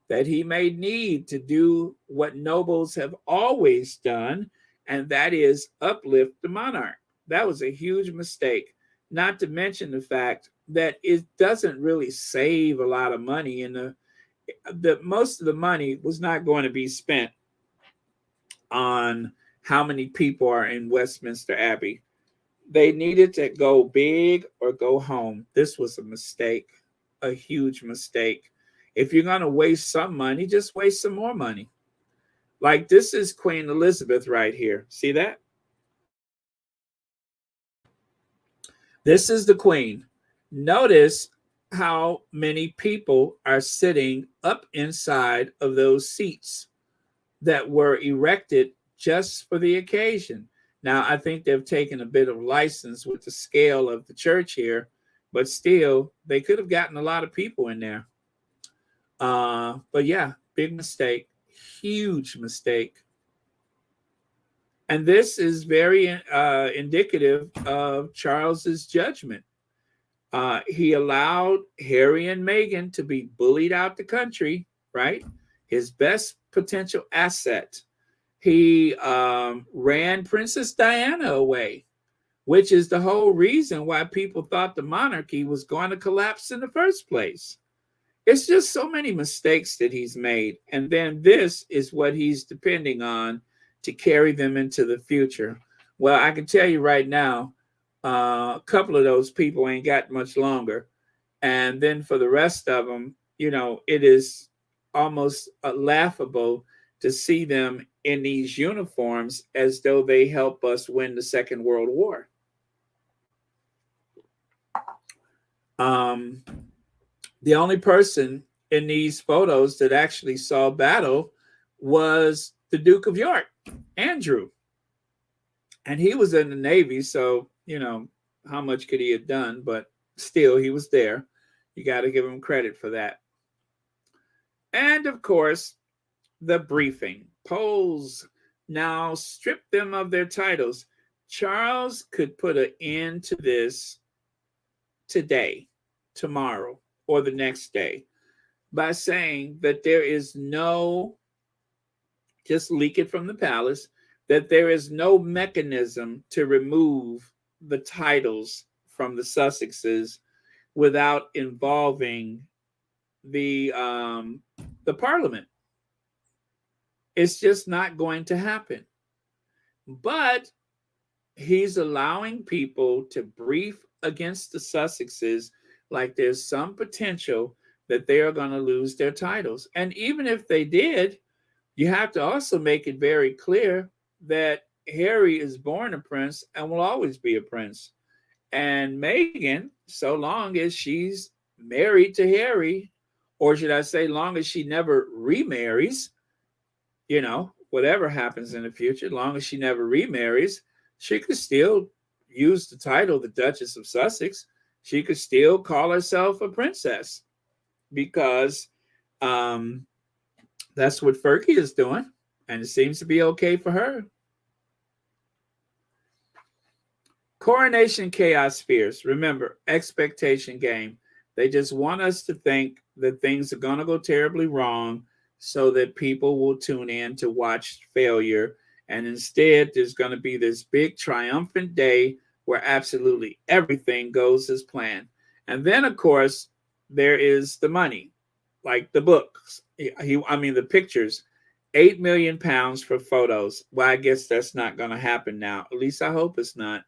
that he may need to do what nobles have always done, and that is uplift the monarch. That was a huge mistake, not to mention the fact that it doesn't really save a lot of money, and the most of the money was not going to be spent on how many people are in Westminster Abbey. They needed to go big or go home. This was a mistake, a huge mistake. If you're going to waste some money, just waste some more money. Like, this is Queen Elizabeth right here. See that? This is the Queen. Notice how many people are sitting up inside of those seats that were erected just for the occasion. Now, I think they've taken a bit of license with the scale of the church here, but still, they could have gotten a lot of people in there. But yeah, big mistake, huge mistake. And this is very indicative of Charles's judgment. He allowed Harry and Meghan to be bullied out the country, right? His best potential asset. He ran Princess Diana away, which is the whole reason why people thought the monarchy was going to collapse in the first place. It's just so many mistakes that he's made. And then this is what he's depending on to carry them into the future. Well, I can tell you right now, a couple of those people ain't got much longer. And then for the rest of them, you know, it is almost laughable to see them in these uniforms as though they help us win the Second World War. The only person in these photos that actually saw battle was the Duke of York, Andrew. And he was in the Navy, so, you know, how much could he have done? But still, he was there. You got to give him credit for that. And, of course, the briefing. Polls now strip them of their titles. Charles could put an end to this today, tomorrow, or the next day by saying that there is no, just leak it from the palace, that there is no mechanism to remove the titles from the Sussexes without involving the parliament. It's just not going to happen. But he's allowing people to brief against the Sussexes like there's some potential that they are going to lose their titles. And even if they did, you have to also make it very clear that Harry is born a prince and will always be a prince. And Meghan, so long as she's married to Harry, or should I say, long as she never remarries, you know, whatever happens in the future, long as she never remarries, she could still use the title, the Duchess of Sussex. She could still call herself a princess because that's what Fergie is doing, and it seems to be okay for her. Coronation chaos fears. Remember, expectation game. They just want us to think that things are going to go terribly wrong so that people will tune in to watch failure. And instead, there's going to be this big triumphant day where absolutely everything goes as planned. And then, of course, there is the money, like the books. The pictures. £8 million for photos. Well, I guess that's not going to happen now. At least I hope it's not.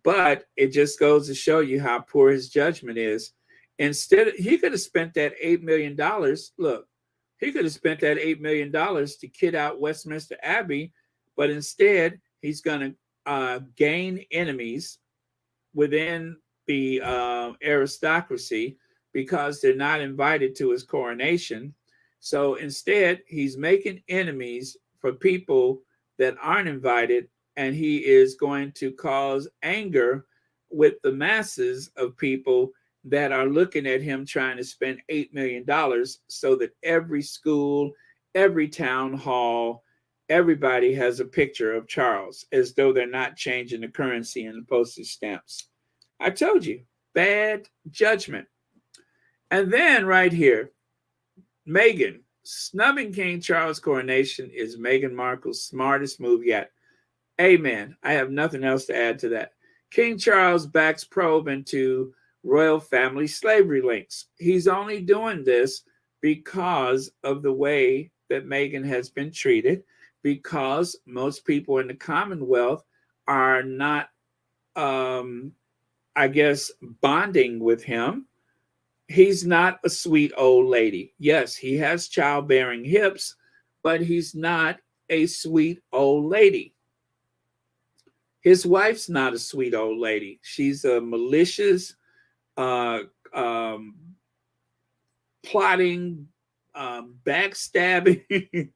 But it just goes to show you how poor his judgment is. Instead, he could have spent that $8 million. Look, he could have spent that $8 million to kid out Westminster Abbey, but instead he's going to gain enemies within the aristocracy because they're not invited to his coronation. So instead, he's making enemies for people that aren't invited, and he is going to cause anger with the masses of people that are looking at him trying to spend $8 million so that every school, every town hall, everybody has a picture of Charles, as though they're not changing the currency and the postage stamps. I told you, bad judgment. And then right here, Meghan. Snubbing King Charles' coronation is Meghan Markle's smartest move yet. Amen. I have nothing else to add to that. King Charles backs probe into royal family slavery links. He's only doing this because of the way that Meghan has been treated, because most people in the Commonwealth are not, bonding with him. He's not a sweet old lady. Yes, he has childbearing hips, but he's not a sweet old lady. His wife's not a sweet old lady. She's a malicious, uh, um, plotting, backstabbing.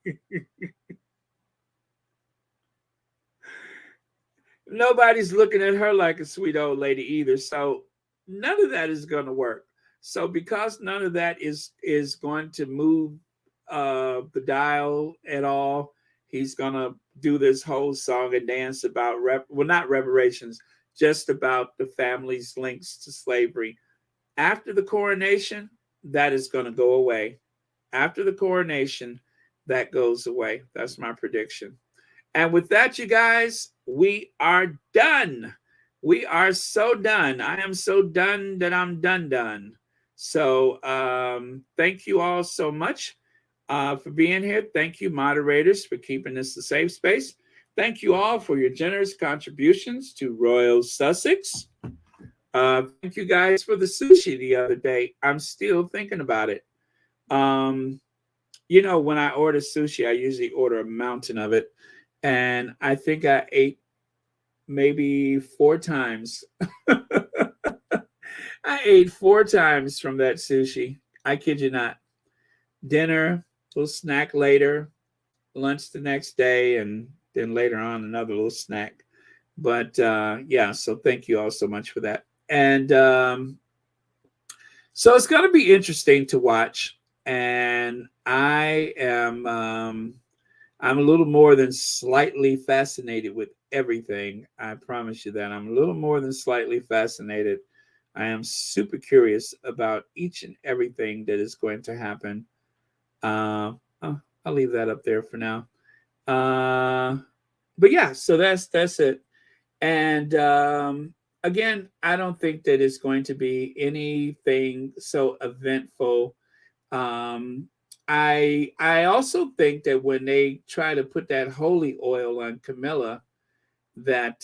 Nobody's looking at her like a sweet old lady either. So none of that is going to work. So because none of that is going to move the dial at all, he's going to do this whole song and dance about not reparations, just about the family's links to slavery. After the coronation, that is going to go away. After the coronation, that goes away. That's my prediction. And with that, you guys, we are done. We are so done. I am so done that I'm done. So thank you all so much for being here. Thank you, moderators, for keeping this a safe space. Thank you all for your generous contributions to Royal Sussex. Thank you guys for the sushi the other day. I'm still thinking about it. You know, when I order sushi, I usually order a mountain of it. And I think I ate maybe 4 times. I ate 4 times from that sushi. I kid you not. Dinner, little snack later, lunch the next day, and then later on another little snack. But yeah, so thank you all so much for that. And so it's going to be interesting to watch. And I am I'm a little more than slightly fascinated with everything. I promise you that. I'm a little more than slightly fascinated. I am super curious about each and everything that is going to happen. I'll leave that up there for now. But yeah, so that's it. And again, I don't think that it's going to be anything so eventful. I also think that when they try to put that holy oil on Camilla, that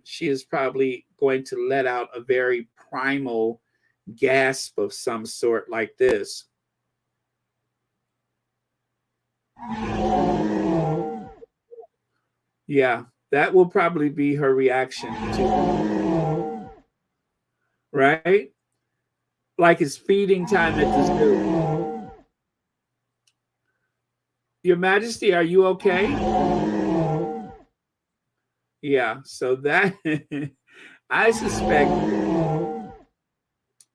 she is probably going to let out a very primal gasp of some sort like this. Yeah, that will probably be her reaction to, right? Like it's feeding time at the zoo. Your Majesty, are you okay? Yeah, so that I suspect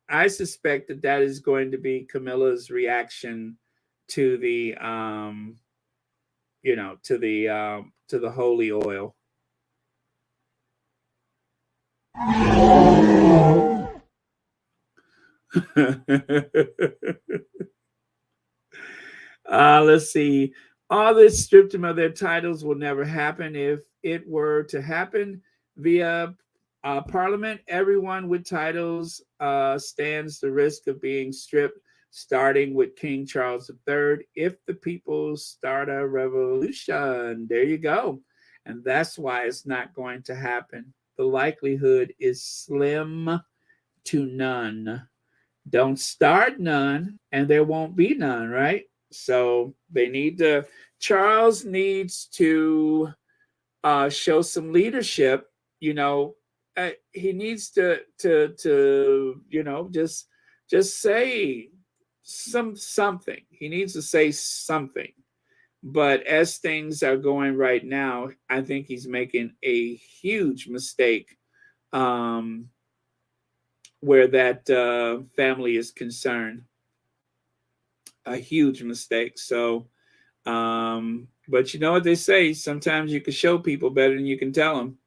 that is going to be Camilla's reaction to the to the holy oil. Let's see. All this stripped them of their titles will never happen. If it were to happen via Parliament, everyone with titles stands the risk of being stripped, starting with King Charles III. If the people start a revolution, there you go. And that's why it's not going to happen. The likelihood is slim to none. Don't start none, and there won't be none, right? So they need to, Charles needs to show some leadership. You know, he needs to you know, just say something. He needs to say something. But as things are going right now, I think he's making a huge mistake where that family is concerned. A huge mistake. So, but you know what they say, sometimes you can show people better than you can tell them.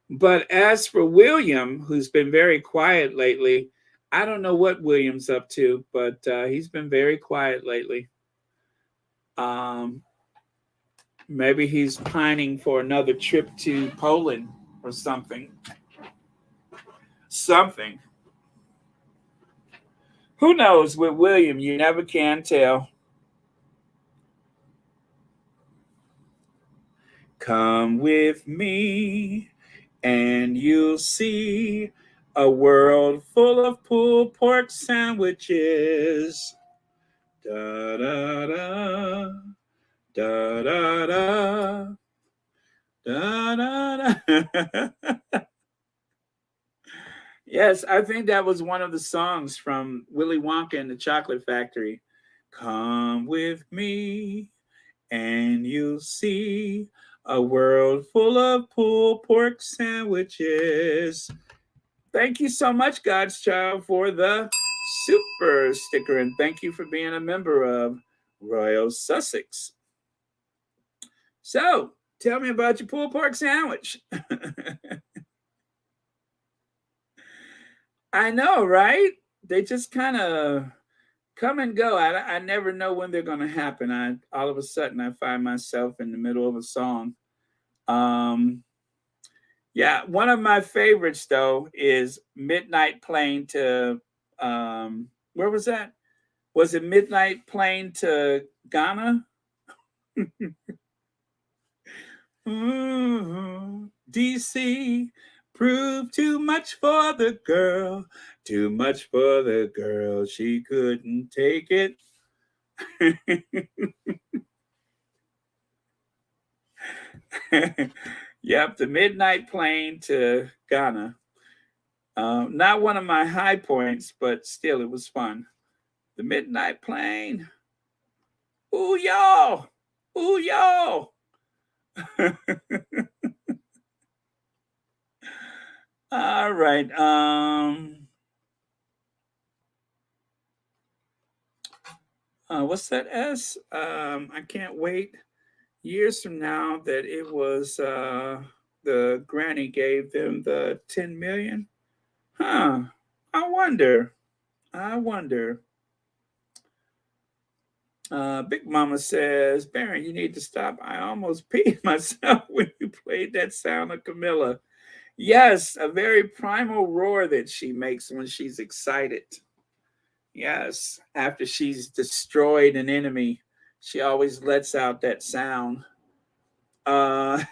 But as for William, who's been very quiet lately, I don't know what William's up to, but he's been very quiet lately. Maybe he's pining for another trip to Poland or something. Who knows? With William, you never can tell. Come with me and you'll see a world full of pulled pork sandwiches. Da da da da da da Da, da, da. Yes, I think that was one of the songs from Willy Wonka and the Chocolate Factory. Come with me and you'll see a world full of pulled pork sandwiches. Thank you so much, God's Child, for the super sticker. And thank you for being a member of Royal Sussex. So, tell me about your pulled pork sandwich. I know, right? They just kind of come and go. I never know when they're going to happen. All of a sudden, I find myself in the middle of a song. Yeah, one of my favorites, though, is Midnight Plane to, where was that? Was it Midnight Plane to Ghana? DC proved too much for the girl, too much for the girl. She couldn't take it. Yep, the Midnight Plane to Ghana. Not one of my high points, but still, it was fun. The Midnight Plane. Ooh, y'all. Ooh, y'all. All right. What's that S? I can't wait years from now that it was the granny gave them the 10 million. Huh. I wonder. Big Mama says, Baron, you need to stop. I almost peed myself when you played that sound of Camilla. Yes, a very primal roar that she makes when she's excited. Yes, after she's destroyed an enemy, she always lets out that sound. Oh,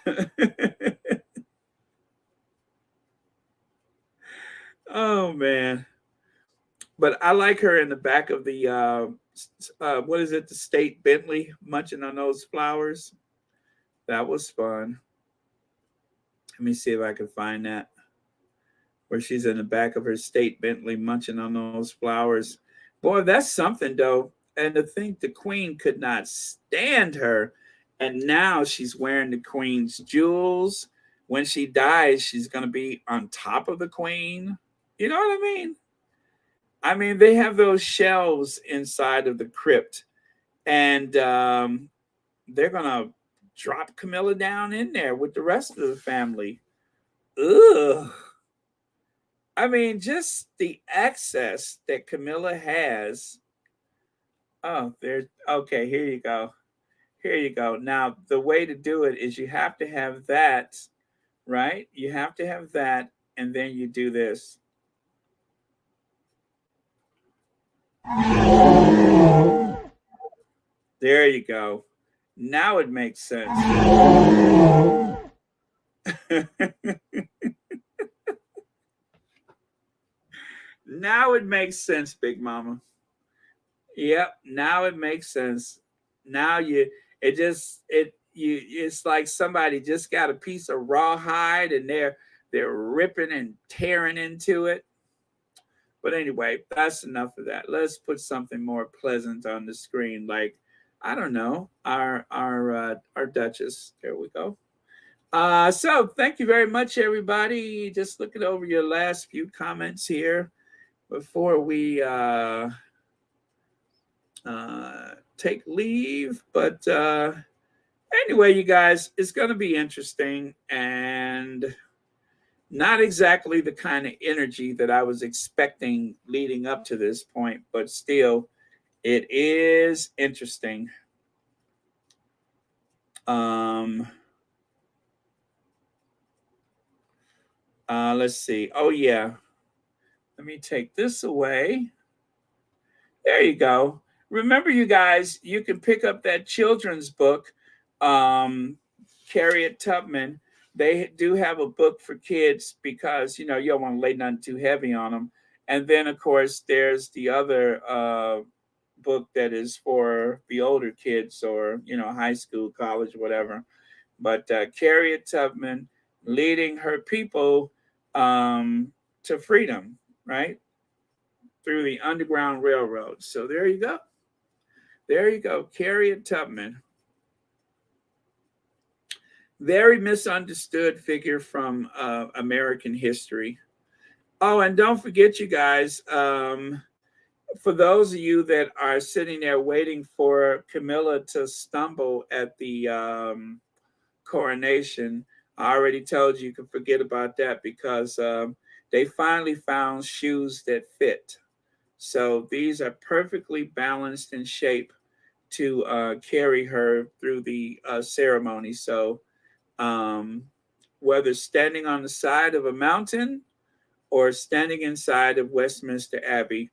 man. But I like her in the back of the, what is it, the State Bentley, munching on those flowers. That was fun. Let me see if I can find that. Where she's in the back of her State Bentley munching on those flowers. Boy, that's something, though. And to think the Queen could not stand her. And now she's wearing the Queen's jewels. When she dies, she's going to be on top of the Queen. You know what I mean? I mean, they have those shelves inside of the crypt. And they're going to drop Camilla down in there with the rest of the family. Ugh. I mean, just the access that Camilla has. Oh, there's okay. Here you go. Here you go. Now, the way to do it is you have to have that, right? You have to have that, and then you do this. There you go. Now it makes sense. Now it makes sense, Big Mama. Yep, now it makes sense. Now it's like somebody just got a piece of rawhide and they're ripping and tearing into it. But anyway, that's enough of that. Let's put something more pleasant on the screen, like I don't know, our Duchess. There we go. So thank you very much, everybody. Just looking over your last few comments here before we take leave. But anyway, you guys, it's going to be interesting and not exactly the kind of energy that I was expecting leading up to this point, but still, it is interesting. Let's see. Oh, yeah. Let me take this away. There you go. Remember, you guys, you can pick up that children's book, Harriet Tubman. They do have a book for kids because, you don't want to lay nothing too heavy on them. And then, of course, there's the other book that is for the older kids or, high school, college, whatever. But Harriet Tubman leading her people to freedom, right? Through the Underground Railroad. So there you go. There you go. Harriet Tubman. Very misunderstood figure from American history. Oh, and don't forget, you guys, for those of you that are sitting there waiting for Camilla to stumble at the coronation, I already told you can forget about that because they finally found shoes that fit. So these are perfectly balanced in shape to carry her through the ceremony. So whether standing on the side of a mountain or standing inside of Westminster Abbey,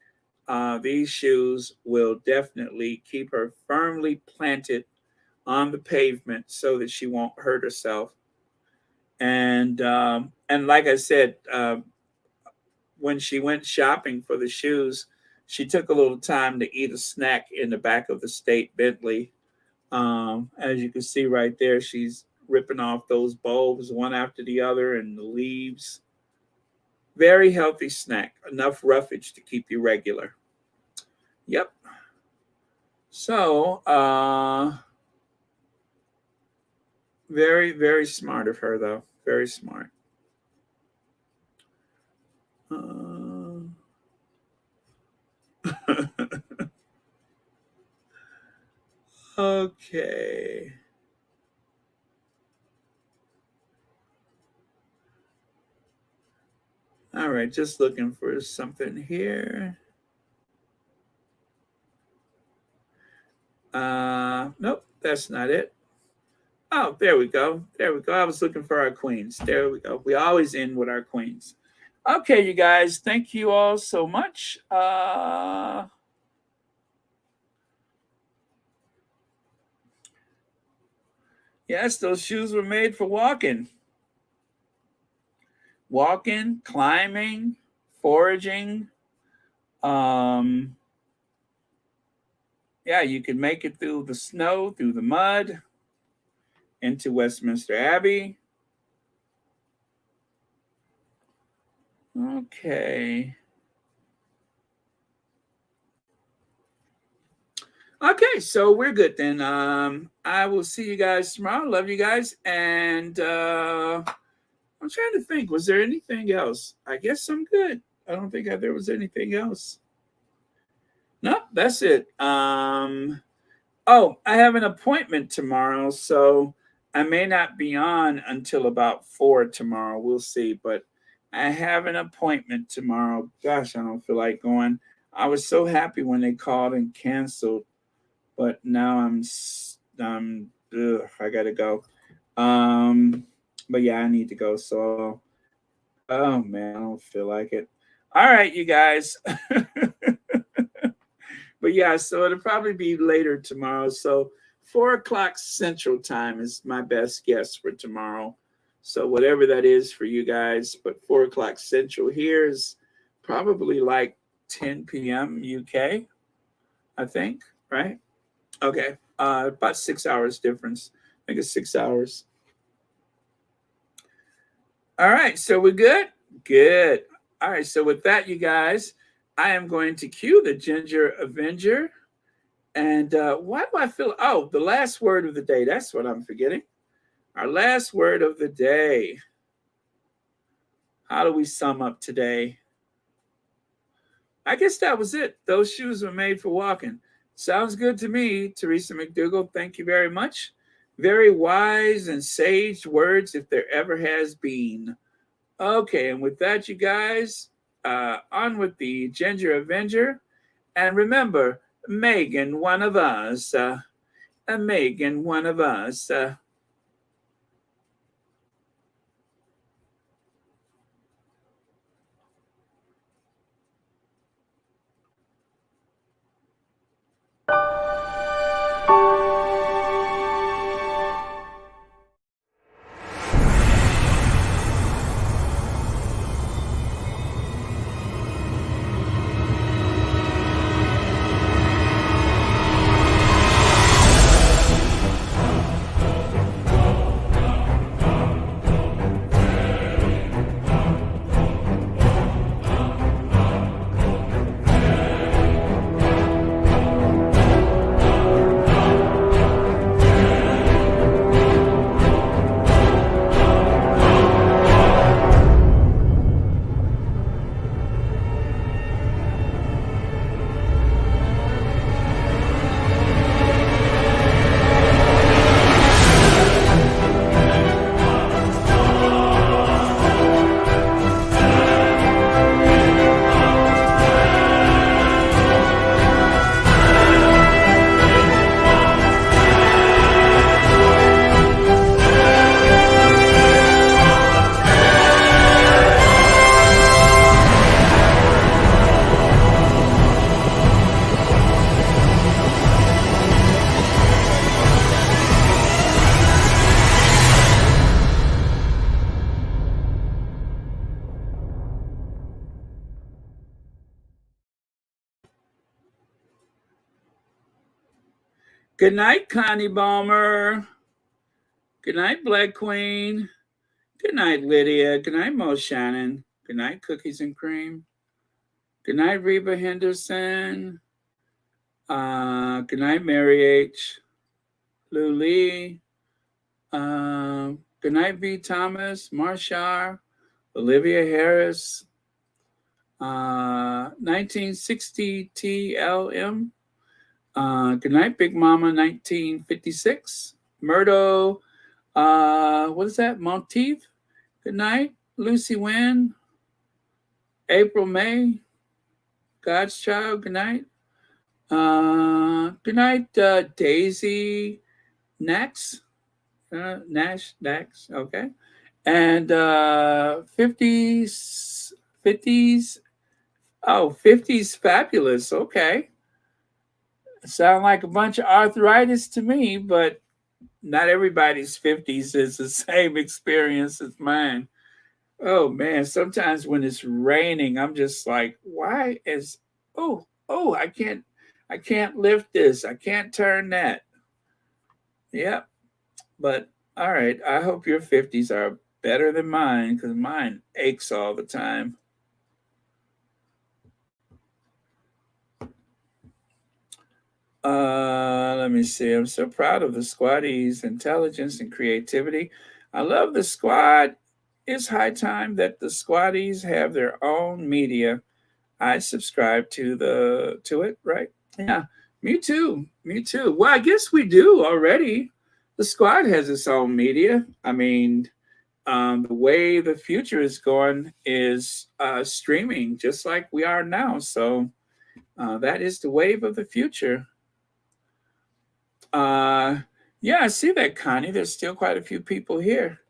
these shoes will definitely keep her firmly planted on the pavement so that she won't hurt herself. And like I said, when she went shopping for the shoes, she took a little time to eat a snack in the back of the state Bentley. As you can see right there, she's ripping off those bulbs one after the other and the leaves. Very healthy snack, enough roughage to keep you regular. Yep. So, very, very smart of her, though. Very smart. Okay. All right, just looking for something here. Nope, that's not it. Oh, there we go. There we go. I was looking for our queens. There we go. We always end with our queens. Okay, you guys, thank you all so much. Yes, those shoes were made for walking. Walking, climbing, foraging. Yeah, you can make it through the snow, through the mud, into Westminster Abbey. Okay. Okay, so we're good then. I will see you guys tomorrow. Love you guys. And I'm trying to think, was there anything else? I guess I'm good. I don't think there was anything else. No, that's it. Oh, I have an appointment tomorrow, so I may not be on until about 4 tomorrow. We'll see, but I have an appointment tomorrow. Gosh, I don't feel like going. I was so happy when they called and canceled, but now I gotta go. But yeah, I need to go. So, oh man, I don't feel like it. All right, you guys. But yeah, so it'll probably be later tomorrow. So 4 o'clock Central Time is my best guess for tomorrow. So whatever that is for you guys, but 4 o'clock Central here is probably like 10 p.m. UK, I think, right? Okay, about 6 hours difference. I think it's 6 hours. All right, so we're good? Good. All right, so with that, you guys, I am going to cue the Ginger Avenger. And why do I feel, oh, the last word of the day. That's what I'm forgetting. Our last word of the day. How do we sum up today? I guess that was it. Those shoes were made for walking. Sounds good to me, Teresa McDougall. Thank you very much. Very wise and sage words if there ever has been. Okay, and with that, you guys, on with the Ginger Avenger. And remember, Meghan, one of us. Meghan, one of us. Good night, Connie Balmer. Good night, Black Queen. Good night, Lydia. Good night, Mo Shannon. Good night, Cookies and Cream. Good night, Reba Henderson. Good night, Mary H. Lou Lee. Good night, V. Thomas, Marshar, Olivia Harris. 1960 TLM. Good night, Big Mama, 1956. Murdo, what is that? Monteith. Good night, Lucy Wynn. April May. God's Child, good night. Good night, Daisy Nax. Nash, okay. And 50s, oh, 50s fabulous, okay. Sound like a bunch of arthritis to me, but not everybody's 50s is the same experience as mine. Oh man, sometimes when it's raining, I'm just like, why is I can't lift this. I can't turn that. Yep. But all right, I hope your 50s are better than mine, because mine aches all the time. Let me see. I'm so proud of the squaddies' intelligence and creativity. I love the squad. It's high time that the squaddies have their own media. I subscribe to it, right? Yeah, me too. Well, I guess we do already. The squad has its own media. I mean, the way the future is going is streaming, just like we are now. So that is the wave of the future. Yeah, I see that, Connie. There's still quite a few people here.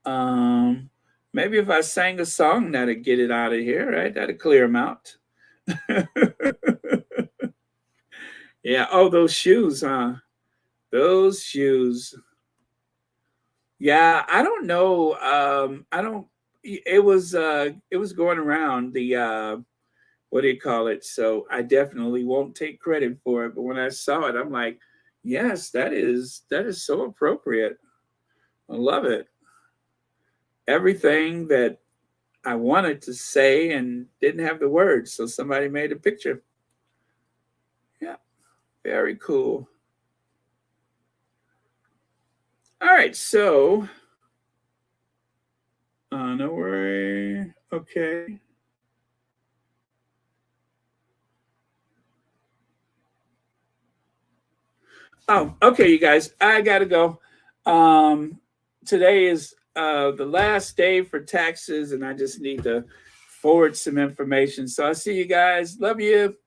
Maybe if I sang a song, that'd get it out of here, right? That'd clear them out. Yeah. Oh, those shoes, huh? Those shoes. Yeah, I don't know. It was going around the what do you call it? So I definitely won't take credit for it. But when I saw it, I'm like, yes, that is so appropriate. I love it. Everything that I wanted to say and didn't have the words, so somebody made a picture. Yeah, very cool. All right, so no worry. Okay. Oh, okay, you guys, I gotta go. Today is the last day for taxes, and I just need to forward some information. So I'll see you guys. Love you.